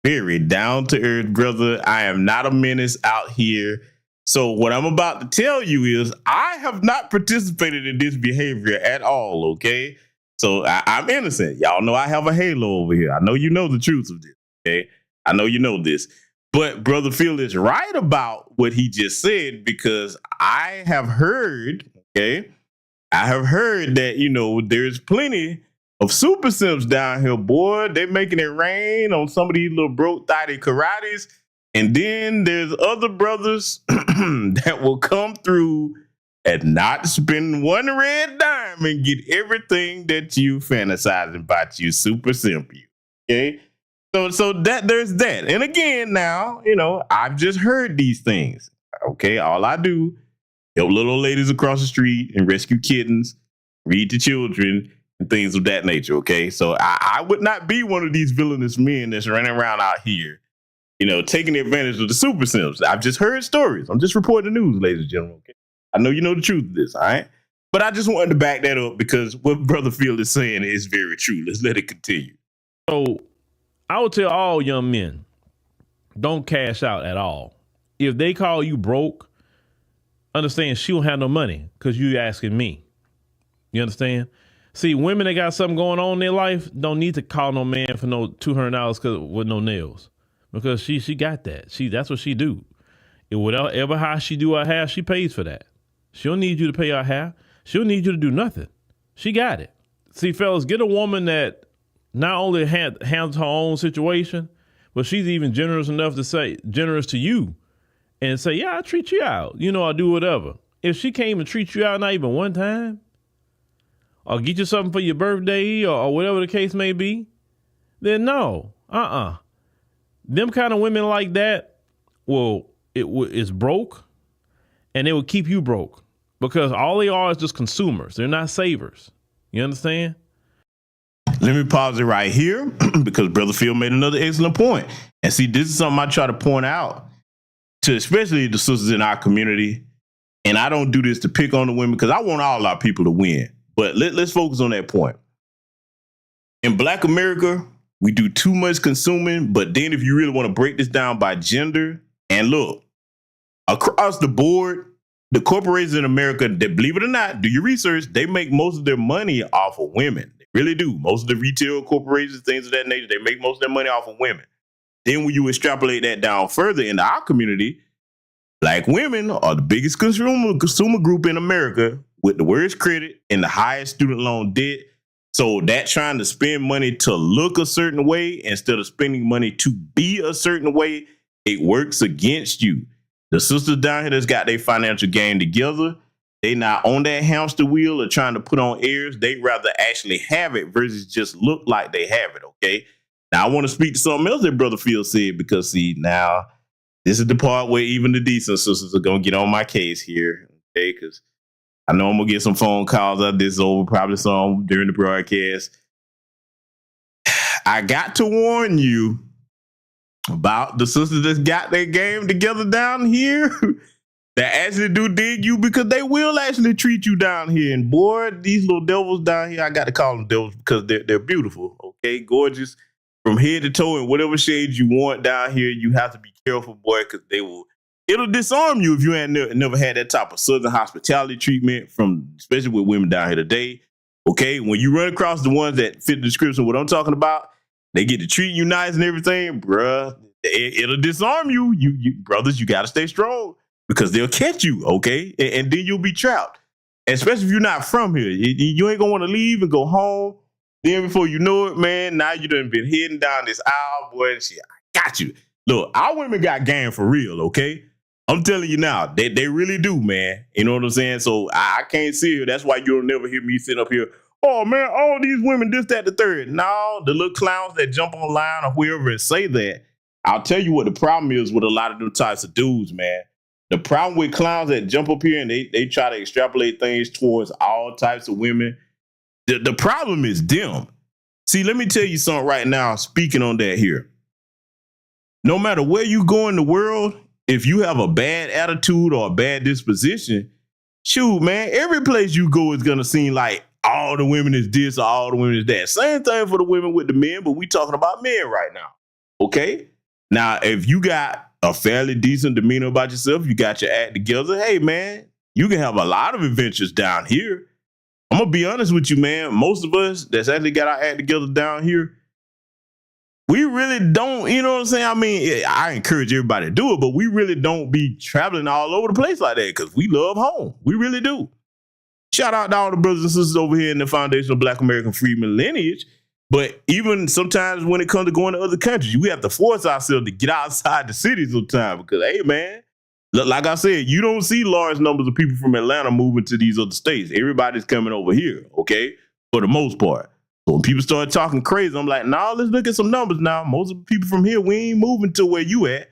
very down-to-earth brother. I am not a menace out here. So what I'm about to tell you is I have not participated in this behavior at all, okay? So I'm innocent. Y'all know I have a halo over here. I know you know the truth of this, okay? I know you know this. But Brother Phil is right about what he just said because I have heard, okay? I have heard that, you know, there's plenty of super simps down here, boy. They're making it rain on some of these little broke thotty karates. And then there's other brothers that will come through and not spend one red dime and get everything that you fantasizing about, you super simp. Okay? So that there's that. And again, now, you know, I've just heard these things. Okay, all I do, help little ladies across the street and rescue kittens, read to children, and things of that nature. Okay, so I would not be one of these villainous men that's running around out here, you know, taking advantage of the super simps. I've just heard stories. I'm just reporting the news, ladies and gentlemen. Okay? I know you know the truth of this, all right? But I just wanted to back that up because what Brother Phil is saying is very true. Let's let it continue. So I would tell all young men, don't cash out at all. If they call you broke, understand she won't have no money because you asking me. You understand? See, women that got something going on in their life don't need to call no man for no $200 with no nails. Because she got that. That's what she do. And whatever how she do her hair, she pays for that. She don't need you to pay her hair. She don't need you to do nothing. She got it. See, fellas, get a woman that not only handles her own situation, but she's even generous enough to say, generous to you and say, yeah, I'll treat you out. You know, I'll do whatever. If she can't even treat you out not even one time, or get you something for your birthday or whatever the case may be, then no, Them kind of women like that, it's broke, and they will keep you broke because all they are is just consumers. They're not savers. You understand? Let me pause it right here because Brother Phil made another excellent point. And see, this is something I try to point out to especially the sisters in our community. And I don't do this to pick on the women because I want all our people to win. But let's focus on that point. In Black America, we do too much consuming, but then if you really want to break this down by gender, and look, across the board, the corporations in America that, believe it or not, do your research, they make most of their money off of women. They really do. Most of the retail corporations, things of that nature, they make most of their money off of women. Then when you extrapolate that down further into our community, Black women are the biggest consumer group in America with the worst credit and the highest student loan debt. So that trying to spend money to look a certain way instead of spending money to be a certain way, it works against you. The sisters down here that's got their financial game together, they not on that hamster wheel or trying to put on airs. They rather actually have it versus just look like they have it, okay? Now, I want to speak to something else that Brother Phil said because, see, now this is the part where even the decent sisters are going to get on my case here, okay? Because I know I'm going to get some phone calls out this over, probably some during the broadcast. I got to warn you about the sisters that's got their game together down here that actually do dig you because they will actually treat you down here. And boy, these little devils down here, I got to call them devils because they're beautiful, okay? Gorgeous from head to toe in whatever shades you want down here. You have to be careful, boy, because it'll disarm you if you ain't never had that type of Southern hospitality treatment from, especially with women down here today. Okay, when you run across the ones that fit the description of what I'm talking about, they get to treat you nice and everything, bruh. it'll disarm you. You brothers, you got to stay strong because they'll catch you, okay? And then you'll be trapped. Especially if you're not from here. You ain't going to want to leave and go home. Then before you know it, man, now you done been heading down this aisle, boy, and shit. I got you. Look, our women got game for real, okay? I'm telling you now, they really do, man. You know what I'm saying? So I can't see it. That's why you'll never hear me sitting up here, oh, man, all these women, this, that, the third. No, the little clowns that jump online or whoever and say that, I'll tell you what the problem is with a lot of them types of dudes, man. The problem with clowns that jump up here and they try to extrapolate things towards all types of women, the problem is them. See, let me tell you something right now, speaking on that here. No matter where you go in the world, if you have a bad attitude or a bad disposition, shoot, man, every place you go is going to seem like all the women is this or all the women is that. Same thing for the women with the men, but we talking about men right now, okay? Now, if you got a fairly decent demeanor about yourself, you got your act together, hey, man, you can have a lot of adventures down here. I'm going to be honest with you, man. Most of us that's actually got our act together down here, we really don't, you know what I'm saying? I mean, I encourage everybody to do it, but we really don't be traveling all over the place like that because we love home. We really do. Shout out to all the brothers and sisters over here in the Foundation of Black American Freedmen lineage. But even sometimes when it comes to going to other countries, we have to force ourselves to get outside the city sometimes because, hey, man, like I said, you don't see large numbers of people from Atlanta moving to these other states. Everybody's coming over here, okay, for the most part. So when people start talking crazy, I'm like, nah, let's look at some numbers now. Most of the people from here, we ain't moving to where you at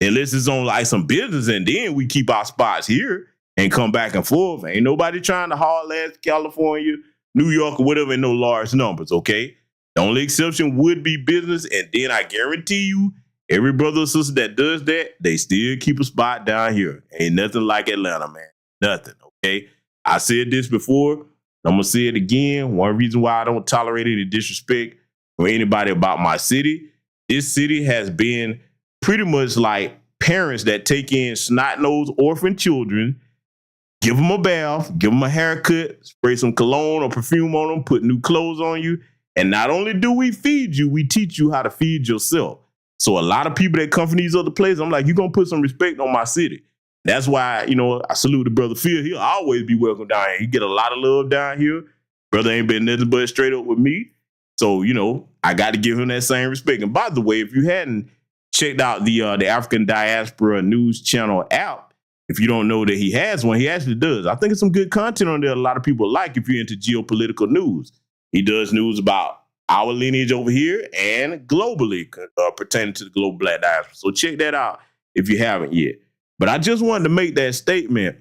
unless it's on like some business, and then we keep our spots here and come back and forth. Ain't nobody trying to haul ass California, New York, or whatever in no large numbers, okay? The only exception would be business, and then I guarantee you, every brother or sister that does that, they still keep a spot down here. Ain't nothing like Atlanta, man. Nothing, okay? I said this before. I'm going to say it again. One reason why I don't tolerate any disrespect for anybody about my city, this city has been pretty much like parents that take in snot-nosed orphan children, give them a bath, give them a haircut, spray some cologne or perfume on them, put new clothes on you. And not only do we feed you, we teach you how to feed yourself. So a lot of people that come from these other places, I'm like, you're going to put some respect on my city. That's why, you know, I salute the brother Phil. He'll always be welcome down here. He get a lot of love down here. Brother ain't been nothing but straight up with me. So, you know, I got to give him that same respect. And by the way, if you hadn't checked out the African Diaspora News Channel app, if you don't know that he has one, he actually does. I think it's some good content on there a lot of people like if you're into geopolitical news. He does news about our lineage over here and globally pertaining to the global black diaspora. So check that out if you haven't yet. But I just wanted to make that statement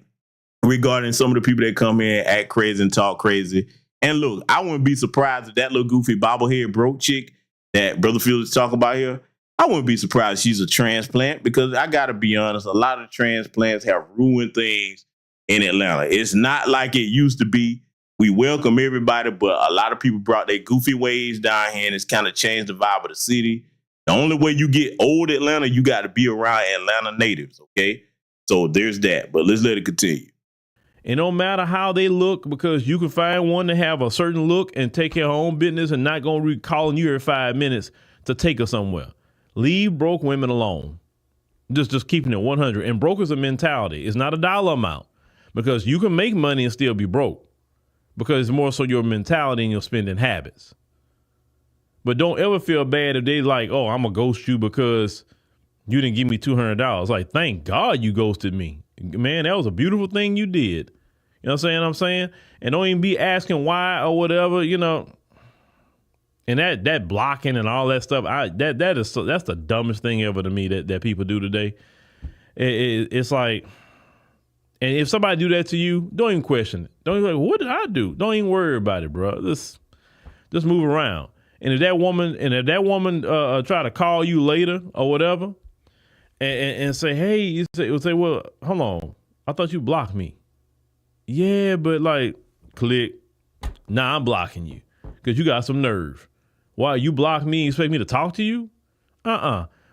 regarding some of the people that come here and act crazy and talk crazy. And look, I wouldn't be surprised if that little goofy bobblehead broke chick that Brother Phil is talking about here, I wouldn't be surprised she's a transplant because I got to be honest, a lot of transplants have ruined things in Atlanta. It's not like it used to be. We welcome everybody, but a lot of people brought their goofy ways down here and it's kind of changed the vibe of the city. The only way you get old Atlanta, you got to be around Atlanta natives, okay? So there's that, but let's let it continue. It don't matter how they look because you can find one to have a certain look and take care of her own business and not going to be calling you every 5 minutes to take her somewhere. Leave broke women alone. Just keeping it 100. And broke is a mentality. It's not a dollar amount because you can make money and still be broke because it's more so your mentality and your spending habits. But don't ever feel bad if they like, oh, I'm going to ghost you because you didn't give me $200. Like, thank God you ghosted me. Man, that was a beautiful thing you did. You know what I'm saying? And don't even be asking why or whatever, you know. And that blocking and all that stuff, that's the dumbest thing ever to me that people do today. It's like, and if somebody do that to you, don't even question it. Don't even like, what did I do? Don't even worry about it, bro. Just move around. And if that woman try to call you later or whatever, and say, hey, you say, well, hold on, I thought you blocked me. Yeah, but like, click. Nah, I'm blocking you because you got some nerve. Why you block me? You expect me to talk to you?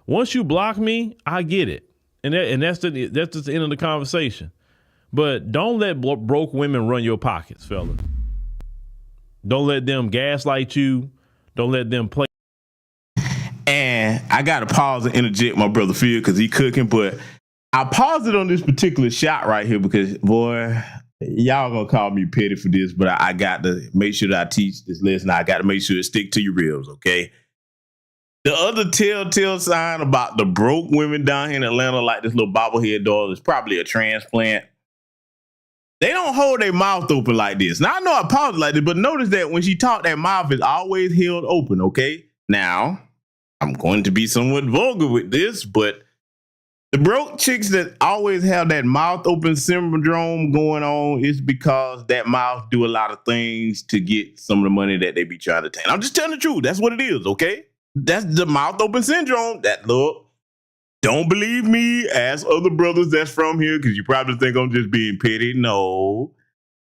Once you block me, I get it, and that's just the end of the conversation. But don't let broke women run your pockets, fella. Don't let them gaslight you. Don't let them play. And I got to pause and interject my brother Phil because he cooking, but I paused it on this particular shot right here because, boy, y'all gonna call me petty for this, but I got to make sure that I teach this lesson. I got to make sure it stick to your ribs, okay? The other telltale sign about the broke women down here in Atlanta, like this little bobblehead doll, is probably a transplant. They don't hold their mouth open like this. Now, I know I paused like this, but notice that when she talk, that mouth is always held open, okay? Now, I'm going to be somewhat vulgar with this, but the broke chicks that always have that mouth open syndrome going on is because that mouth do a lot of things to get some of the money that they be trying to take. I'm just telling the truth. That's what it is, okay? That's the mouth open syndrome. That look. Don't believe me. Ask other brothers that's from here because you probably think I'm just being petty. No.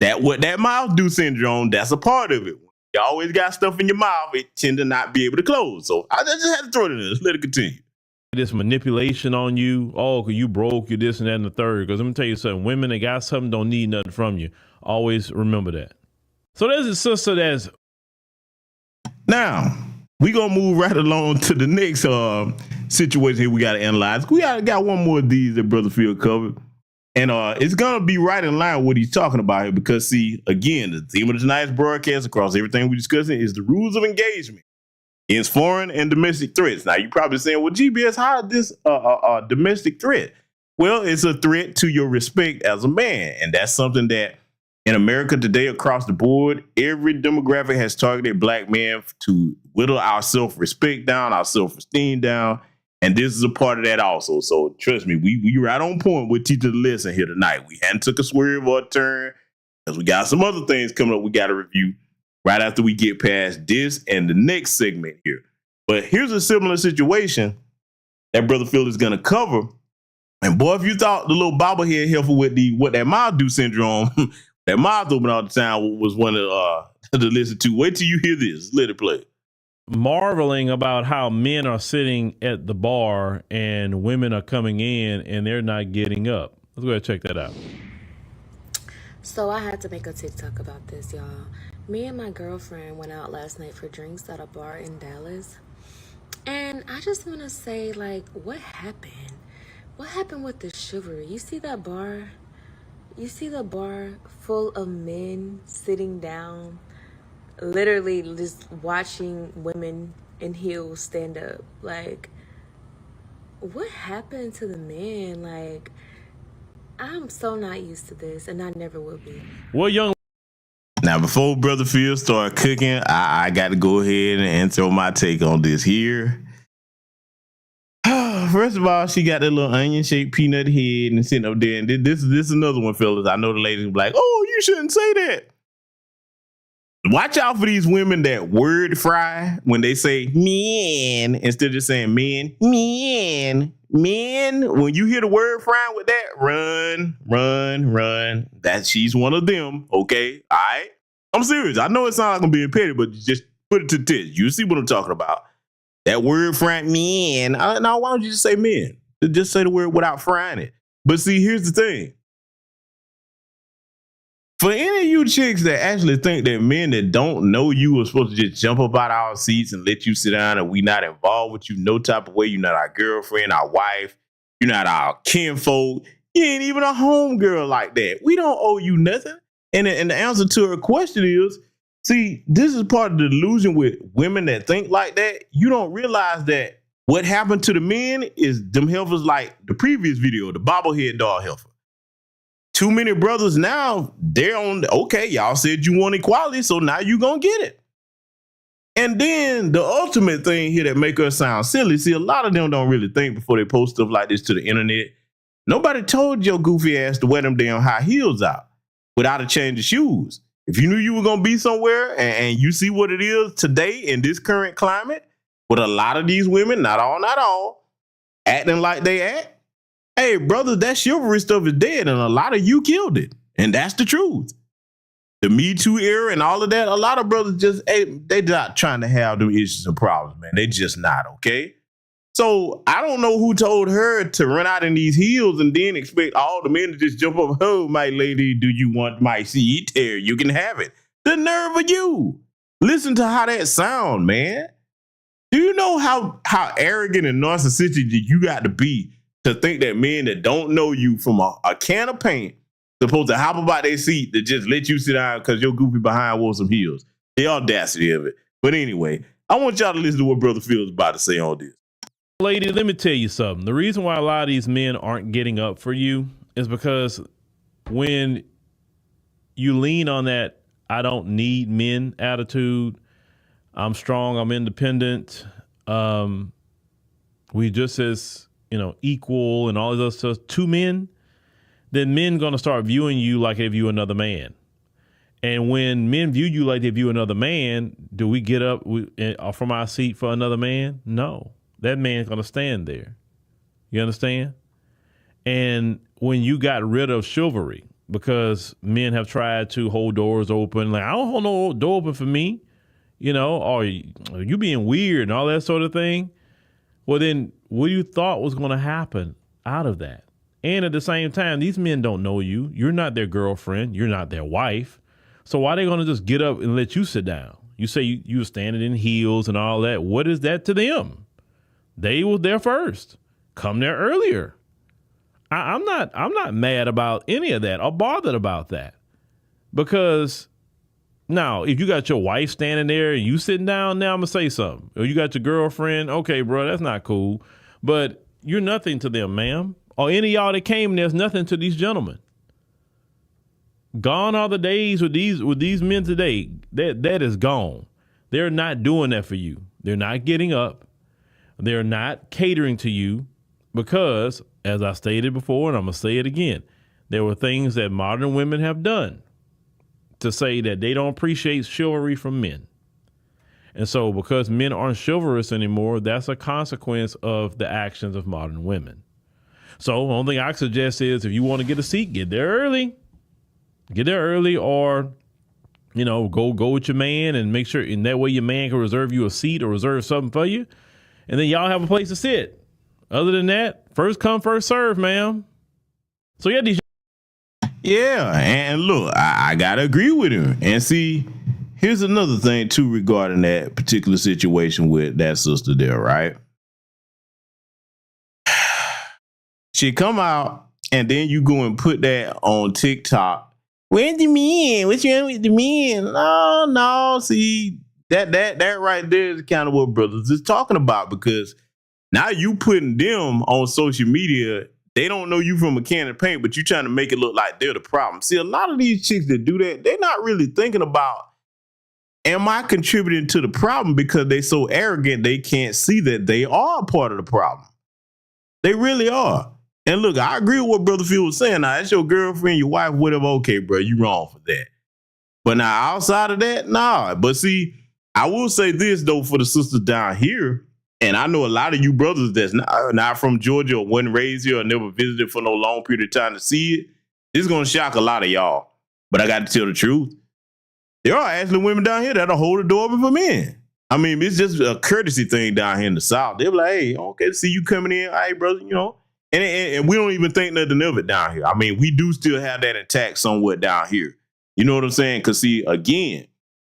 That what that mouth do syndrome, that's a part of it. You always got stuff in your mouth, it tend to not be able to close. So I just had to throw it in there. Let's let it continue. This manipulation on you, oh, cause you broke, you this and that and the third. Because let me tell you something, women that got something don't need nothing from you. Always remember that. So there's a sister that's... Now, we gonna move right along to the next situation here we gotta analyze. We got one more of these that Brother Phil covered. And it's gonna be right in line with what he's talking about here because, see, again, the theme of tonight's broadcast across everything we're discussing is the rules of engagement against foreign and domestic threats. Now, you're probably saying, well, GBS, how is this a domestic threat? Well, it's a threat to your respect as a man. And that's something that in America today, across the board, every demographic has targeted black men to whittle our self-respect down, our self-esteem down. And this is a part of that also. So trust me, we right on point with teaching the lesson here tonight. We hadn't took a swerve or a turn because we got some other things coming up we got to review right after we get past this and the next segment here. But here's a similar situation that Brother Phil is going to cover. And boy, if you thought the little bobblehead helpful with the what that mouth do syndrome, that mouth open all the time was one to listen to. Wait till you hear this. Let it play. Marveling about how men are sitting at the bar and women are coming in and they're not getting up. Let's go ahead and check that out. So I had to make a TikTok about this, y'all. Me and my girlfriend went out last night for drinks at a bar in Dallas. And I just want to say, like, what happened? What happened with the chivalry? You see that bar? You see the bar full of men sitting down, literally just watching women in heels stand up. Like, what happened to the men? Like, I'm so not used to this, and I never will be. Well, young. Now, before Brother Phil start cooking, I got to go ahead and throw my take on this here. First of all, she got that little onion-shaped peanut head and sitting up there. And this is another one, fellas. I know the ladies will be like, oh, you shouldn't say that. Watch out for these women that word fry when they say men instead of just saying men. Men. When you hear the word frying with that, run. She's one of them. Okay. All right. I'm serious. I know it sounds like I'm being petty, but just put it to the test. You see what I'm talking about. That word frying men. Now, why don't you just say men? Just say the word without frying it. But see, here's the thing. For any of you chicks that actually think that men that don't know you are supposed to just jump up out our seats and let you sit down and we not involved with you no type of way, you're not our girlfriend, our wife, you're not our kinfolk, you ain't even a homegirl like that. We don't owe you nothing. And the answer to her question is, see, this is part of the delusion with women that think like that. You don't realize that what happened to the men is them heifers like the previous video, the bobblehead doll heifer. Too many brothers now, they're on, okay, y'all said you want equality, so now you gonna get it. And then the ultimate thing here that make us sound silly, see, a lot of them don't really think before they post stuff like this to the internet. Nobody told your goofy ass to wear them damn high heels out without a change of shoes. If you knew you were gonna be somewhere and you see what it is today in this current climate, with a lot of these women, not all, acting like they act, hey, brother, that chivalry stuff is dead, and a lot of you killed it. And that's the truth. The Me Too era and all of that, a lot of brothers just, hey, they not trying to have them issues and problems, man. They just not, okay? So I don't know who told her to run out in these heels and then expect all the men to just jump up, oh, my lady, do you want my seat? Here, you can have it. The nerve of you. Listen to how that sound, man. Do you know how arrogant and narcissistic you got to be to think that men that don't know you from a can of paint supposed to hop about their seat to just let you sit down because your goofy behind wore some heels? The audacity of it. But anyway, I want y'all to listen to what Brother Phil's about to say on this. Lady, let me tell you something. The reason why a lot of these men aren't getting up for you is because when you lean on that I don't need men attitude, I'm strong, I'm independent, we just as, equal and all this other stuff to men, then men going to start viewing you like they view another man. And when men view you like they view another man, do we get up from our seat for another man? No. That man's going to stand there. You understand? And when you got rid of chivalry, because men have tried to hold doors open, like, I don't hold no door open for me, or you being weird and all that sort of thing. Well, then what you thought was going to happen out of that? And at the same time, these men don't know you. You're not their girlfriend. You're not their wife. So why are they going to just get up and let you sit down? You say you were standing in heels and all that. What is that to them? They were there first. Come there earlier. I'm not mad about any of that or bothered about that. Because now, if you got your wife standing there and you sitting down, now I'm going to say something. Or you got your girlfriend, okay, bro, that's not cool. But you're nothing to them, ma'am. Or any of y'all that came, there's nothing to these gentlemen. Gone are the days with these men today. That is gone. They're not doing that for you. They're not getting up. They're not catering to you because, as I stated before, and I'm going to say it again, there were things that modern women have done to say that they don't appreciate chivalry from men. And so because men aren't chivalrous anymore, that's a consequence of the actions of modern women. So the only thing I suggest is if you want to get a seat, get there early. Get there early, or, go with your man and make sure, and that way your man can reserve you a seat or reserve something for you. And then y'all have a place to sit. Other than that, first come, first serve, ma'am. So yeah, and look, I gotta agree with him. And see, here's another thing too regarding that particular situation with that sister there, right? She come out and then you go and put that on TikTok. Where's the men? What's wrong with the men? No, see, that right there is kind of what brothers is talking about, because now you putting them on social media. They don't know you from a can of paint, but you trying to make it look like they're the problem. See, a lot of these chicks that do that, they're not really thinking about, am I contributing to the problem, because they so arrogant they can't see that they are part of the problem. They really are. And look, I agree with what Brother Phil was saying. Now, that's your girlfriend, your wife, whatever. Okay, bro, you wrong for that. But now outside of that, nah. But see, I will say this, though, for the sisters down here, and I know a lot of you brothers that's not from Georgia or wasn't raised here or never visited for no long period of time to see it, this is going to shock a lot of y'all. But I got to tell the truth. There are actually women down here that'll hold the door open for men. I mean, it's just a courtesy thing down here in the South. They're like, hey, okay, see you coming in. All right, brother, And we don't even think nothing of it down here. I mean, we do still have that intact somewhat down here. You know what I'm saying? Because see, again,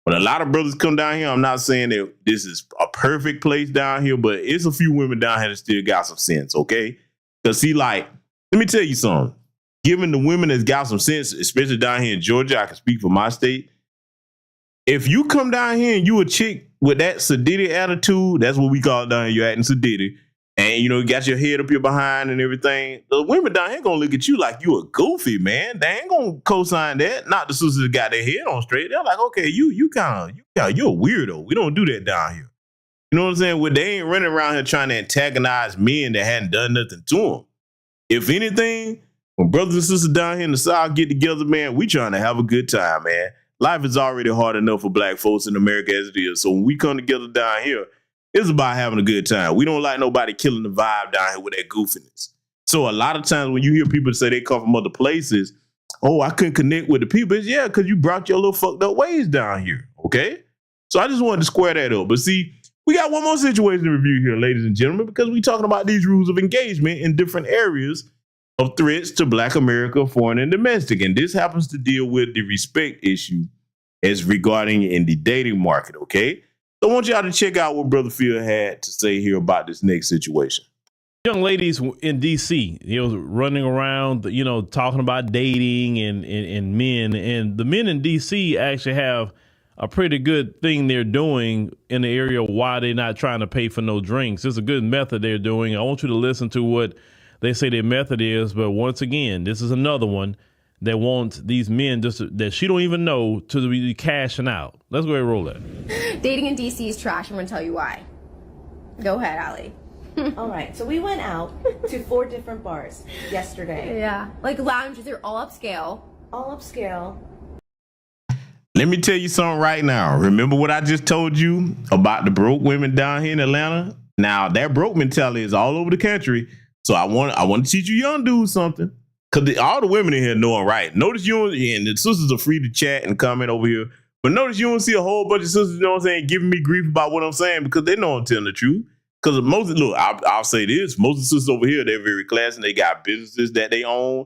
when a lot of brothers come down here, I'm not saying that this is a perfect place down here, but it's a few women down here that still got some sense, okay? Because see, like, let me tell you something. Given the women that's got some sense, especially down here in Georgia, I can speak for my state. If you come down here and you a chick with that sedity attitude, that's what we call it down here, you're acting sedity, and you got your head up your behind and everything, the women down here gonna look at you like you a goofy, man. They ain't gonna co-sign that. Not the sisters that got their head on straight. They're like, okay, you're a weirdo. We don't do that down here. You know what I'm saying? Well, they ain't running around here trying to antagonize men that hadn't done nothing to them. If anything, when brothers and sisters down here in the South get together, man, we trying to have a good time, man. Life is already hard enough for black folks in America as it is. So when we come together down here, it's about having a good time. We don't like nobody killing the vibe down here with that goofiness. So a lot of times when you hear people say they come from other places, oh, I couldn't connect with the people. It's, yeah, because you brought your little fucked up ways down here, okay? So I just wanted to square that up. But see, we got one more situation to review here, ladies and gentlemen, because we're talking about these rules of engagement in different areas of threats to Black America, foreign and domestic. And this happens to deal with the respect issue as regarding in the dating market, okay? So I want y'all to check out what Brother Phil had to say here about this next situation. Young ladies in DC, running around, talking about dating and men. And the men in DC actually have a pretty good thing they're doing in the area why they're not trying to pay for no drinks. It's a good method they're doing. I want you to listen to what they say their method is. But once again, this is another one that wants these men that she don't even know to be cashing out. Let's go ahead and roll that. Dating in DC is trash. I'm going to tell you why. Go ahead, Allie. All right, so we went out to 4 different bars yesterday. Yeah, like lounges, they're all upscale. All upscale. Let me tell you something right now. Remember what I just told you about the broke women down here in Atlanta? Now, that broke mentality is all over the country. So I want to teach you young dudes something. Because all the women in here know it right. Notice and the sisters are free to chat and comment over here. But notice you don't see a whole bunch of sisters, you know what I'm saying, giving me grief about what I'm saying because they know I'm telling the truth. Because I'll say this, most of the sisters over here, they're very classy and they got businesses that they own,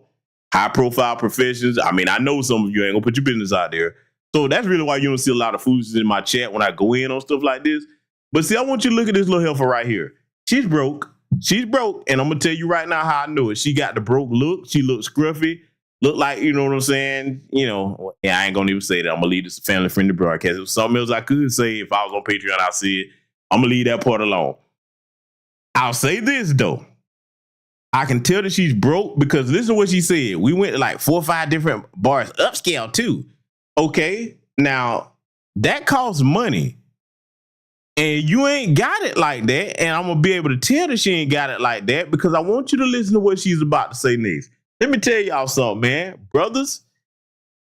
high profile professions. I mean, I know some of you ain't gonna put your business out there. So that's really why you don't see a lot of foolishness in my chat when I go in on stuff like this. But see, I want you to look at this little heifer right here. She's broke. And I'm gonna tell you right now how I know it. She got the broke look. She looks scruffy. Look like, you know what I'm saying? Yeah, I ain't gonna even say that. I'm gonna leave this family friendly broadcast. If was something else I could say, if I was on Patreon, I'll say it. I'm gonna leave that part alone. I'll say this though. I can tell that she's broke because listen to what she said. We went to like 4 or 5 different bars, upscale too. Okay, now that costs money. And you ain't got it like that. And I'm going to be able to tell that she ain't got it like that because I want you to listen to what she's about to say next. Let me tell y'all something, man. Brothers,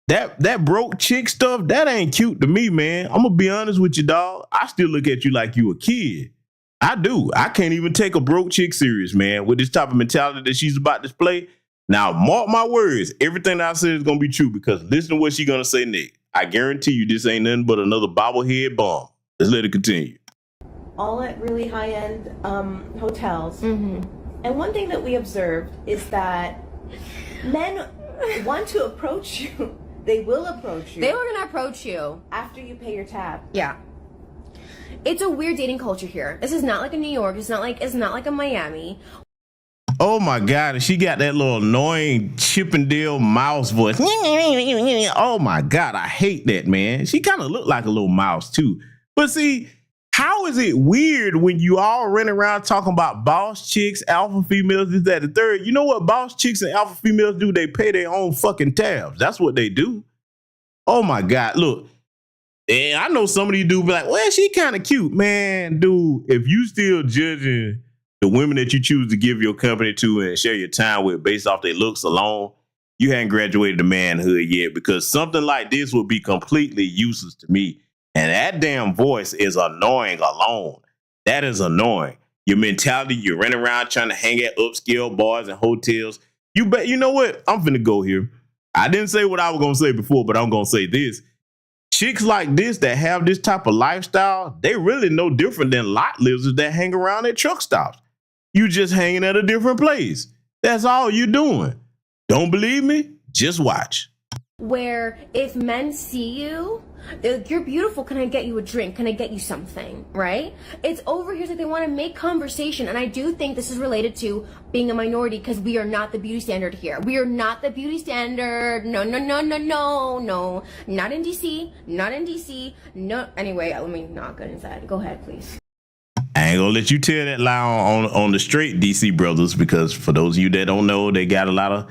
that broke chick stuff, that ain't cute to me, man. I'm going to be honest with you, dog. I still look at you like you a kid. I do. I can't even take a broke chick serious, man, with this type of mentality that she's about to display. Now, mark my words. Everything that I said is going to be true because listen to what she's going to say next. I guarantee you this ain't nothing but another bobblehead bomb. Let's let it continue. All at really high-end hotels. Mm-hmm. And one thing that we observed is that men want to approach you. They will approach you. They were going to approach you. After you pay your tab. Yeah. It's a weird dating culture here. This is not like in New York. It's not like in Miami. Oh my God, and she got that little annoying Chippendale mouse voice. Oh my God, I hate that, man. She kind of looked like a little mouse too. But see, how is it weird when you all run around talking about boss chicks, alpha females, this, that, the third? You know what boss chicks and alpha females do? They pay their own fucking tabs. That's what they do. Oh my God, look. And I know some of these dudes be like, well, she kind of cute. Man, dude, if you still judging the women that you choose to give your company to and share your time with based off their looks alone, you haven't graduated to manhood yet because something like this would be completely useless to me. And that damn voice is annoying alone. That is annoying. Your mentality, you're running around trying to hang at upscale bars and hotels. You know what? I'm finna go here. I didn't say what I was going to say before, but I'm going to say this. Chicks like this that have this type of lifestyle, they really no different than lot lizards that hang around at truck stops. You just hanging at a different place. That's all you doing. Don't believe me? Just watch. Where if men see you, they're like, you're beautiful, can I get you a drink? Can I get you something? Right? It's over here that they want to make conversation. And I do think this is related to being a minority because we are not the beauty standard here. We are not the beauty standard. No. Not in DC. Not in DC. No. Anyway, let me not get inside. Go ahead, please. I ain't gonna let you tell that lie on the straight, DC brothers, because for those of you that don't know, they got a lot of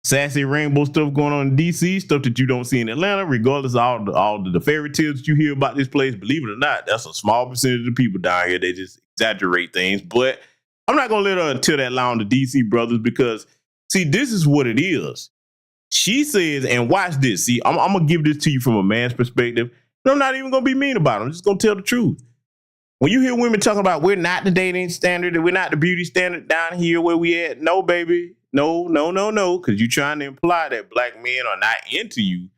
sassy rainbow stuff going on in DC, stuff that you don't see in Atlanta, regardless of all the fairy tales that you hear about this place. Believe it or not, that's a small percentage of the people down here. They just exaggerate things. But I'm not going to let her tell that lie on the DC brothers because, see, this is what it is. She says, and watch this. See, I'm going to give this to you from a man's perspective. And I'm not even going to be mean about it. I'm just going to tell the truth. When you hear women talking about we're not the dating standard and we're not the beauty standard down here where we at, no, baby. No, because you're trying to imply that black men are not into you.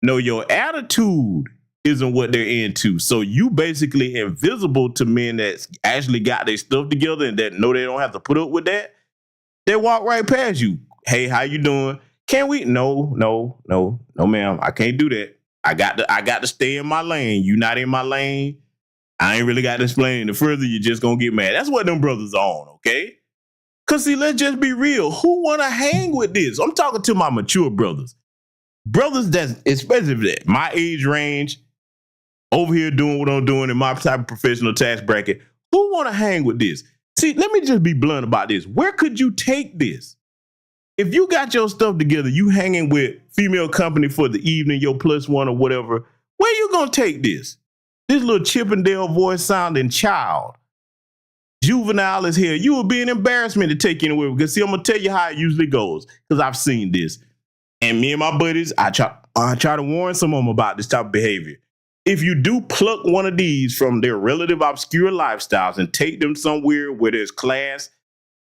No, your attitude isn't what they're into. So you basically invisible to men that actually got their stuff together and that know they don't have to put up with that. They walk right past you. Hey, how you doing? Can we? No, ma'am. I can't do that. I got to stay in my lane. You not in my lane. I ain't really got to explain any further. You're just going to get mad. That's what them brothers are on, okay? Because, see, let's just be real. Who want to hang with this? I'm talking to my mature brothers. Brothers that's, especially that, my age range, over here doing what I'm doing in my type of professional tax bracket. Who want to hang with this? See, let me just be blunt about this. Where could you take this? If you got your stuff together, you hanging with female company for the evening, your plus one or whatever, where you going to take this? This little Chippendale voice sounding child. Juvenile as hell. You would be an embarrassment to take anywhere. Because see, I'm going to tell you how it usually goes. Because I've seen this. And me and my buddies, I try to warn some of them about this type of behavior. If you do pluck one of these from their relative obscure lifestyles and take them somewhere where there's class,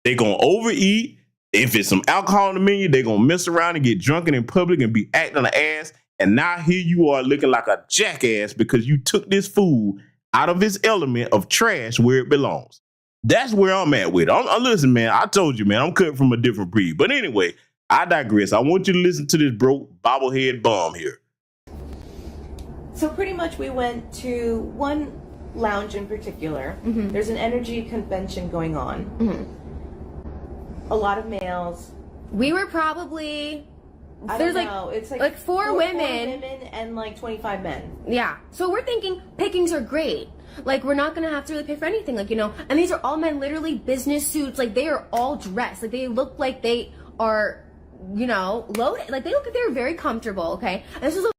they're going to overeat. If it's some alcohol in the menu, they're going to mess around and get drunken in public and be acting an ass. And now here you are looking like a jackass because you took this fool out of his element of trash where it belongs. That's where I'm at with it. Listen, man, I told you, man, I'm cut from a different breed. But anyway, I digress. I want you to listen to this broke bobblehead bum here. So pretty much we went to one lounge in particular. Mm-hmm. There's an energy convention going on. Mm-hmm. A lot of males. We were probably... There's it's like four women and like 25 men. Yeah. So we're thinking pickings are great. Like, we're not going to have to really pay for anything. Like, you know, and these are all men, literally business suits. Like, they are all dressed. Like, they look like they are, you know, loaded. Like, they look like they're very comfortable, okay? And this is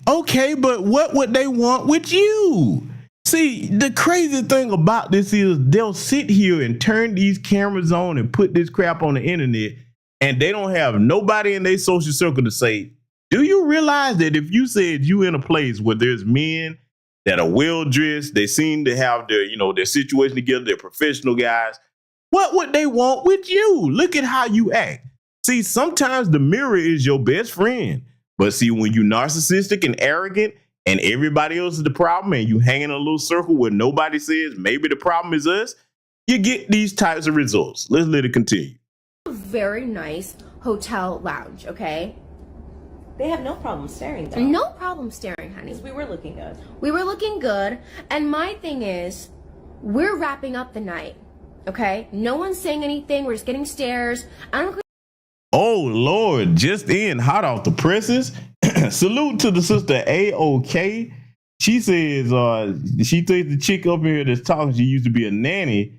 okay, but what would they want with you? See, the crazy thing about this is they'll sit here and turn these cameras on and put this crap on the internet, and they don't have nobody in their social circle to say, do you realize that if you said you in a place where there's men that are well-dressed, they seem to have their, you know, their situation together, they're professional guys, what would they want with you? Look at how you act. See, sometimes the mirror is your best friend. But see, when you narcissistic and arrogant and everybody else is the problem and you hang in a little circle where nobody says maybe the problem is us, you get these types of results. Let's let it continue. Very nice hotel lounge, okay? They have no problem staring, though. No problem staring, honey. Because we were looking good. We were looking good. And my thing is, we're wrapping up the night, okay? No one's saying anything. We're just getting stares. Oh, Lord, just in, hot off the presses. Salute to the sister A-OK. She says she thinks the chick up here that's talking, she used to be a nanny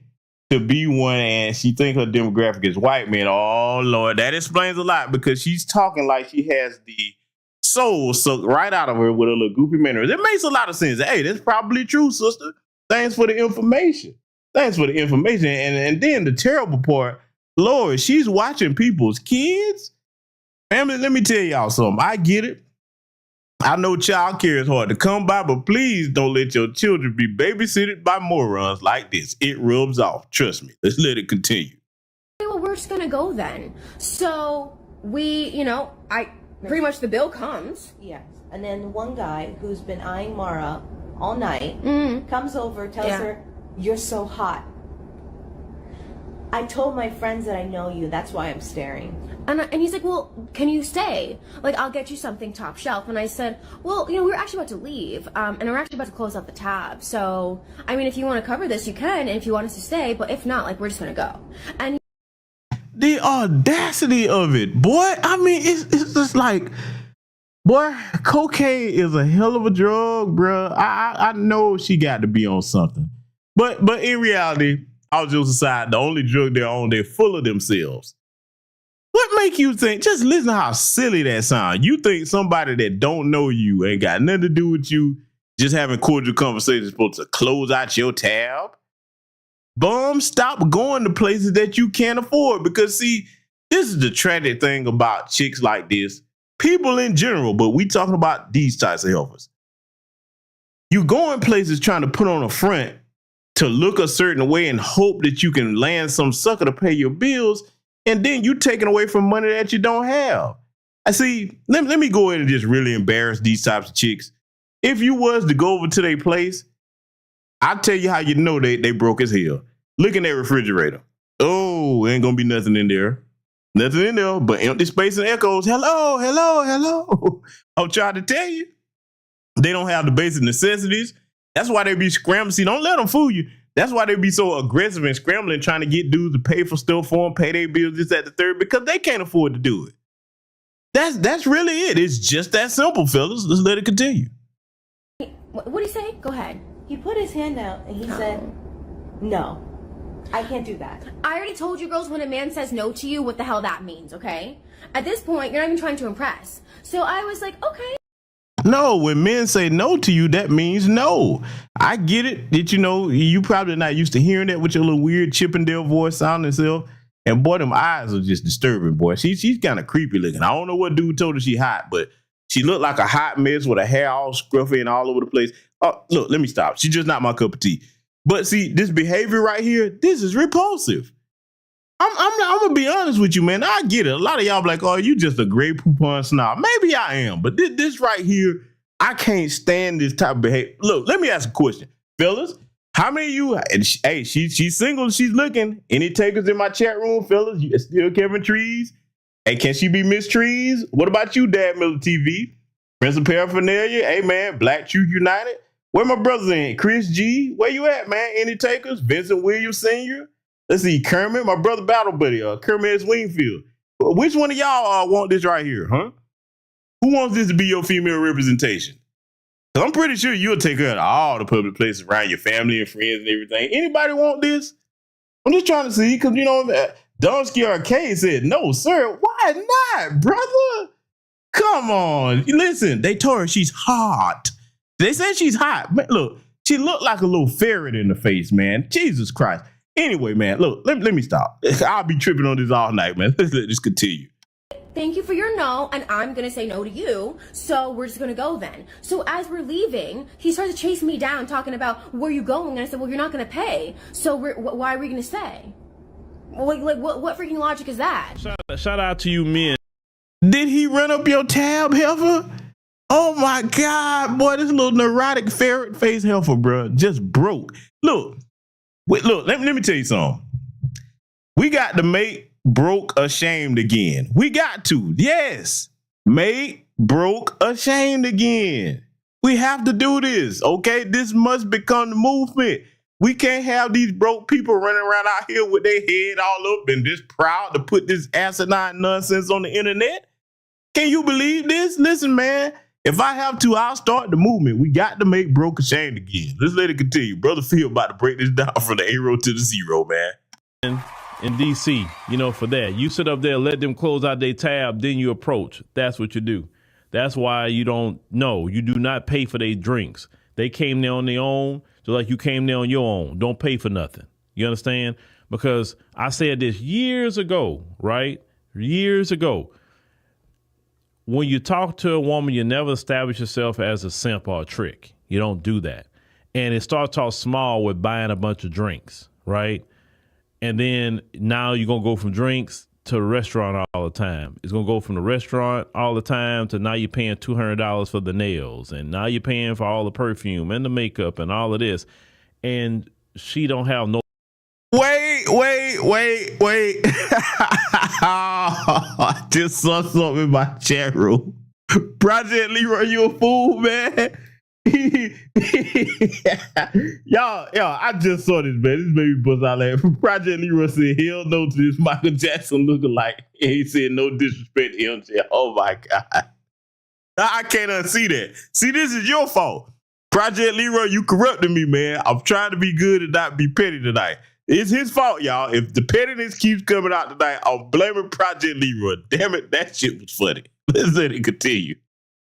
to be one, and she thinks her demographic is white men. Oh, Lord, that explains a lot because she's talking like she has the soul sucked right out of her with a little goofy manners. It makes a lot of sense. Hey, that's probably true, sister. Thanks for the information. And then the terrible part, Lord, she's watching people's kids. Family, let me tell y'all something. I get it. I know child care is hard to come by, but please don't let your children be babysitted by morons like this. It rubs off. Trust me. Let's let it continue. Well, we're just going to go then. So we, you know, pretty much the bill comes. Yes. And then one guy who's been eyeing Mara all night comes over, tells her, you're so hot. I told my friends that I know you. That's why I'm staring. And he's like, well, can you stay? Like, I'll get you something top shelf. And I said, well, you know, we're actually about to leave. And we're actually about to close out the tab. So, I mean, if you want to cover this, you can. And if you want us to stay. But if not, like, we're just going to go. And the audacity of it, boy. I mean, it's just like, boy, cocaine is a hell of a drug, bruh. I know she got to be on something. But in reality, all jokes aside, the only drug they're on, they're full of themselves. What make you think, just listen to how silly that sounds. You think somebody that don't know you, ain't got nothing to do with you, just having cordial conversations supposed to close out your tab? Bum, stop going to places that you can't afford. Because see, this is the tragic thing about chicks like this. People in general, but we talking about these types of helpers. You go in places trying to put on a front to look a certain way and hope that you can land some sucker to pay your bills, and then you taking away from money that you don't have. I see, let me go ahead and just really embarrass these types of chicks. If you was to go over to their place, I'll tell you how you know they broke as hell. Look in that refrigerator. Oh, ain't gonna be nothing in there. Nothing in there but empty space and echoes. Hello, hello, hello. I'm trying to tell you. They don't have the basic necessities. That's why they be scrambling. See, don't let them fool you. That's why they be so aggressive and scrambling, trying to get dudes to pay for stuff for them, pay their bills, this, that, the third, because they can't afford to do it. That's really it. It's just that simple, fellas. Let's let it continue. What do you say? Go ahead. He put his hand out and he said, no, I can't do that. I already told you girls, when a man says no to you, what the hell that means, okay? At this point, you're not even trying to impress. So I was like, okay. No, when men say no to you, that means no. I get it that, you probably not used to hearing that with your little weird Chippendale voice sounding self. And boy, them eyes are just disturbing, boy. She's kind of creepy looking. I don't know what dude told her she hot, but she looked like a hot mess with her hair all scruffy and all over the place. Oh, look, let me stop. She's just not my cup of tea. But see, this behavior right here, this is repulsive. I'm gonna be honest with you, man. I get it. A lot of y'all be like, oh, you just a great poupon snob. Maybe I am, but this right here, I can't stand this type of behavior. Look, let me ask a question, fellas. How many of you? Hey, she's single. She's looking. Any takers in my chat room, fellas? You still Kevin Trees? Hey, can she be Miss Trees? What about you, Dad Miller TV? Prince of Paraphernalia? Hey, man, Black Truth United. Where my brothers in? Chris G, where you at, man? Any takers? Vincent Williams Sr. Let's see, Kermit, my brother battle buddy, Kermit S. Wingfield. Which one of y'all want this right here, huh? Who wants this to be your female representation? Because I'm pretty sure you'll take her to all the public places around your family and friends and everything. Anybody want this? I'm just trying to see, because, Donsky Arcade said, no, sir. Why not, brother? Come on. Listen, they told her she's hot. They said she's hot. Man, look, she looked like a little ferret in the face, man. Jesus Christ. Anyway, man, look, let me stop. I'll be tripping on this all night, man. Let's just continue. Thank you for your no, and I'm gonna say no to you, so we're just gonna go then. So as we're leaving, he starts to chase me down, talking about where you going, and I said, well, you're not gonna pay, so why are we gonna stay? Like what freaking logic is that? Shout out to you men. Did he run up your tab, heifer? Oh my God, boy, this little neurotic ferret face heifer, bro, just broke. Look, let me tell you something. We got to make broke ashamed again. We got to, yes, make broke ashamed again. We have to do this, okay? This must become the movement. We can't have these broke people running around out here with their head all up and just proud to put this asinine nonsense on the internet. Can you believe this? Listen, man, if I have to, I'll start the movement. We got to make broke ashamed again. Let's let it continue. Brother Phil about to break this down from the 0 to the 0, man. In DC, for that. You sit up there, let them close out their tab, then you approach. That's what you do. That's why you don't know. You do not pay for their drinks. They came there on their own, just like you came there on your own. Don't pay for nothing. You understand? Because I said this years ago, right? Years ago. When you talk to a woman, you never establish yourself as a simp or a trick. You don't do that. And it starts off small with buying a bunch of drinks, right? And then now you're going to go from drinks to the restaurant all the time. It's going to go from the restaurant all the time to now you're paying $200 for the nails. And now you're paying for all the perfume and the makeup and all of this. And she don't have no. Wait. I just saw something in my chat room. Project Leroy, you a fool, man. Y'all, I just saw this, man. This made me bust out laughing. Project Leroy said, hell no to this Michael Jackson lookalike. And he said, no disrespect to him. Oh my God. I can't unsee that. See, this is your fault. Project Leroy, you corrupted me, man. I'm trying to be good and not be petty tonight. It's his fault, y'all. If the pettiness keeps coming out tonight, I'm blaming Project Leroy. Damn it, that shit was funny. Let's let it continue.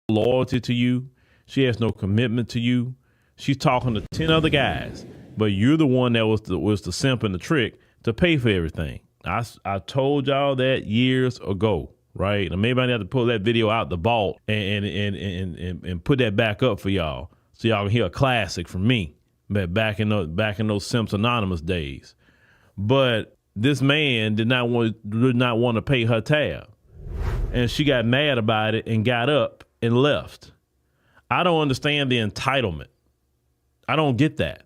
Loyalty to you. She has no commitment to you. She's talking to 10 other guys, but you're the one that was the simp and the trick to pay for everything. I told y'all that years ago, right? And maybe I need to pull that video out the vault and put that back up for y'all, so y'all can hear a classic from me. But back in those Simps Anonymous days. But this man did not want to pay her tab, and she got mad about it and got up and left. I don't understand the entitlement. I don't get that.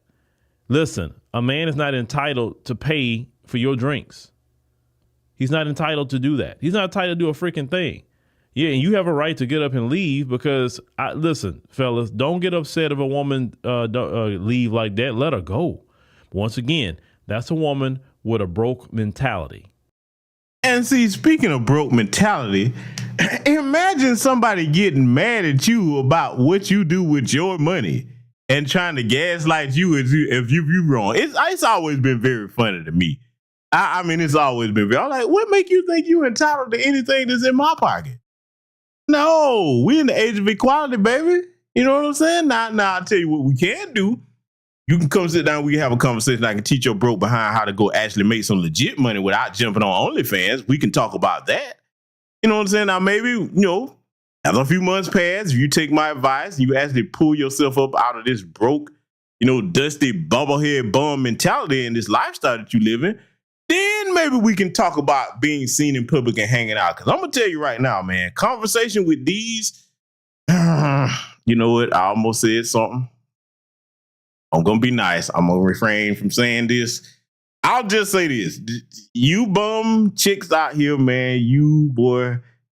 Listen, a man is not entitled to pay for your drinks. He's not entitled to do that. He's not entitled to do a freaking thing. Yeah, and you have a right to get up and leave because, listen, fellas, don't get upset if a woman leave like that. Let her go. Once again, that's a woman with a broke mentality. And see, speaking of broke mentality, imagine somebody getting mad at you about what you do with your money and trying to gaslight you if you wrong. It's always been very funny to me. I mean, it's always been very. I'm like, what make you think you entitled to anything that's in my pocket? No, we in the age of equality, baby. You know what I'm saying? Now I'll tell you what we can do. You can come sit down, we can have a conversation. I can teach your broke behind how to go actually make some legit money without jumping on OnlyFans. We can talk about that. You know what I'm saying? Now, maybe, after a few months pass, if you take my advice, you actually pull yourself up out of this broke, dusty, bubblehead bum mentality and this lifestyle that you live in, then maybe we can talk about being seen in public and hanging out. Because I'm going to tell you right now, man, conversation with these, you know what? I almost said something. I'm going to be nice. I'm going to refrain from saying this. I'll just say this. You bum chicks out here, man,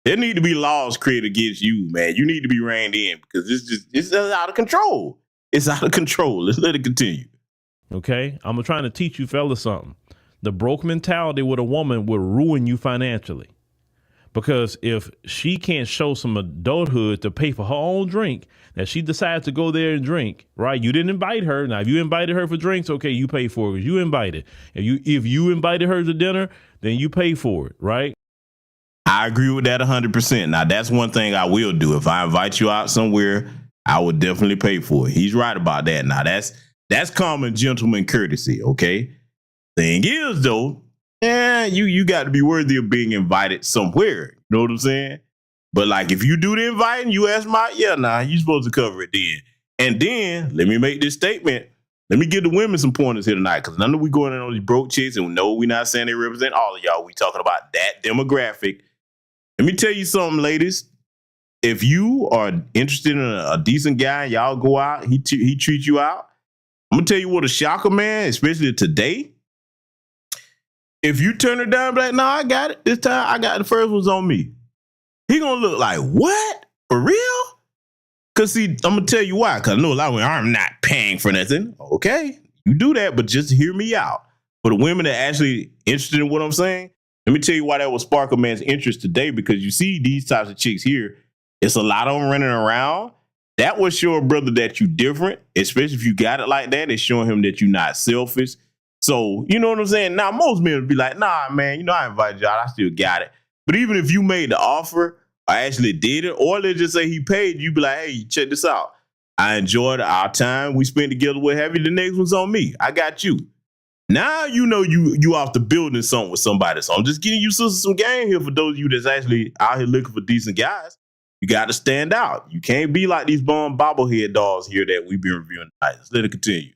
there need to be laws created against you, man. You need to be reined in because it's out of control. It's out of control. Let's let it continue. Okay? I'm trying to teach you fellas something. The broke mentality with a woman will ruin you financially. Because if she can't show some adulthood to pay for her own drink, that she decides to go there and drink, right? You didn't invite her. Now, if you invited her for drinks, okay, you pay for it because you invited. If you invited her to dinner, then you pay for it, right? I agree with that 100%. Now, that's one thing I will do. If I invite you out somewhere, I would definitely pay for it. He's right about that. Now, that's common gentleman courtesy, okay? Thing is, though, you got to be worthy of being invited somewhere. You know what I'm saying? But like, if you do the inviting, you ask you're supposed to cover it then. And then let me make this statement. Let me give the women some pointers here tonight, because none of we going in on these broke chicks, and no, we're not saying they represent all of y'all. We talking about that demographic. Let me tell you something, ladies. If you are interested in a decent guy, y'all go out, he treats you out. I'm gonna tell you what a shocker, man, especially today. If you turn it down, be like, no, I got it. This time I got the first one's on me. He gonna look like, what? For real? Cause see, I'm gonna tell you why. Cause I know a lot of women, I'm not paying for nothing. Okay, you do that, but just hear me out. For the women that are actually interested in what I'm saying, let me tell you why that will spark a man's interest today. Because you see these types of chicks here, it's a lot of them running around. That will show a brother that you different, especially if you got it like that. It's showing him that you're not selfish. So, you know what I'm saying? Now, most men would be like, nah, man, I invited y'all. I still got it. But even if you made the offer or actually did it, or let's just say he paid, you be like, hey, check this out. I enjoyed our time we spent together. What have you? The next one's on me. I got you. Now you know you off the building something with somebody. So I'm just giving you some game here for those of you that's actually out here looking for decent guys. You got to stand out. You can't be like these bum bobblehead dolls here that we've been reviewing tonight. Let's let it continue.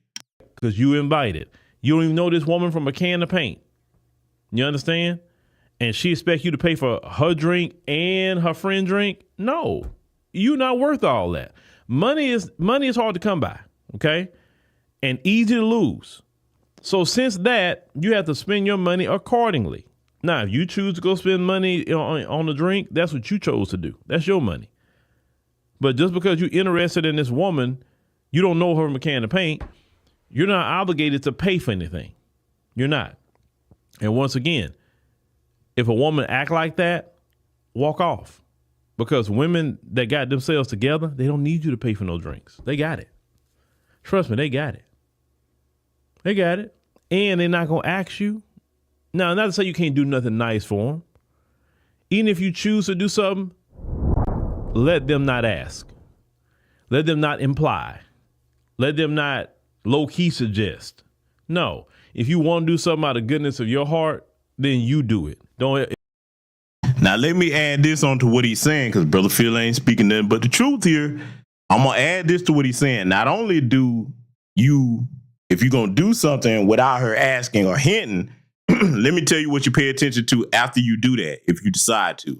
Because you invited. You don't even know this woman from a can of paint. You understand? And she expects you to pay for her drink and her friend drink. No, you're not worth all that. Money is hard to come by, okay? And easy to lose. So since that, you have to spend your money accordingly. Now, if you choose to go spend money on a drink, that's what you chose to do. That's your money. But just because you're interested in this woman, you don't know her from a can of paint, you're not obligated to pay for anything. You're not. And once again, if a woman act like that, walk off. Because women that got themselves together, they don't need you to pay for no drinks. They got it. Trust me, they got it. They got it. And they're not going to ask you. Now, not to say you can't do nothing nice for them. Even if you choose to do something, let them not ask. Let them not imply. Let them not low-key suggest. No. If you want to do something out of goodness of your heart, then you do it. Don't. Now, let me add this onto what he's saying, because Brother Phil ain't speaking nothing but the truth here. I'm going to add this to what he's saying. Not only do you, if you're going to do something without her asking or hinting, let me tell you what you pay attention to after you do that, if you decide to.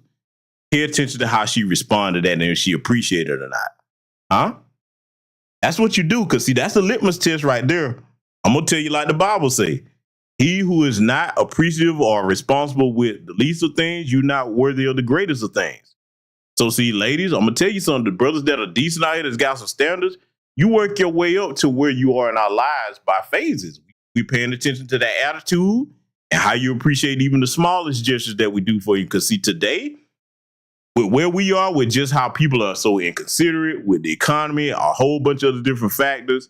Pay attention to how she responded to that and if she appreciated it or not. Huh? That's what you do, because, see, that's the litmus test right there. I'm going to tell you like the Bible say. He who is not appreciative or responsible with the least of things, you're not worthy of the greatest of things. So see, ladies, I'm gonna tell you something. The brothers that are decent out here, that's got some standards, you work your way up to where you are in our lives by phases. We paying attention to that attitude and how you appreciate even the smallest gestures that we do for you. Because see, today, with where we are, with just how people are so inconsiderate with the economy, a whole bunch of other different factors,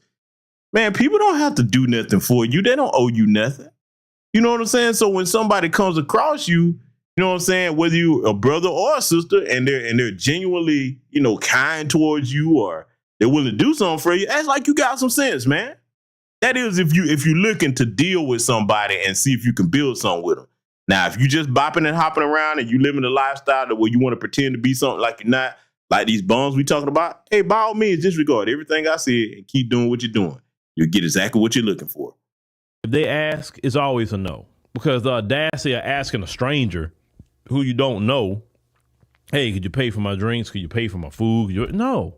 man, people don't have to do nothing for you. They don't owe you nothing. You know what I'm saying? So when somebody comes across you, you know what I'm saying, whether you a brother or a sister, and they're genuinely, kind towards you, or they're willing to do something for you, act like you got some sense, man. That is if you're looking to deal with somebody and see if you can build something with them. Now, if you just bopping and hopping around and you living a lifestyle that where you want to pretend to be something like you're not, like these bums we talking about, hey, by all means, disregard everything I said and keep doing what you're doing. You'll get exactly what you're looking for. If they ask, it's always a no, because the audacity of asking a stranger who you don't know, hey, could you pay for my drinks? Could you pay for my food? No.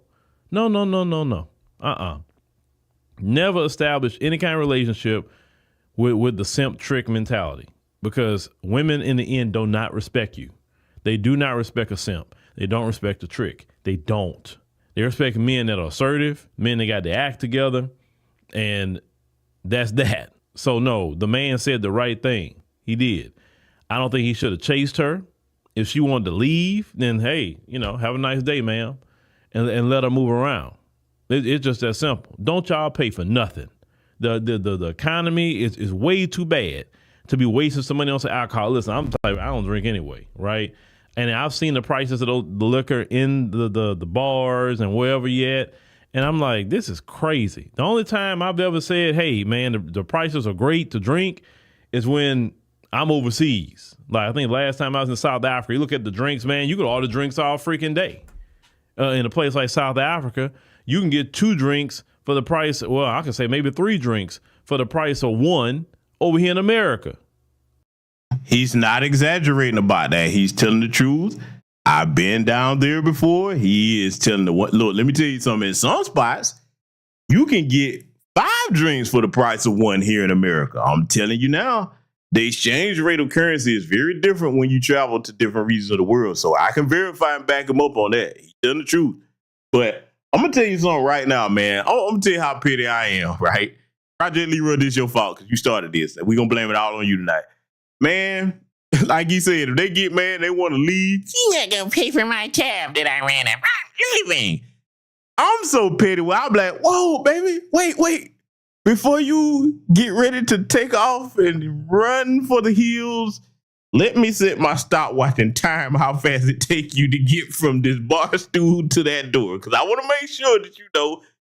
Never establish any kind of relationship with the simp trick mentality, because women in the end do not respect you. They do not respect a simp. They don't respect a trick. They don't. They respect men that are assertive, men that got their act together, and that's that. So no, the man said the right thing. He did. I don't think he should have chased her. If she wanted to leave, then hey, have a nice day, ma'am, and let her move around. It's just that simple. Don't y'all pay for nothing. The economy is way too bad to be wasting some money on some alcohol. Listen, I'm the type, I don't drink anyway, right? And I've seen the prices of the liquor in the bars and wherever yet, and I'm like, this is crazy. The only time I've ever said, hey, man, the prices are great to drink is when I'm overseas. Like, I think last time I was in South Africa, you look at the drinks, man, you could order drinks all freaking day. In a place like South Africa, you can get 2 drinks for the price, well, I can say maybe 3 drinks for the price of 1 over here in America. He's not exaggerating about that. He's telling the truth. I've been down there before. He is telling the what. Look, let me tell you something. In some spots, you can get 5 drinks for the price of 1 here in America. I'm telling you now, the exchange rate of currency is very different when you travel to different regions of the world. So I can verify and back him up on that. He's telling the truth. But I'm going to tell you something right now, man. I'm going to tell you how petty I am, right? Project Leroy, this your fault because you started this. We're going to blame it all on you tonight. Man, like you said, if they get mad, they want to leave. You not going to pay for my tab that I ran. I'm leaving. I'm so petty. Well, I'm like, whoa, baby, wait. Before you get ready to take off and run for the hills, let me set my stopwatch and time how fast it take you to get from this bar stool to that door. Because I want to make sure that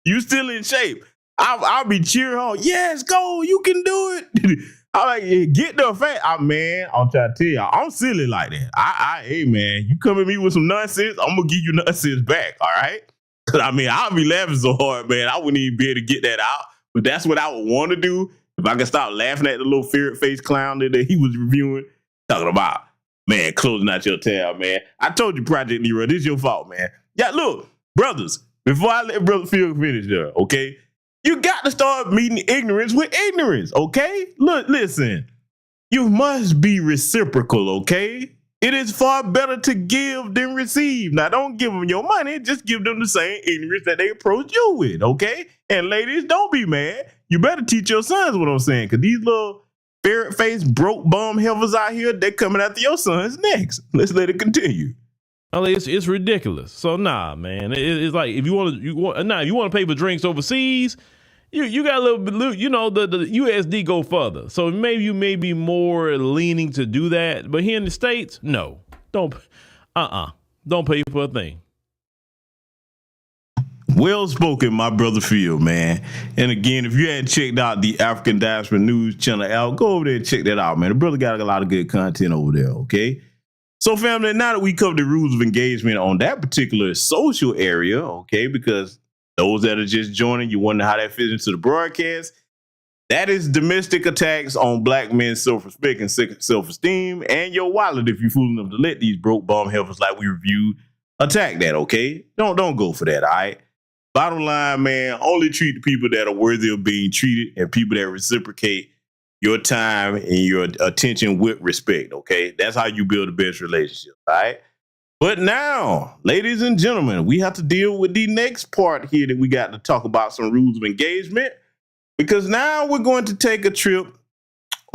you still in shape. I'll be cheering on. Yes, go. You can do it. I'm like, yeah, get the fact. Man, I'm trying to tell you, I'm silly like that. Hey, man, you come at me with some nonsense, I'm going to give you nonsense back, all right? Because, I'll be laughing so hard, man, I wouldn't even be able to get that out. But that's what I would want to do if I could stop laughing at the little ferret-faced clown that he was reviewing. Talking about, man, closing out your tab, man. I told you, Project Leroy, this is your fault, man. Yeah, look, brothers, before I let Brother Phil finish there, okay? You got to start meeting ignorance with ignorance, okay? Look, listen, you must be reciprocal, okay? It is far better to give than receive. Now, don't give them your money. Just give them the same ignorance that they approach you with, okay? And ladies, don't be mad. You better teach your sons what I'm saying, because these little ferret-faced, broke bum heifers out here, they're coming after your sons next. Let's let it continue. It's ridiculous. So nah, man. It's like if you want to pay for drinks overseas, you got a little bit, the USD go further. So maybe you may be more leaning to do that. But here in the States, no, don't pay for a thing. Well spoken, my brother Phil, man. And again, if you hadn't checked out the African Diaspora News channel out, go over there and check that out, man. The brother got a lot of good content over there, okay? So, family, now that we covered the rules of engagement on that particular social area, okay, because those that are just joining, you wonder how that fits into the broadcast, that is domestic attacks on black men's self-respect and self-esteem and your wallet if you're fool enough to let these broke bum heifers like we reviewed attack that, okay? Don't go for that, all right? Bottom line, man, only treat the people that are worthy of being treated and people that reciprocate your time and your attention with respect, okay? That's how you build the best relationship, all right? But now, ladies and gentlemen, we have to deal with the next part here that we got to talk about some rules of engagement, because now we're going to take a trip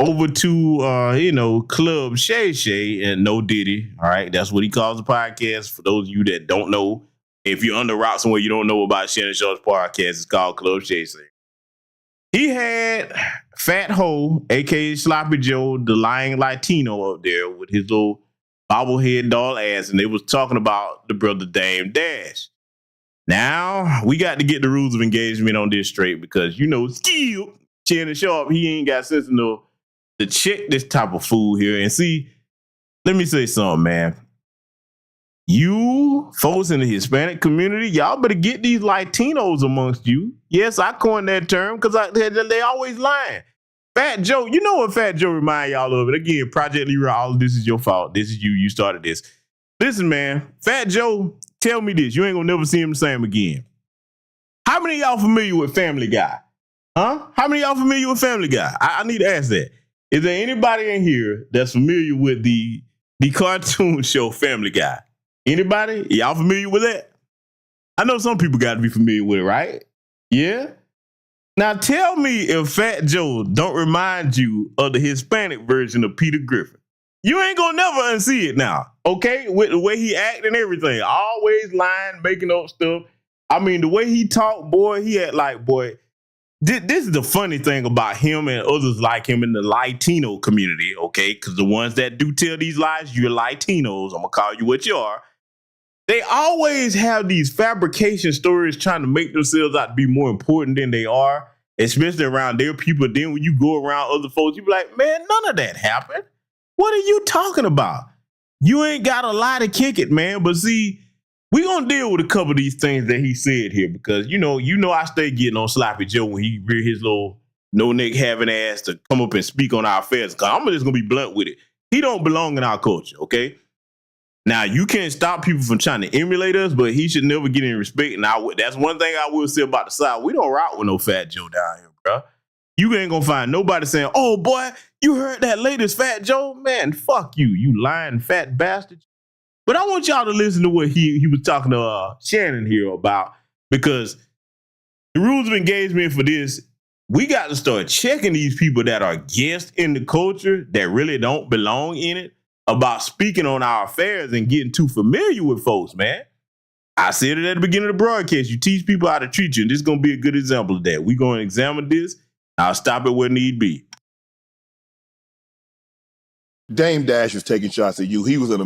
over to, Club Shay Shay and No Diddy. All right. That's what he calls the podcast. For those of you that don't know, if you're under rock somewhere, you don't know about Shannon Shaw's podcast. It's called Club Shay Shay. He had Fat Ho, a.k.a. Sloppy Joe, the lying Latino up there with his little bobblehead doll ass, and they was talking about the brother Dame Dash. Now, we got to get the rules of engagement on this straight because, Skill, Shannon Sharp, he ain't got sense enough to check this type of food here. And see, let me say something, man. You folks in the Hispanic community, y'all better get these Latinos amongst you. Yes, I coined that term because they always lying. Fat Joe, you know what Fat Joe remind y'all of it. Again, Project Leroy, all of this is your fault. This is you. You started this. Listen, man, Fat Joe, tell me this. You ain't gonna never see him the same again. How many of y'all familiar with Family Guy? Huh? How many of y'all familiar with Family Guy? I need to ask that. Is there anybody in here that's familiar with the cartoon show Family Guy? Anybody? Y'all familiar with that? I know some people got to be familiar with it, right? Yeah? Now tell me if Fat Joe don't remind you of the Hispanic version of Peter Griffin. You ain't gonna never unsee it now, okay? With the way he act and everything. Always lying, making up stuff. I mean, the way he talked, boy, he had like, boy, this is the funny thing about him and others like him in the Latino community, okay? Because the ones that do tell these lies, you're Latinos. I'm gonna call you what you are. They always have these fabrication stories trying to make themselves out to be more important than they are, especially around their people. Then when you go around other folks, you be like, man, none of that happened. What are you talking about? You ain't got a lie to kick it, man. But see, we gonna deal with a couple of these things that he said here because you know I stay getting on Sloppy Joe when he rear his little no neck having ass to come up and speak on our affairs. Cause I'm just gonna be blunt with it. He don't belong in our culture, okay? Now, you can't stop people from trying to emulate us, but he should never get any respect. And that's one thing I will say about the South. We don't rock with no Fat Joe down here, bro. You ain't gonna find nobody saying, oh, boy, you heard that latest Fat Joe? Man, fuck you, you lying fat bastard. But I want y'all to listen to what he was talking to Shannon here about, because the rules of engagement for this, we got to start checking these people that are guests in the culture that really don't belong in it, about speaking on our affairs and getting too familiar with folks, man. I said it at the beginning of the broadcast. You teach people how to treat you, and this is going to be a good example of that. We're going to examine this. I'll stop it where need be. Dame Dash was taking shots at you. He was one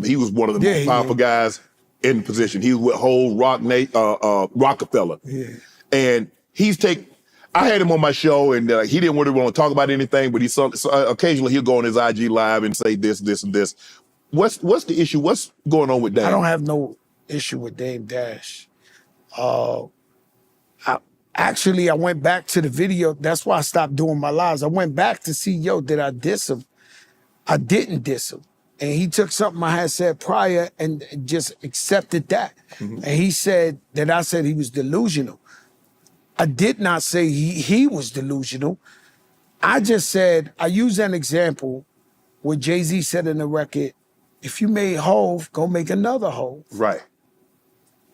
of the most powerful guys in the position. He was with whole Rockefeller. Yeah. And I had him on my show, and he didn't really want to talk about anything, but occasionally he'll go on his IG live and say this, this, and this. What's the issue? What's going on with Dame? I don't have no issue with Dame Dash. I went back to the video. That's why I stopped doing my lives. I went back to see, did I diss him? I didn't diss him. And he took something I had said prior and just accepted that. Mm-hmm. And he said that I said he was delusional. I did not say he was delusional. I just said, I used an example where Jay-Z said in the record, if you made Hove, go make another Hove. Right.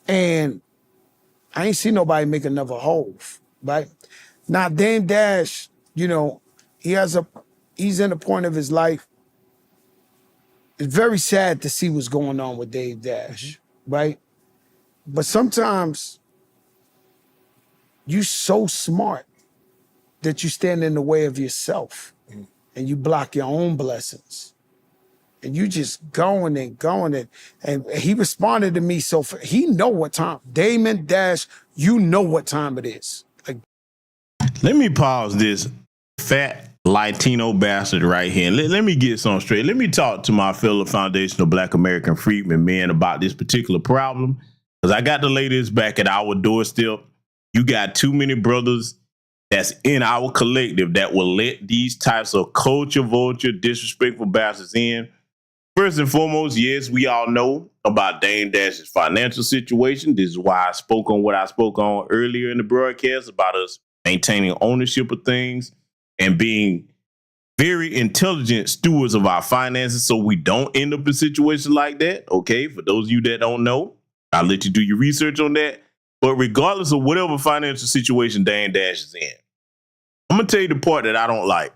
And I ain't seen nobody make another Hove, right? Now, Dame Dash, he's in a point of his life. It's very sad to see what's going on with Dame Dash, right? But sometimes you so smart that you stand in the way of yourself and you block your own blessings. And you just going and he responded to me. So he know what time. Damon Dash, you know what time it is. Let me pause this fat Latino bastard right here. Let me get something straight. Let me talk to my fellow foundational Black American freedmen men about this particular problem. Because I got to lay this back at our doorstep. You got too many brothers that's in our collective that will let these types of culture vulture, disrespectful bastards in. First and foremost, yes, we all know about Dame Dash's financial situation. This is why I spoke on what I spoke on earlier in the broadcast about us maintaining ownership of things and being very intelligent stewards of our finances so we don't end up in situations like that. Okay, for those of you that don't know, I'll let you do your research on that. But regardless of whatever financial situation Dame Dash is in, I'm going to tell you the part that I don't like.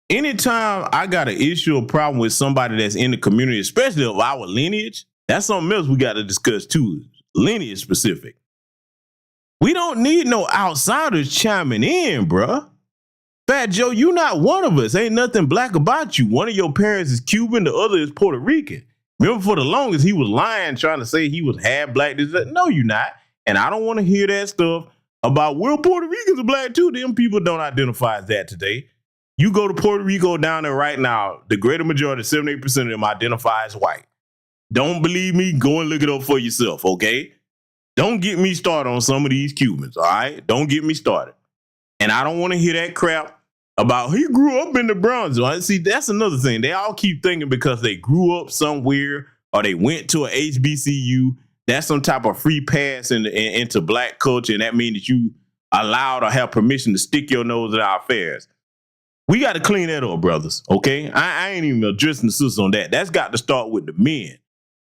Anytime I got an issue or problem with somebody that's in the community, especially of our lineage, that's something else we got to discuss too, lineage specific. We don't need no outsiders chiming in, bruh. Fat Joe, you not one of us. Ain't nothing black about you. One of your parents is Cuban, the other is Puerto Rican. Remember, for the longest, he was lying, trying to say he was half black. No, you're not. And I don't want to hear that stuff about, well, Puerto Ricans are black too. Them people don't identify as that today. You go to Puerto Rico down there right now, the greater majority, 78% of them identify as white. Don't believe me? Go and look it up for yourself, okay? Don't get me started on some of these Cubans, all right? Don't get me started. And I don't want to hear that crap about he grew up in the Bronx. See, that's another thing. They all keep thinking because they grew up somewhere or they went to a HBCU, that's some type of free pass into black culture, and that means that you allowed or have permission to stick your nose in our affairs. We got to clean that up, brothers, okay? I ain't even addressing the sisters on that. That's got to start with the men.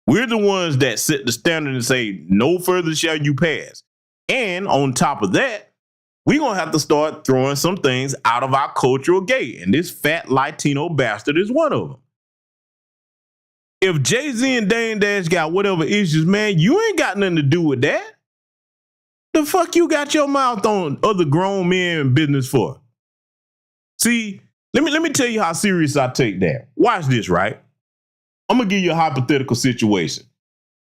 We're the ones that set the standard and say, no further shall you pass. And on top of that, we're going to have to start throwing some things out of our cultural gate. And this fat Latino bastard is one of them. If Jay-Z and Dame Dash got whatever issues, man, you ain't got nothing to do with that. The fuck you got your mouth on other grown men business for? See, let me tell you how serious I take that. Watch this, right? I'm going to give you a hypothetical situation.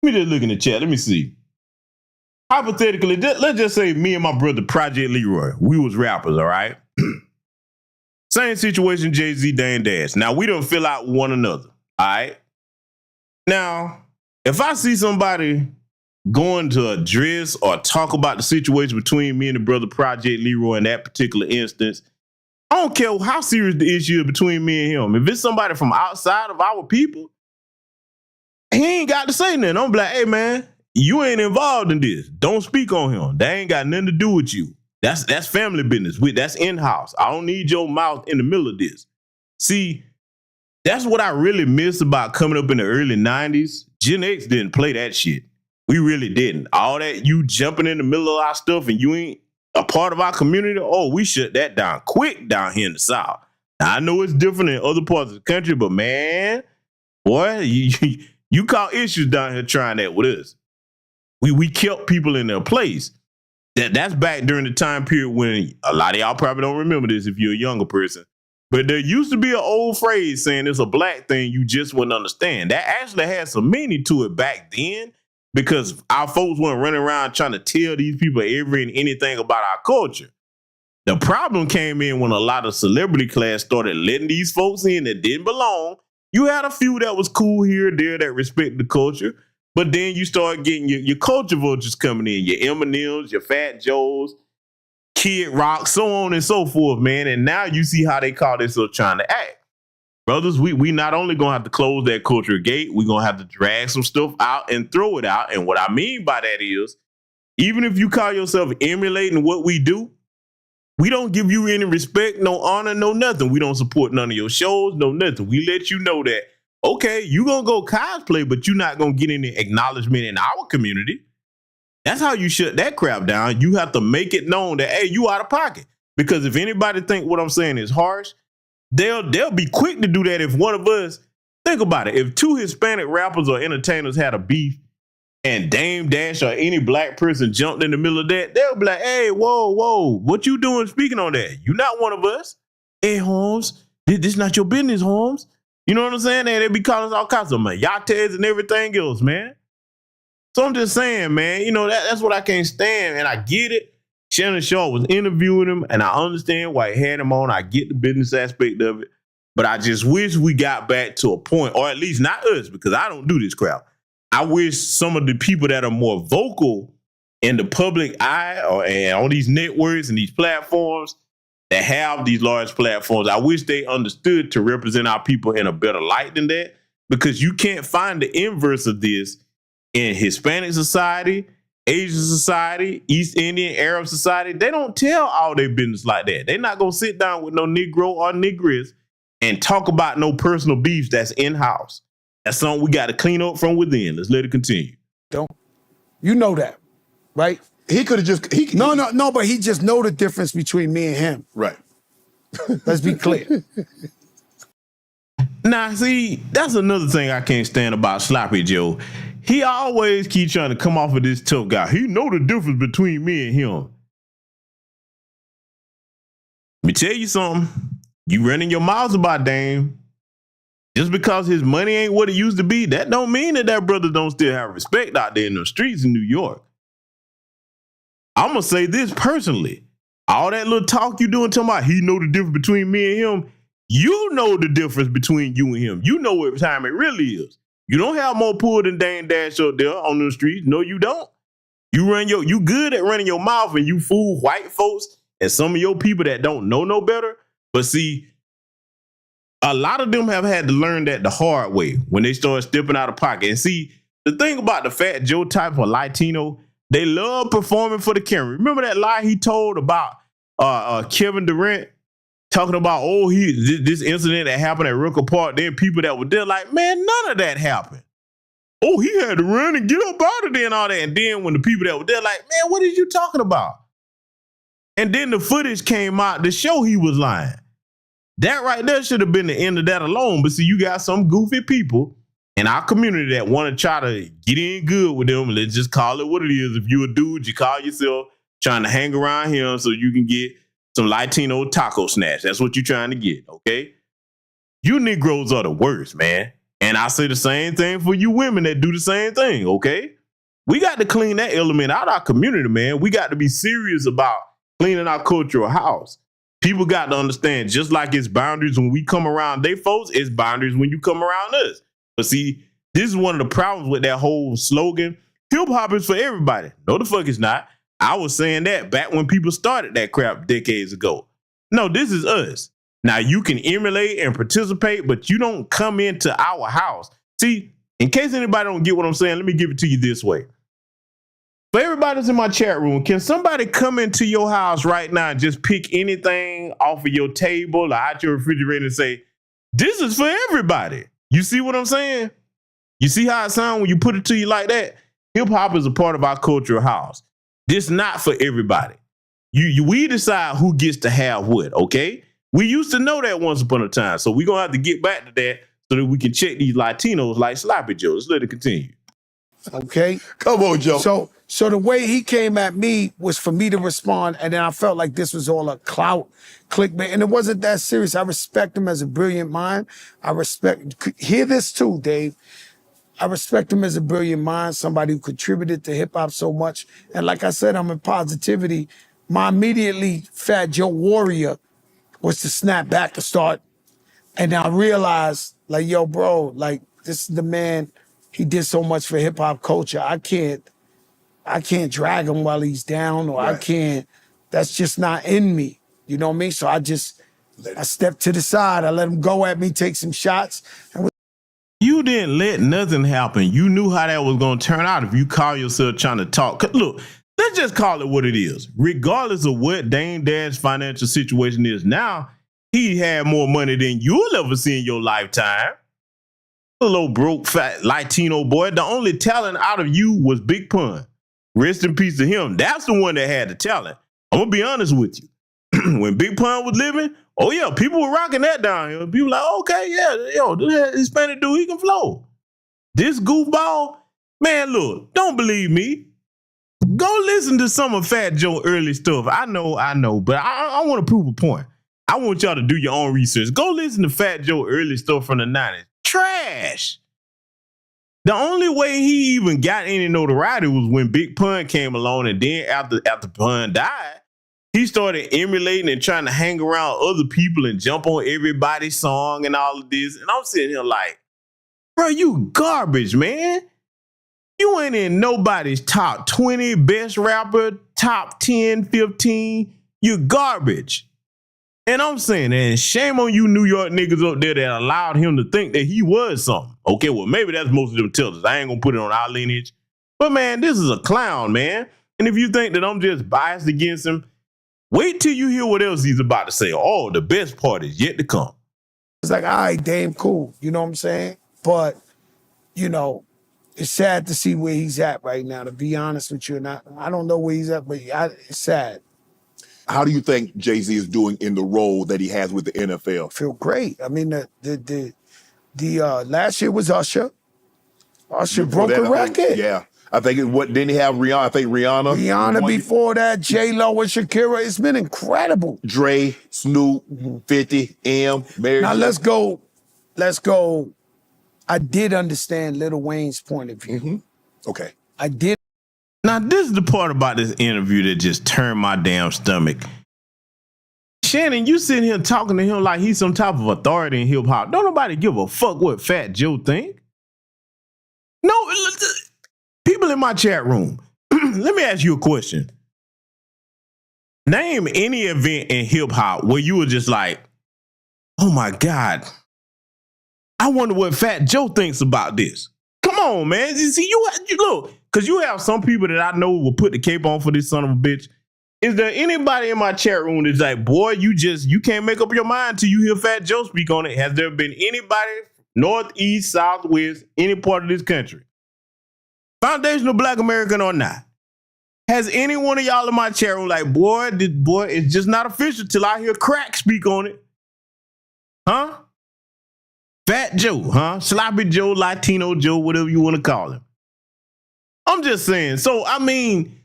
Let me just look in the chat. Let me see. Hypothetically, let's just say me and my brother, Project Leroy, we was rappers, all right? Same situation, Jay-Z, Dame Dash. Now, we don't fill out one another, all right? Now, if I see somebody going to address or talk about the situation between me and the brother, Project Leroy, in that particular instance, I don't care how serious the issue is between me and him. If it's somebody from outside of our people, he ain't got to say nothing. I'm like, hey, man, you ain't involved in this. Don't speak on him. That ain't got nothing to do with you. That's family business. That's in-house. I don't need your mouth in the middle of this. See, that's what I really miss about coming up in the early 90s. Gen X didn't play that shit. We really didn't. All that you jumping in the middle of our stuff and you ain't a part of our community, oh, we shut that down quick down here in the South. Now, I know it's different in other parts of the country, but man, boy, you caught issues down here trying that with us. We kept people in their place. That's back during the time period when a lot of y'all probably don't remember this if you're a younger person. But there used to be an old phrase saying it's a black thing you just wouldn't understand. That actually had some meaning to it back then because our folks weren't running around trying to tell these people every and anything about our culture. The problem came in when a lot of celebrity class started letting these folks in that didn't belong. You had a few that was cool here or there that respect the culture, but then you start getting your culture vultures coming in, your Eminems, your Fat Joes, Kid Rock, so on and so forth, man. And now you see how they call themselves trying to act. Brothers, we not only going to have to close that culture gate, we're going to have to drag some stuff out and throw it out. And what I mean by that is, even if you call yourself emulating what we do, we don't give you any respect, no honor, no nothing. We don't support none of your shows, no nothing. We let you know that, okay, you going to go cosplay, but you're not going to get any acknowledgement in our community. That's how you shut that crap down. You have to make it known that, hey, you out of pocket. Because if anybody think what I'm saying is harsh, they'll be quick to do that if one of us, think about it, if two Hispanic rappers or entertainers had a beef and Dame Dash or any black person jumped in the middle of that, they'll be like, hey, whoa, what you doing speaking on that? You not one of us. Hey, Holmes, this not your business, Holmes. You know what I'm saying? They be calling us all kinds of yates and everything else, man. So I'm just saying, man, you know, that's what I can't stand, and I get it. Shannon Shaw was interviewing him, and I understand why he had him on. I get the business aspect of it, but I just wish we got back to a point, or at least not us, because I don't do this crap. I wish some of the people that are more vocal in the public eye and on these networks and these platforms that have these large platforms, I wish they understood to represent our people in a better light than that, because you can't find the inverse of this in Hispanic society, Asian society, East Indian, Arab society, they don't tell all their business like that. They're not going to sit down with no Negro or Negress and talk about no personal beefs that's in-house. That's something we got to clean up from within. Let's let it continue. Don't. You know that, right? He could have just... No, but he just know the difference between me and him. Right. Let's be clear. Now, see, that's another thing I can't stand about Sloppy Joe. He always keep trying to come off of this tough guy. He know the difference between me and him. Let me tell you something. You running your mouths about Dame. Just because his money ain't what it used to be, that don't mean that brother don't still have respect out there in the streets in New York. I'm going to say this personally. All that little talk you doing talking about he know the difference between me and him, you know the difference between you and him. You know what time it really is. You don't have more pull than Dame Dash up there on the streets. No, you don't. You good at running your mouth and you fool white folks and some of your people that don't know no better. But see, a lot of them have had to learn that the hard way when they start stepping out of pocket. And see, the thing about the Fat Joe type of Latino, they love performing for the camera. Remember that lie he told about Kevin Durant talking about, this incident that happened at Rucker Park, then people that were there like, man, none of that happened. Oh, he had to run and get up out of there and all that. And then when the people that were there like, man, what are you talking about? And then the footage came out to show he was lying. That right there should have been the end of that alone. But see, you got some goofy people in our community that want to try to get in good with them. Let's just call it what it is. If you're a dude, you call yourself trying to hang around him so you can get some Latino taco snatch. That's what you're trying to get, okay? You Negroes are the worst, man. And I say the same thing for you women that do the same thing, okay? We got to clean that element out of our community, man. We got to be serious about cleaning our cultural house. People got to understand, just like it's boundaries when we come around they folks, it's boundaries when you come around us. But see, this is one of the problems with that whole slogan, hip-hop is for everybody. No, the fuck it's not. I was saying that back when people started that crap decades ago. No, this is us. Now, you can emulate and participate, but you don't come into our house. See, in case anybody don't get what I'm saying, let me give it to you this way. For everybody that's in my chat room, can somebody come into your house right now and just pick anything off of your table or out your refrigerator and say, this is for everybody? You see what I'm saying? You see how it sounds when you put it to you like that? Hip-hop is a part of our cultural house. This not for everybody. We decide who gets to have what, okay? We used to know that once upon a time, so we're going to have to get back to that so that we can check these Latinos like Sloppy Joe. Let's let it continue. Okay? Come on, Joe. So the way he came at me was for me to respond, and then I felt like this was all a clout clickbait, and it wasn't that serious. I respect him as a brilliant mind. Hear this too, Dave. I respect him as a brilliant mind, somebody who contributed to hip-hop so much. And like I said, I'm in positivity. My immediately Fat Joe warrior was to snap back to start. And I realized, like, yo, bro, like, this is the man. He did so much for hip-hop culture. I can't drag him while he's down, or right. I can't. That's just not in me. You know what I mean? So I stepped to the side. I let him go at me, take some shots. And you didn't let nothing happen. You knew how that was going to turn out if you call yourself trying to talk. Look, let's just call it what it is. Regardless of what Dame Dash's financial situation is now, he had more money than you'll ever see in your lifetime. A little broke, fat Latino boy. The only talent out of you was Big Pun. Rest in peace to him. That's the one that had the talent. I'm going to be honest with you. When Big Pun was living, oh yeah, people were rocking that down here. People like, okay, yeah, yo, this Hispanic dude, he can flow. This goofball, man, look, don't believe me. Go listen to some of Fat Joe early stuff. I know, but I want to prove a point. I want y'all to do your own research. Go listen to Fat Joe early stuff from the 90s. Trash. The only way he even got any notoriety was when Big Pun came along, and then after Pun died, he started emulating and trying to hang around other people and jump on everybody's song and all of this. And I'm sitting here like, bro, you garbage, man. You ain't in nobody's top 20 best rapper, top 10, 15. You garbage. And I'm saying, and shame on you New York niggas up there that allowed him to think that he was something. Okay, well, maybe that's most of them tellers. I ain't going to put it on our lineage. But man, this is a clown, man. And if you think that I'm just biased against him, wait till you hear what else he's about to say. Oh, the best part is yet to come. It's like, all right, damn cool. You know what I'm saying? But, you know, it's sad to see where he's at right now, to be honest with you. And I don't know where he's at, but it's sad. How do you think Jay-Z is doing in the role that he has with the NFL? Feel great. I mean, the last year was Usher. Usher broke a record. Yeah. I think didn't he have Rihanna? I think Rihanna. Rihanna before that, J-Lo and Shakira. It's been incredible. Dre, Snoop, 50, M, Mary. Now let's go. I did understand Lil Wayne's point of view. Okay. I did. Now, this is the part about this interview that just turned my damn stomach. Shannon, you sitting here talking to him like he's some type of authority in hip hop. Don't nobody give a fuck what Fat Joe think. No, people in my chat room, let me ask you a question. Name any event in hip hop where you were just like, oh my God, I wonder what Fat Joe thinks about this. Come on, man. You see, you look, because you have some people that I know will put the cape on for this son of a bitch. Is there anybody in my chat room that's like, boy, you can't make up your mind till you hear Fat Joe speak on it? Has there been anybody, north, east, south, west, any part of this country, foundational Black American or not, has any one of y'all in my chat room like, boy, it's just not official till I hear Crack speak on it? Huh? Fat Joe, huh? Sloppy Joe, Latino Joe, whatever you want to call him. I'm just saying. So, I mean,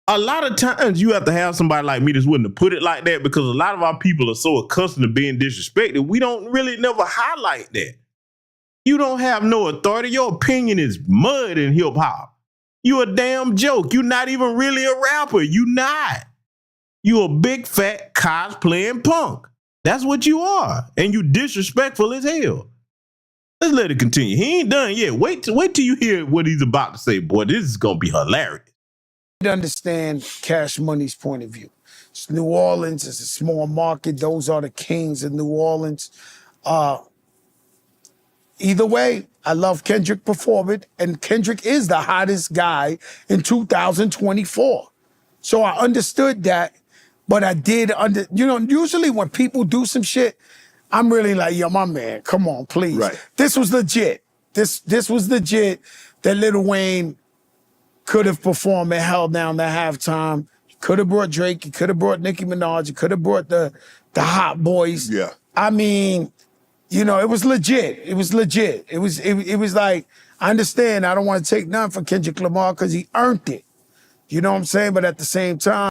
a lot of times you have to have somebody like me that's willing to put it like that, because a lot of our people are so accustomed to being disrespected, we don't really never highlight that. You don't have no authority. Your opinion is mud in hip hop. You a damn joke. You're not even really a rapper. You not. You a big fat cosplaying punk. That's what you are. And you disrespectful as hell. Let's let it continue. He ain't done yet. Wait till you hear what he's about to say. Boy, this is gonna be hilarious. I understand Cash Money's point of view. It's New Orleans. It's a small market. Those are the kings of New Orleans. Either way, I love Kendrick performing, and Kendrick is the hottest guy in 2024. So I understood that, but I did usually when people do some shit, I'm really like, yo, my man, come on, please. Right. This was legit. This was legit that Lil Wayne could have performed and held down the halftime. He could have brought Drake. He could have brought Nicki Minaj. He could have brought the Hot Boys. Yeah. I mean, it was legit. It was legit. It was like, I understand. I don't want to take none from Kendrick Lamar because he earned it. You know what I'm saying? But at the same time,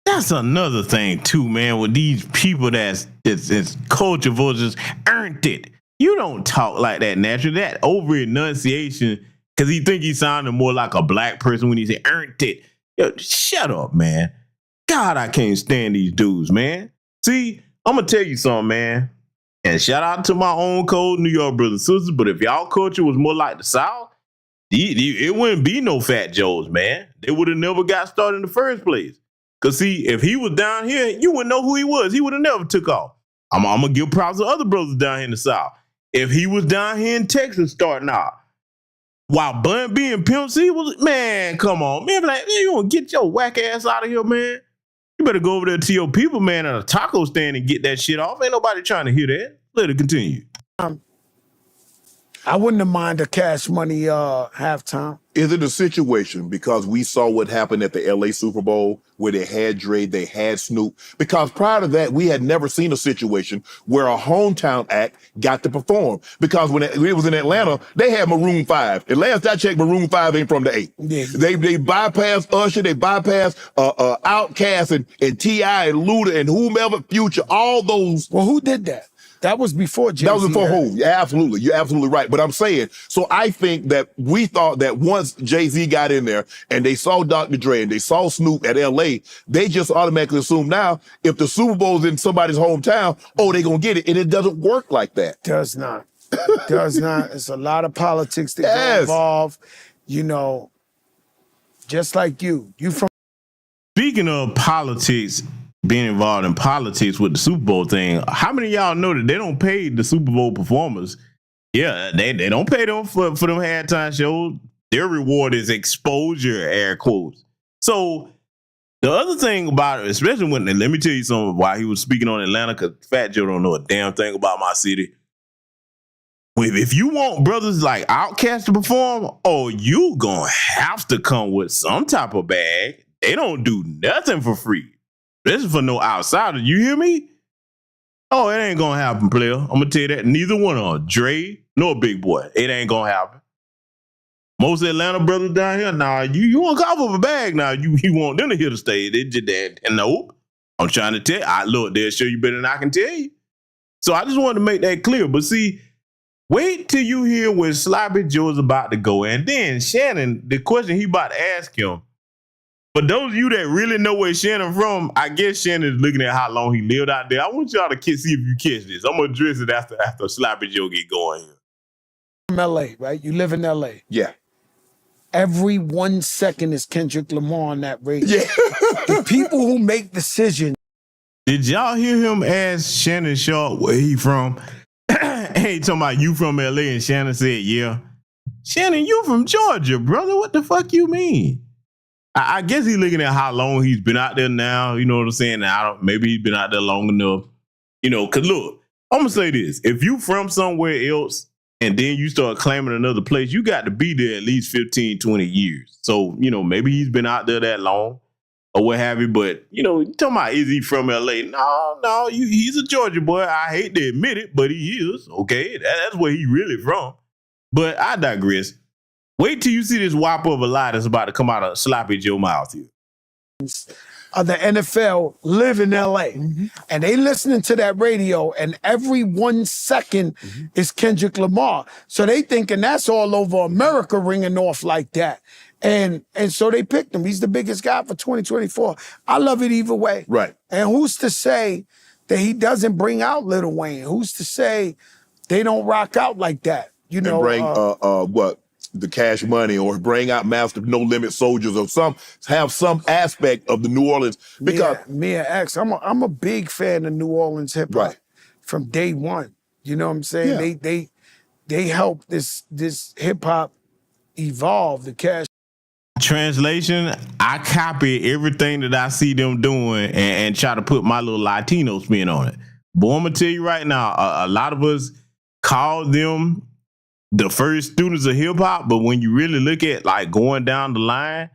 that's another thing too, man, with these people it's culture vultures earned it. You don't talk like that naturally. That over enunciation, because he think he sounded more like a black person when he said earned it. Yo, shut up, man. God, I can't stand these dudes, man. See, I'm gonna tell you something, man. And shout out to my own cold New York brothers and sisters, but if y'all culture was more like the South, it wouldn't be no Fat Joes, man. They would have never got started in the first place. Because, see, if he was down here, you wouldn't know who he was. He would have never took off. I'm going to give props to other brothers down here in the South. If he was down here in Texas starting out, while Bun B and Pimp C was, man, come on. Man, like, you want to get your whack ass out of here, man? You better go over there to your people, man, at a taco stand and get that shit off. Ain't nobody trying to hear that. Let it continue. I wouldn't have minded a Cash Money halftime. Is it a situation because we saw what happened at the LA Super Bowl where they had Dre, they had Snoop? Because prior to that, we had never seen a situation where a hometown act got to perform. Because when it was in Atlanta, they had Maroon 5. And last I checked, Maroon 5 ain't from the 8. Yeah. They bypassed Usher, they bypassed Outkast and T.I. and Luda and whomever, Future, all those. Well, who did that? That was before Jay-Z. That was before Hov. Yeah, absolutely. You're absolutely right. But I'm saying, so I think that we thought that once Jay-Z got in there and they saw Dr. Dre and they saw Snoop at LA, they just automatically assume now if the Super Bowl's in somebody's hometown, they gonna get it. And it doesn't work like that. Does not. Does not. It's a lot of politics that go involved. Just like you. You from. Speaking of politics, being involved in politics with the Super Bowl thing, how many of y'all know that they don't pay the Super Bowl performers? Yeah, they don't pay them for them halftime shows. Their reward is exposure, air quotes. So the other thing about it, especially when, and let me tell you something while he was speaking on Atlanta, because Fat Joe don't know a damn thing about my city. If you want brothers like Outkast to perform, you gonna have to come with some type of bag. They don't do nothing for free. This is for no outsider. You hear me? Oh, it ain't gonna happen, player. I'm gonna tell you that. Neither one of them, Dre nor Big Boy. It ain't gonna happen. Most Atlanta brothers down here, nah, you want to cough up a bag now. You want them to hear the stage. They did that. And nope. I'm trying to tell you. Look, they'll show you better than I can tell you. So I just wanted to make that clear. But see, wait till you hear where Sloppy Joe's about to go. And then Shannon, the question he about to ask him, for those of you that really know where Shannon from, I guess Shannon is looking at how long he lived out there. I want y'all to see if you catch this. I'm going to address it after Sloppy Joe get going here. From L.A., right? You live in L.A. Yeah. Every 1 second is Kendrick Lamar on that radio. Yeah. The people who make decisions. Did y'all hear him ask Shannon Sharp where he from? Hey, talking about you from LA, and Shannon said, yeah. Shannon, you from Georgia, brother. What the fuck you mean? I guess he's looking at how long he's been out there now. You know what I'm saying? Maybe he's been out there long enough. You know, because look, I'm going to say this. If you from somewhere else, and then you start claiming another place, you got to be there at least 15, 20 years. So, you know, maybe he's been out there that long or what have you. But, you know, talking about, is he from LA? No, he's a Georgia boy. I hate to admit it, but he is. Okay, that's where he really from. But I digress. Wait till you see this whop of a lie that's about to come out of Sloppy Joe mouth here. Of the NFL live in LA, and they listening to that radio, and every 1 second is Kendrick Lamar. So they thinking that's all over America ringing off like that. And so they picked him. He's the biggest guy for 2024. I love it either way. Right. And who's to say that he doesn't bring out Lil Wayne? Who's to say they don't rock out like that? You know, and bring the Cash Money, or bring out Master No Limit Soldiers, or have some aspect of the New Orleans, because Mia X. I'm a big fan of New Orleans hip hop from day one. You know what I'm saying? Yeah. They helped this hip hop evolve. The Cash. Translation: I copy everything that I see them doing and try to put my little Latino spin on it. But I'm gonna tell you right now, a lot of us call them the first students of hip hop, but when you really look at like going down the line,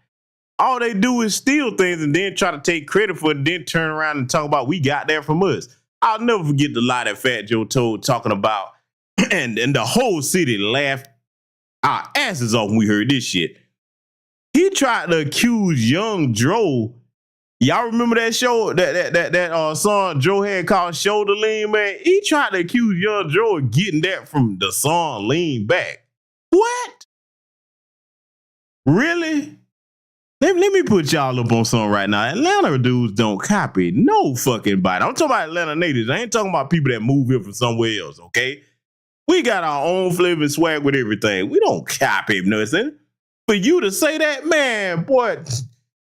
all they do is steal things and then try to take credit for it, and then turn around and talk about we got that from us. I'll never forget the lie that Fat Joe told talking about, and the whole city laughed our asses off when we heard this shit. He tried to accuse young Dro. Y'all remember that show, that song Dro had called Shoulder Lean, man? He tried to accuse young Dro of getting that from the song Lean Back. What? Really? Let me put y'all up on something right now. Atlanta dudes don't copy no fucking body. I'm talking about Atlanta natives. I ain't talking about people that move here from somewhere else, okay? We got our own flavor and swag with everything. We don't copy nothing. For you to say that, man, boy,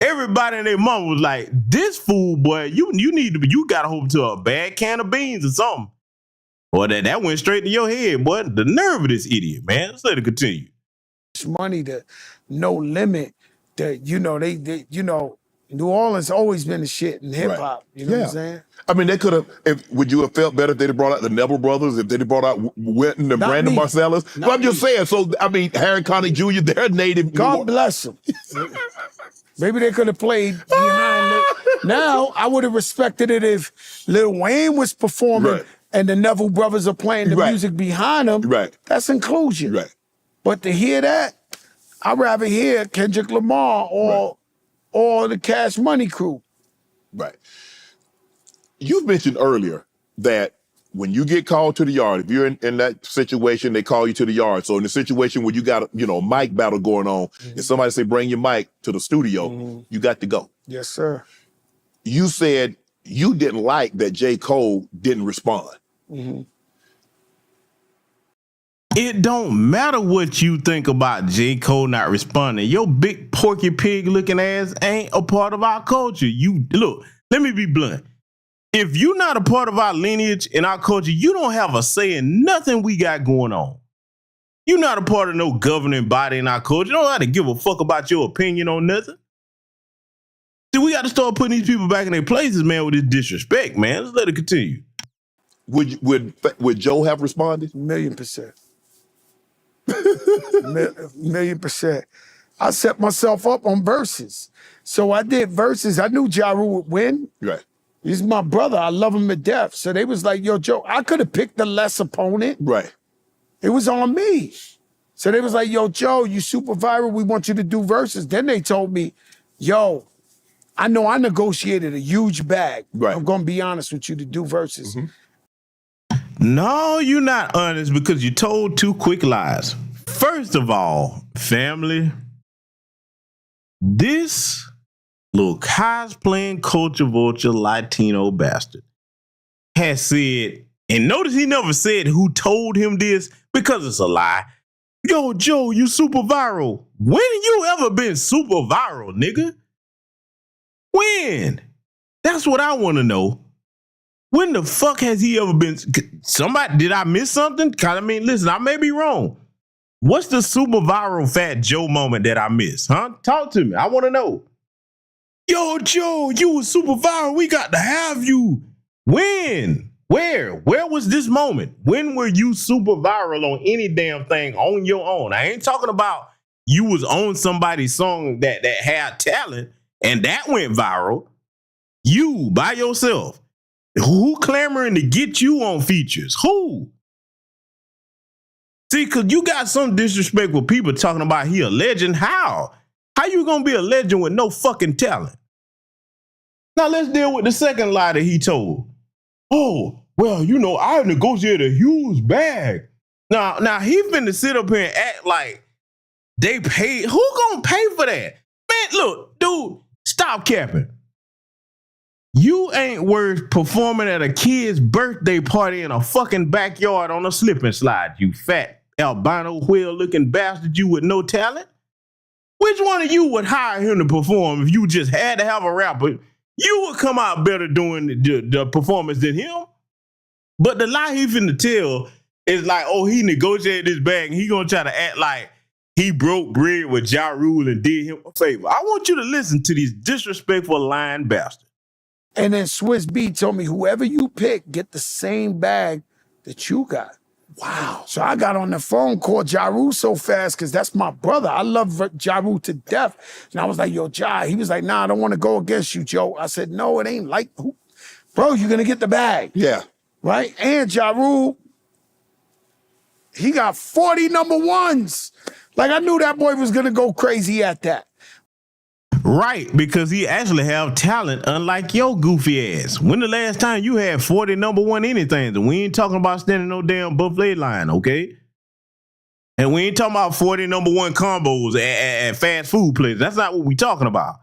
everybody and their mama was like, this fool, boy, you got to hope to a bad can of beans or something. Boy, that went straight to your head, boy. The nerve of this idiot, man. Let's let it continue. Money to No Limit, that, you know, they you know, New Orleans always been the shit in hip hop. You know what I'm saying? I mean, they could have. Would you have felt better if they'd have brought out the Neville brothers? If they'd have brought out Wynton and Brandon Marcellus? But I'm just saying. So I mean, Harry Connick Jr. They're native. God bless them. Maybe they could have played behind it. Now I would have respected it if Lil Wayne was performing and the Neville brothers are playing the music behind them. Right. That's inclusion. Right. But to hear that, I'd rather hear Kendrick Lamar or the Cash Money crew. Right. You mentioned earlier that when you get called to the yard, if you're in that situation, they call you to the yard. So in the situation where you got a mic battle going on, and somebody say, bring your mic to the studio, you got to go. Yes, sir. You said you didn't like that J. Cole didn't respond. It don't matter what you think about J. Cole not responding. Your big porky pig looking ass ain't a part of our culture. Look, let me be blunt. If you're not a part of our lineage and our culture, you don't have a say in nothing we got going on. You're not a part of no governing body in our culture. You don't have to give a fuck about your opinion on nothing. See, we got to start putting these people back in their places, man, with this disrespect, man. Let's let it continue. Would Joe have responded? 1,000,000%. 1,000,000%. I set myself up on verses. So I did verses. I knew Ja Rule would win. Right. He's my brother. I love him to death. So they was like, yo, Joe, I could have picked the less opponent. Right. It was on me. So they was like, yo, Joe, you super viral. We want you to do verses. Then they told me, yo, I know I negotiated a huge bag. Right. I'm going to be honest with you to do verses. No, you're not honest because you told 2 quick lies. First of all, family, this little cosplaying culture vulture Latino bastard has said, and notice he never said who told him this because it's a lie. Yo, Joe, you super viral. When you ever been super viral, nigga? When? That's what I want to know. When the fuck has he ever been? Somebody, did I miss something? I mean, listen, I may be wrong. What's the super viral Fat Joe moment that I missed, huh? Talk to me. I want to know. Yo, Joe, you was super viral. We got to have you. When? Where? Where was this moment? When were you super viral on any damn thing on your own? I ain't talking about you was on somebody's song that had talent and that went viral. You by yourself. Who clamoring to get you on features? Who? See, because you got some disrespectful people talking about he a legend. How? How you going to be a legend with no fucking talent? Now let's deal with the second lie that he told. Oh, well, you know, I negotiated a huge bag. Now he finna sit up here and act like they paid. Who gonna pay for that? Man, look, dude, stop capping. You ain't worth performing at a kid's birthday party in a fucking backyard on a slip and slide, you fat albino whale-looking bastard, you with no talent. Which one of you would hire him to perform if you just had to have a rapper? You would come out better doing the performance than him. But the lie he finna tell is like, oh, he negotiated this bag and he gonna try to act like he broke bread with Ja Rule and did him a favor. I want you to listen to these disrespectful lying bastards. And then Swiss B told me, whoever you pick, get the same bag that you got. Wow. So I got on the phone, called Ja Rule so fast because that's my brother. I love Ja Rule to death. And I was like, yo, Ja. He was like, nah, I don't want to go against you, Joe. I said, no, it ain't like, bro, you're going to get the bag. Yeah. Right? And Ja Rule, he got 40 number ones. Like, I knew that boy was going to go crazy at that. Right, because he actually have talent, unlike your goofy ass. When the last time you had 40 number 1 anything? And we ain't talking about standing no damn buffet line, okay? And we ain't talking about 40 number 1 combos at fast food places. That's not what we talking about.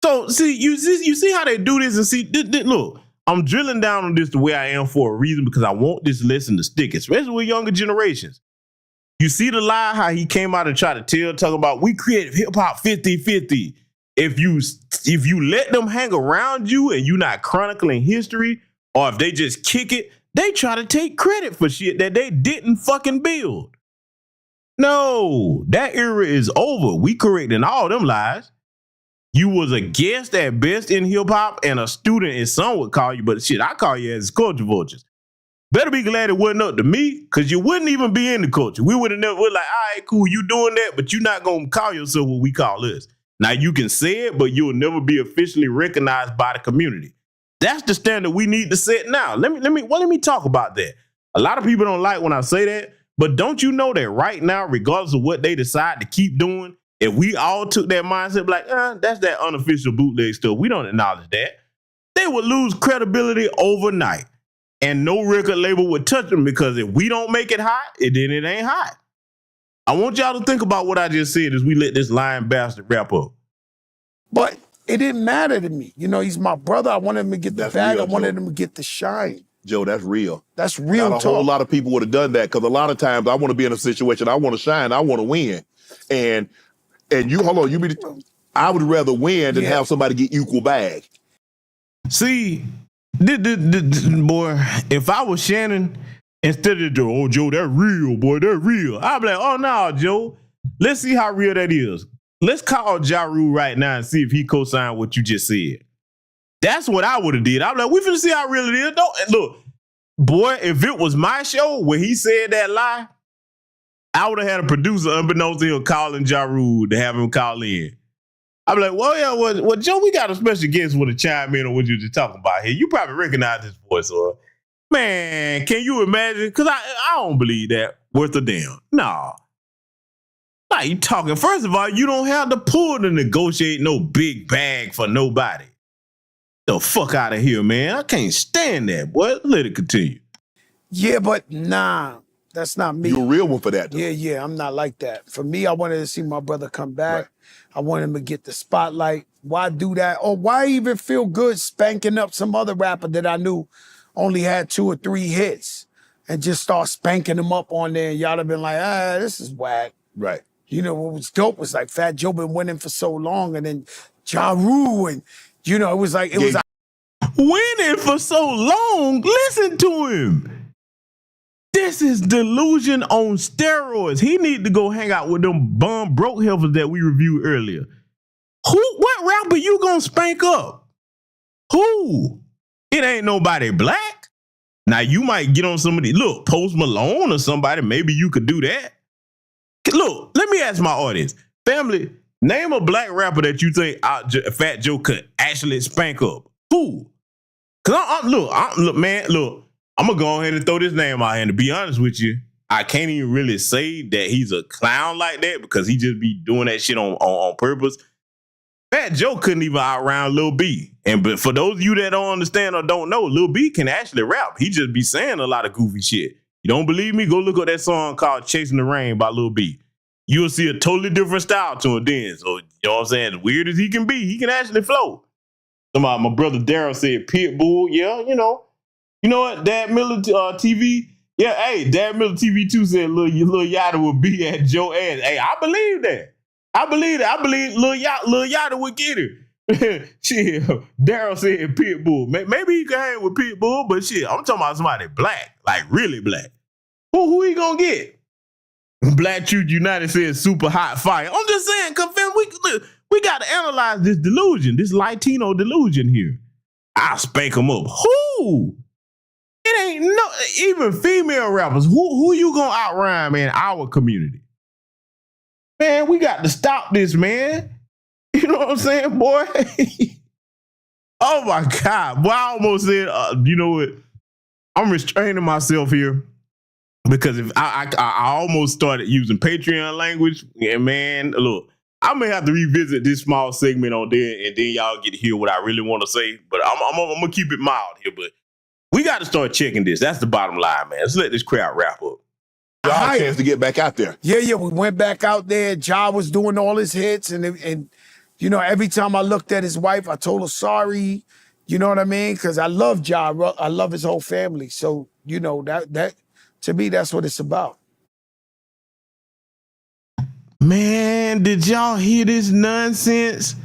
So, see, you see how they do this and see, look, I'm drilling down on this the way I am for a reason because I want this lesson to stick, especially with younger generations. You see the lie, how he came out and tried to talking about we created hip-hop 50-50. If you let them hang around you and you not chronicling history, or if they just kick it, they try to take credit for shit that they didn't fucking build. No, that era is over. We correcting all them lies. You was a guest at best in hip-hop and a student, as some would call you, but shit, I call you as culture vultures. Better be glad it wasn't up to me, because you wouldn't even be in the culture. We would have never, we're like, all right, cool, you doing that, but you're not going to call yourself what we call us. Now, you can say it, but you'll never be officially recognized by the community. That's the standard we need to set now. Let me talk about that. A lot of people don't like when I say that, but don't you know that right now, regardless of what they decide to keep doing, if we all took that mindset, like, that's that unofficial bootleg stuff, we don't acknowledge that, they would lose credibility overnight. And no record label would touch them because if we don't make it hot, then it ain't hot. I want y'all to think about what I just said as we let this lying bastard wrap up. But it didn't matter to me. You know, he's my brother. I wanted him to get the bag. I wanted him to get the shine. Joe, that's real. That's real talk. A whole lot of people would have done that because a lot of times I want to be in a situation, I want to shine, I want to win. And you, hold on, I would rather win than have somebody get equal bag. See, boy, if I was Shannon Instead of Joe, oh Joe, that real, boy, that real. I'm like, oh no, Joe. Let's see how real that is. Let's call Ja Rule right now and see if he co-signed what you just said. That's what I would have did. I'm like, we finna see how real it is. Don't look, boy, if it was my show where he said that lie, I would have had a producer unbeknownst to him calling Ja Rule to have him call in. I'm like, well, yeah, well, Joe, we got a special guest with a chime in on what you just talking about here. You probably recognize this voice, or man, can you imagine? Because I don't believe that worth a damn. No. Like you talking, first of all, you don't have the pull to negotiate no big bag for nobody. The fuck out of here, man. I can't stand that, boy. Let it continue. Yeah, but nah, that's not me. You're a real one for that, though. Yeah, I'm not like that. For me, I wanted to see my brother come back. Right. I wanted him to get the spotlight. Why do that? Or why even feel good spanking up some other rapper that I knew only had 2 or 3 hits and just start spanking them up on there, and y'all have been like, this is whack. Right. You know, what was dope was like Fat Joe been winning for so long, and then Ja Rule, and you know, it was like winning for so long. Listen to him. This is delusion on steroids. He need to go hang out with them bum broke heifers that we reviewed earlier. What rapper you gonna spank up? Who? It ain't nobody black. Now you might get on somebody, look, Post Malone or somebody, maybe you could do that. Look, let me ask my audience. Family, name a black rapper that you think Fat Joe could actually spank up. Who? Cause look, man, I'm gonna go ahead and throw this name out here. And to be honest with you, I can't even really say that he's a clown like that because he just be doing that shit on purpose. Fat Joe couldn't even outround Lil B. But for those of you that don't understand or don't know, Lil B can actually rap. He just be saying a lot of goofy shit. You don't believe me? Go look up that song called Chasing the Rain by Lil B. You'll see a totally different style to him then. So, you know what I'm saying? As weird as he can be, he can actually flow. My brother Daryl said Pitbull. Yeah, you know what? Dad Miller TV. Yeah, hey, Dad Miller TV 2 said Lil Yachty would be at Joe ass. Hey, I believe that. I believe Lil Yachty would get her. Shit, Daryl said Pitbull. Maybe he can hang with Pitbull, but shit, I'm talking about somebody black, like really black. Who he gonna get? Black Truth United says super hot fire. I'm just saying, confirm we got to analyze this delusion, this Latino delusion here. I'll spank him up. Who? It ain't no even female rappers. Who you gonna outrhyme in our community? Man, we got to stop this, man. You know what I'm saying, boy? Oh my God. Boy, I almost said, you know what? I'm restraining myself here because if I almost started using Patreon language, and man, look, I may have to revisit this small segment on there, and then y'all get to hear what I really want to say. But I'm gonna keep it mild here. But we got to start checking this. That's the bottom line, man. Let's let this crowd wrap up. Y'all had a chance to get back out there. Yeah, we went back out there. Ja was doing all his hits, and you know, every time I looked at his wife, I told her sorry. You know what I mean? Because I love Ja. I love his whole family. So you know that to me, that's what it's about. Man, did y'all hear this nonsense?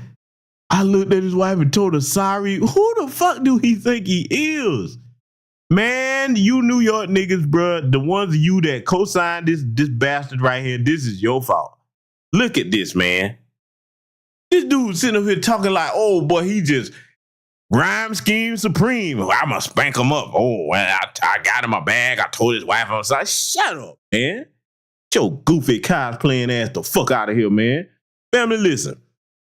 I looked at his wife and told her sorry. Who the fuck do he think he is? Man, you New York niggas, bruh, the ones of you that co-signed this bastard right here, this is your fault. Look at this, man. This dude sitting up here talking like, oh, boy, he just rhyme scheme supreme. I'm going to spank him up. Oh, well, I got in my bag. I told his wife I was like, shut up, man. Get your goofy cosplaying ass the fuck out of here, man. Family, listen.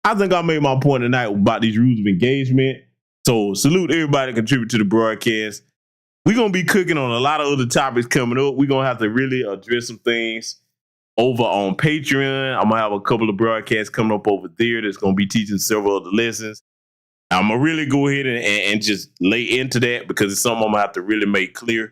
I think I made my point tonight about these rules of engagement. So salute everybody that contribute to the broadcast. We're going to be cooking on a lot of other topics coming up. We're going to have to really address some things over on Patreon. I'm going to have a couple of broadcasts coming up over there that's going to be teaching several other lessons. I'm going to really go ahead and just lay into that because it's something I'm going to have to really make clear.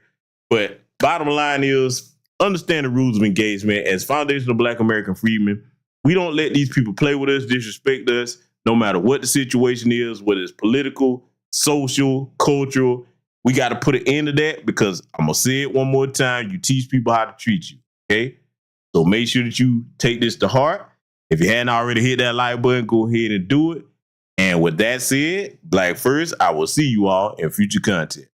But bottom line is, understand the rules of engagement. As foundational Black American freedmen, we don't let these people play with us, disrespect us, no matter what the situation is, whether it's political, social, cultural. We got to put an end to that because I'm going to say it one more time. You teach people how to treat you, okay? So make sure that you take this to heart. If you hadn't already hit that like button, go ahead and do it. And with that said, Black First, I will see you all in future content.